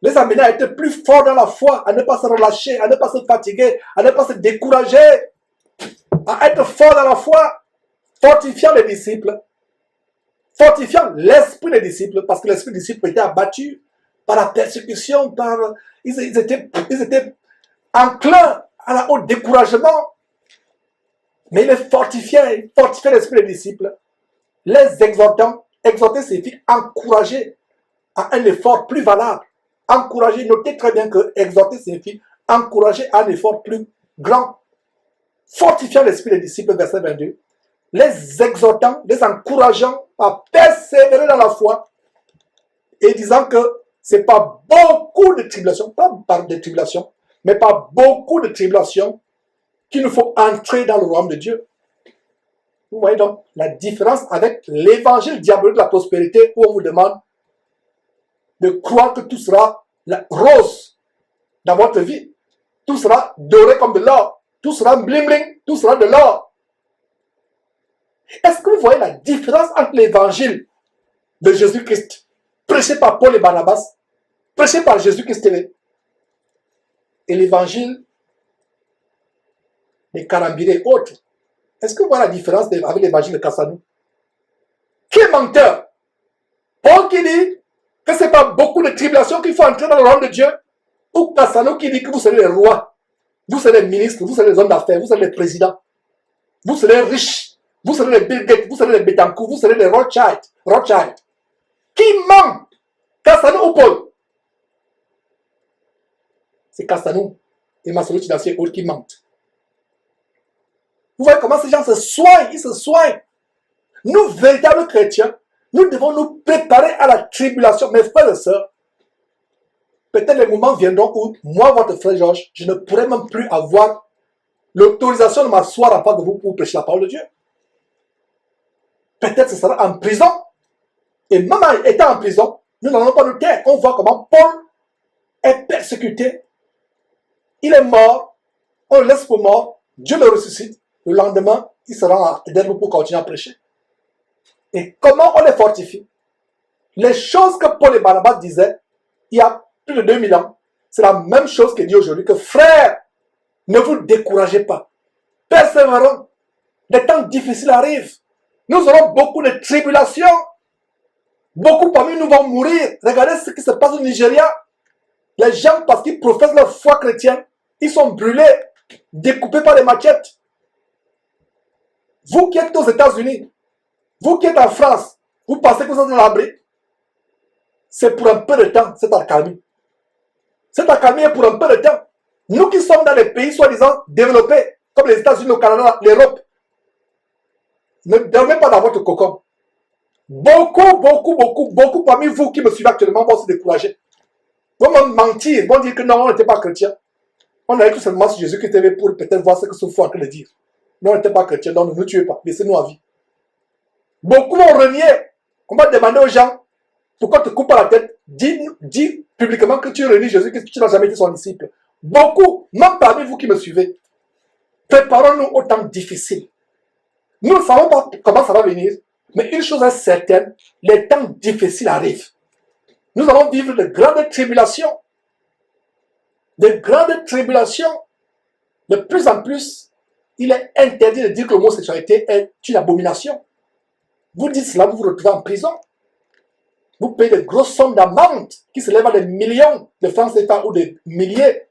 [SPEAKER 1] les amener à être plus forts dans la foi, à ne pas se relâcher, à ne pas se fatiguer, à ne pas se décourager, à être forts dans la foi, fortifiant les disciples, fortifiant l'esprit des disciples, parce que l'esprit des disciples était abattu par la persécution, ils étaient enclins au découragement. Mais il est fortifié l'esprit des disciples, les exhortant. Exhorter signifie encourager à un effort plus valable. encourager, notez très bien que exhorter signifie encourager un effort plus grand, fortifiant l'esprit des disciples, verset 22, les exhortant, les encourageant à persévérer dans la foi et disant que ce n'est pas beaucoup de tribulations, pas par des tribulations, mais pas beaucoup de tribulations qu'il nous faut entrer dans le royaume de Dieu. Vous voyez donc la différence avec l'évangile diabolique de la prospérité où on vous demande de croire que tout sera rose dans votre vie. Tout sera doré comme de l'or. Tout sera bling bling. Tout sera de l'or. Est-ce que vous voyez la différence entre l'évangile de Jésus-Christ, prêché par Paul et Barnabas, prêché par Jésus-Christ et l'évangile des Karambirés et autres? Est-ce que vous voyez la différence avec l'évangile de Kassanou? Qui est menteur? Paul qui dit que ce n'est pas beaucoup de tribulations qu'il faut entrer dans le royaume de Dieu, ou Kassanou qui dit que vous serez les rois, vous serez les ministres, vous serez les hommes d'affaires, vous serez les présidents, vous serez riches, vous serez les Bill Gates, vous serez les Betancourt, vous serez les Rothschild. Qui ment? Kassanou ou Paul? C'est Kassanou et Masolo Chidacier et autres qui mentent. Vous voyez comment ces gens se soignent, ils se soignent. Nous, véritables chrétiens, nous devons nous préparer à la tribulation. Mes frères et sœurs, peut-être les moments viendront où, moi, votre frère Georges, je ne pourrai même plus avoir l'autorisation de m'asseoir en face de vous pour prêcher la parole de Dieu. Peut-être ce sera en prison. Et même en étant en prison, nous n'allons pas nous taire. On voit comment Paul est persécuté. Il est mort. On le laisse pour mort. Dieu le ressuscite. Le lendemain, il sera à Éden pour continuer à prêcher. Et comment on les fortifie? Les choses que Paul et Barnabas disaient il y a plus de 2000 ans, c'est la même chose qu'il dit aujourd'hui, que frères, ne vous découragez pas. Persévérons. Les temps difficiles arrivent. Nous aurons beaucoup de tribulations. Beaucoup parmi nous vont mourir. Regardez ce qui se passe au Nigeria. Les gens, parce qu'ils professent leur foi chrétienne, ils sont brûlés, découpés par les machettes. Vous qui êtes aux États-Unis, vous qui êtes en France, vous pensez que vous êtes dans l'abri? C'est pour un peu de temps, cette accalmie. Cette accalmie est pour un peu de temps. Nous qui sommes dans les pays soi-disant développés, comme les États-Unis, le Canada, l'Europe, ne dormez pas dans votre cocon. Beaucoup parmi vous qui me suivez actuellement vont se décourager. Vont me mentir, vont dire que non, on n'était pas chrétien. On allait tout simplement sur Jésus qui était pour peut-être voir ce que ce fou est en train de dire. Non, on n'était pas chrétien, donc ne nous tuez pas, laissez-nous à vie. Beaucoup vont renier. On va demander aux gens, pourquoi tu te coupes pas la tête? Dis publiquement que tu renies Jésus, que tu n'as jamais été son disciple. Beaucoup, même parmi vous qui me suivez, préparons-nous au temps difficile. Nous ne savons pas comment ça va venir, mais une chose est certaine, les temps difficiles arrivent. Nous allons vivre de grandes tribulations. De grandes tribulations. De plus en plus, il est interdit de dire que l'homosexualité est une abomination. Vous dites cela, vous vous retrouvez en prison. Vous payez de grosses sommes d'amende qui se lèvent à des millions de francs CFA ou des milliers,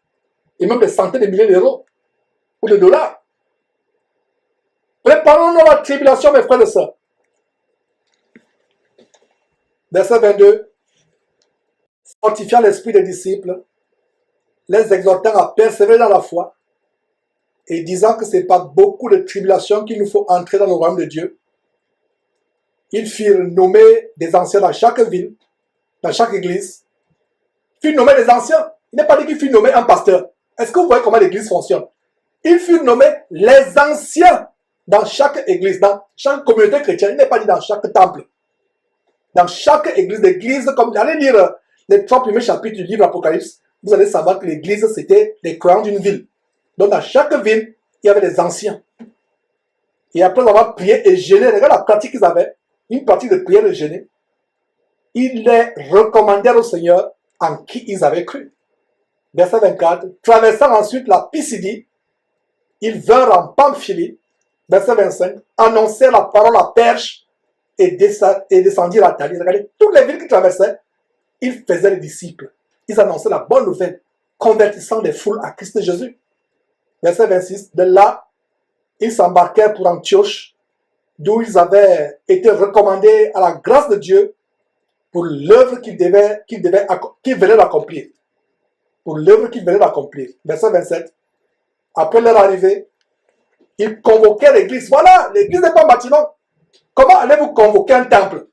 [SPEAKER 1] et même des centaines de milliers d'euros ou de dollars. Préparons-nous à la tribulation, mes frères et sœurs. Verset 22. Fortifiant l'esprit des disciples, les exhortant à persévérer dans la foi, et disant que ce n'est pas beaucoup de tribulations qu'il nous faut entrer dans le royaume de Dieu. Ils firent nommer des anciens dans chaque ville, dans chaque église. Ils firent nommer des anciens. Il n'est pas dit qu'il fut nommé un pasteur. Est-ce que vous voyez comment l'église fonctionne? Ils furent nommés les anciens dans chaque église, dans chaque communauté chrétienne. Il n'est pas dit dans chaque temple. Dans chaque église, l'église, comme vous allez lire les 3 premiers chapitres du livre Apocalypse, vous allez savoir que l'église, c'était les croyants d'une ville. Donc dans chaque ville, il y avait des anciens. Et après avoir prié et jeûné, regarde la pratique qu'ils avaient, une pratique de prière et de jeûner, ils les recommandèrent au Seigneur en qui ils avaient cru. Verset 24, traversant ensuite la Pisidie, ils vinrent en Pamphylie, verset 25, annoncèrent la parole à Perge et descendirent à Thalie. Regardez, toutes les villes qu'ils traversaient, ils faisaient les disciples. Ils annonçaient la bonne nouvelle, convertissant les foules à Christ Jésus. Verset 26, de là, ils s'embarquèrent pour Antioche, d'où ils avaient été recommandés à la grâce de Dieu pour l'œuvre qu'il venait d'accomplir. Pour l'œuvre qu'il venait d'accomplir. Verset 27. Après leur arrivée, il convoquait l'église. Voilà, l'église n'est pas un bâtiment. Comment allez-vous convoquer un temple?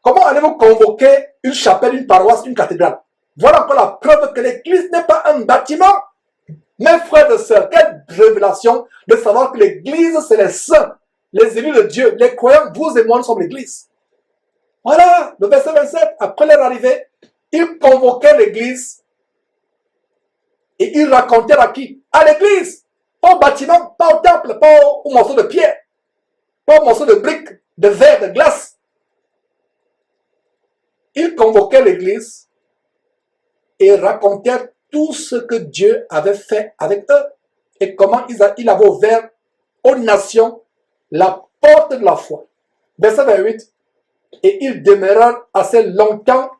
[SPEAKER 1] Comment allez-vous convoquer une chapelle, une paroisse, une cathédrale? Voilà encore la preuve que l'église n'est pas un bâtiment. Mes frères et sœurs, quelle révélation de savoir que l'église, c'est les saints, les élus de Dieu, les croyants, vous et moi, nous sommes l'église. Voilà, le verset 27, après leur arrivée, il convoquait l'église et il racontait à qui? À l'église. Pas au bâtiment, pas au temple, pas au morceau de pierre, pas au morceau de briques, de verre, de glace. Il convoquait l'église et racontait tout ce que Dieu avait fait avec eux et comment il avait ouvert aux nations la porte de la foi. Verset 28. Et il demeura assez longtemps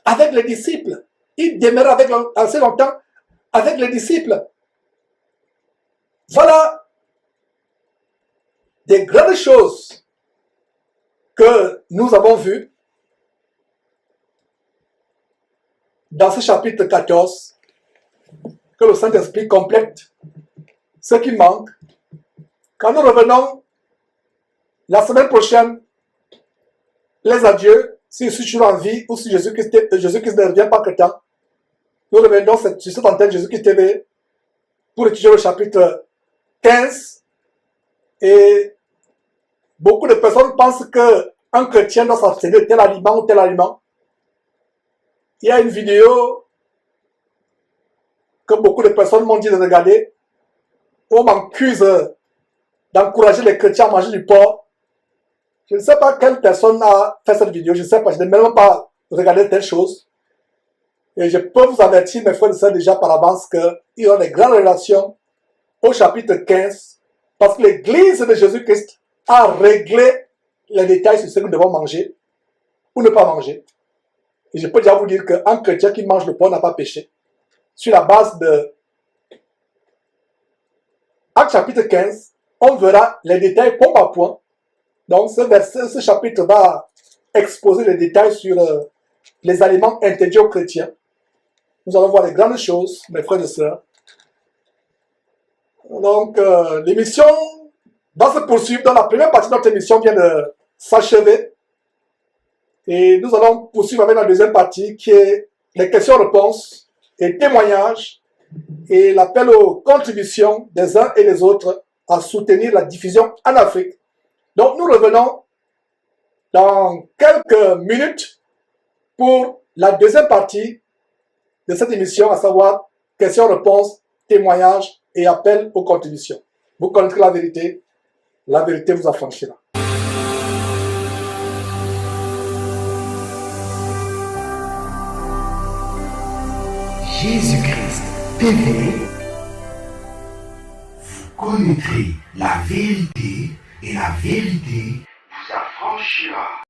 [SPEAKER 1] avec les disciples. Il demeura assez longtemps avec les disciples. Voilà des grandes choses que nous avons vues dans ce chapitre 14, que le Saint-Esprit complète ce qui manque. Quand nous revenons la semaine prochaine, les adieux, si je suis toujours en vie ou si Jésus-Christ ne revient pas que temps, nous revenons sur cette antenne Jésus-Christ TV pour étudier le chapitre 15. Et beaucoup de personnes pensent qu'un chrétien doit s'abstenir de tel aliment ou tel aliment. Il y a une vidéo que beaucoup de personnes m'ont dit de regarder, où on m'accuse d'encourager les chrétiens à manger du porc. Je ne sais pas quelle personne a fait cette vidéo, je ne sais pas, je n'ai même pas regardé telle chose. Et je peux vous avertir, mes frères et sœurs, déjà par avance, qu'il y aura des grandes relations au chapitre 15, parce que l'église de Jésus-Christ a réglé les détails sur ce que nous devons manger ou ne pas manger. Et je peux déjà vous dire qu'un chrétien qui mange le porc n'a pas péché. Sur la base de Actes chapitre 15, on verra les détails point par point. Donc ce chapitre va exposer les détails sur les aliments interdits aux chrétiens. Nous allons voir les grandes choses, mes frères et sœurs. Donc l'émission va se poursuivre. Dans la première partie de notre émission vient de s'achever. Et nous allons poursuivre avec la deuxième partie qui est les questions-réponses et témoignages et l'appel aux contributions des uns et des autres à soutenir la diffusion en Afrique. Donc nous revenons dans quelques minutes pour la deuxième partie de cette émission, à savoir questions-réponses, témoignages et appel aux contributions. Vous connaîtrez la vérité vous affranchira.
[SPEAKER 2] Jésus-Christ TV, vous connaîtrez la vérité et la vérité vous affranchira.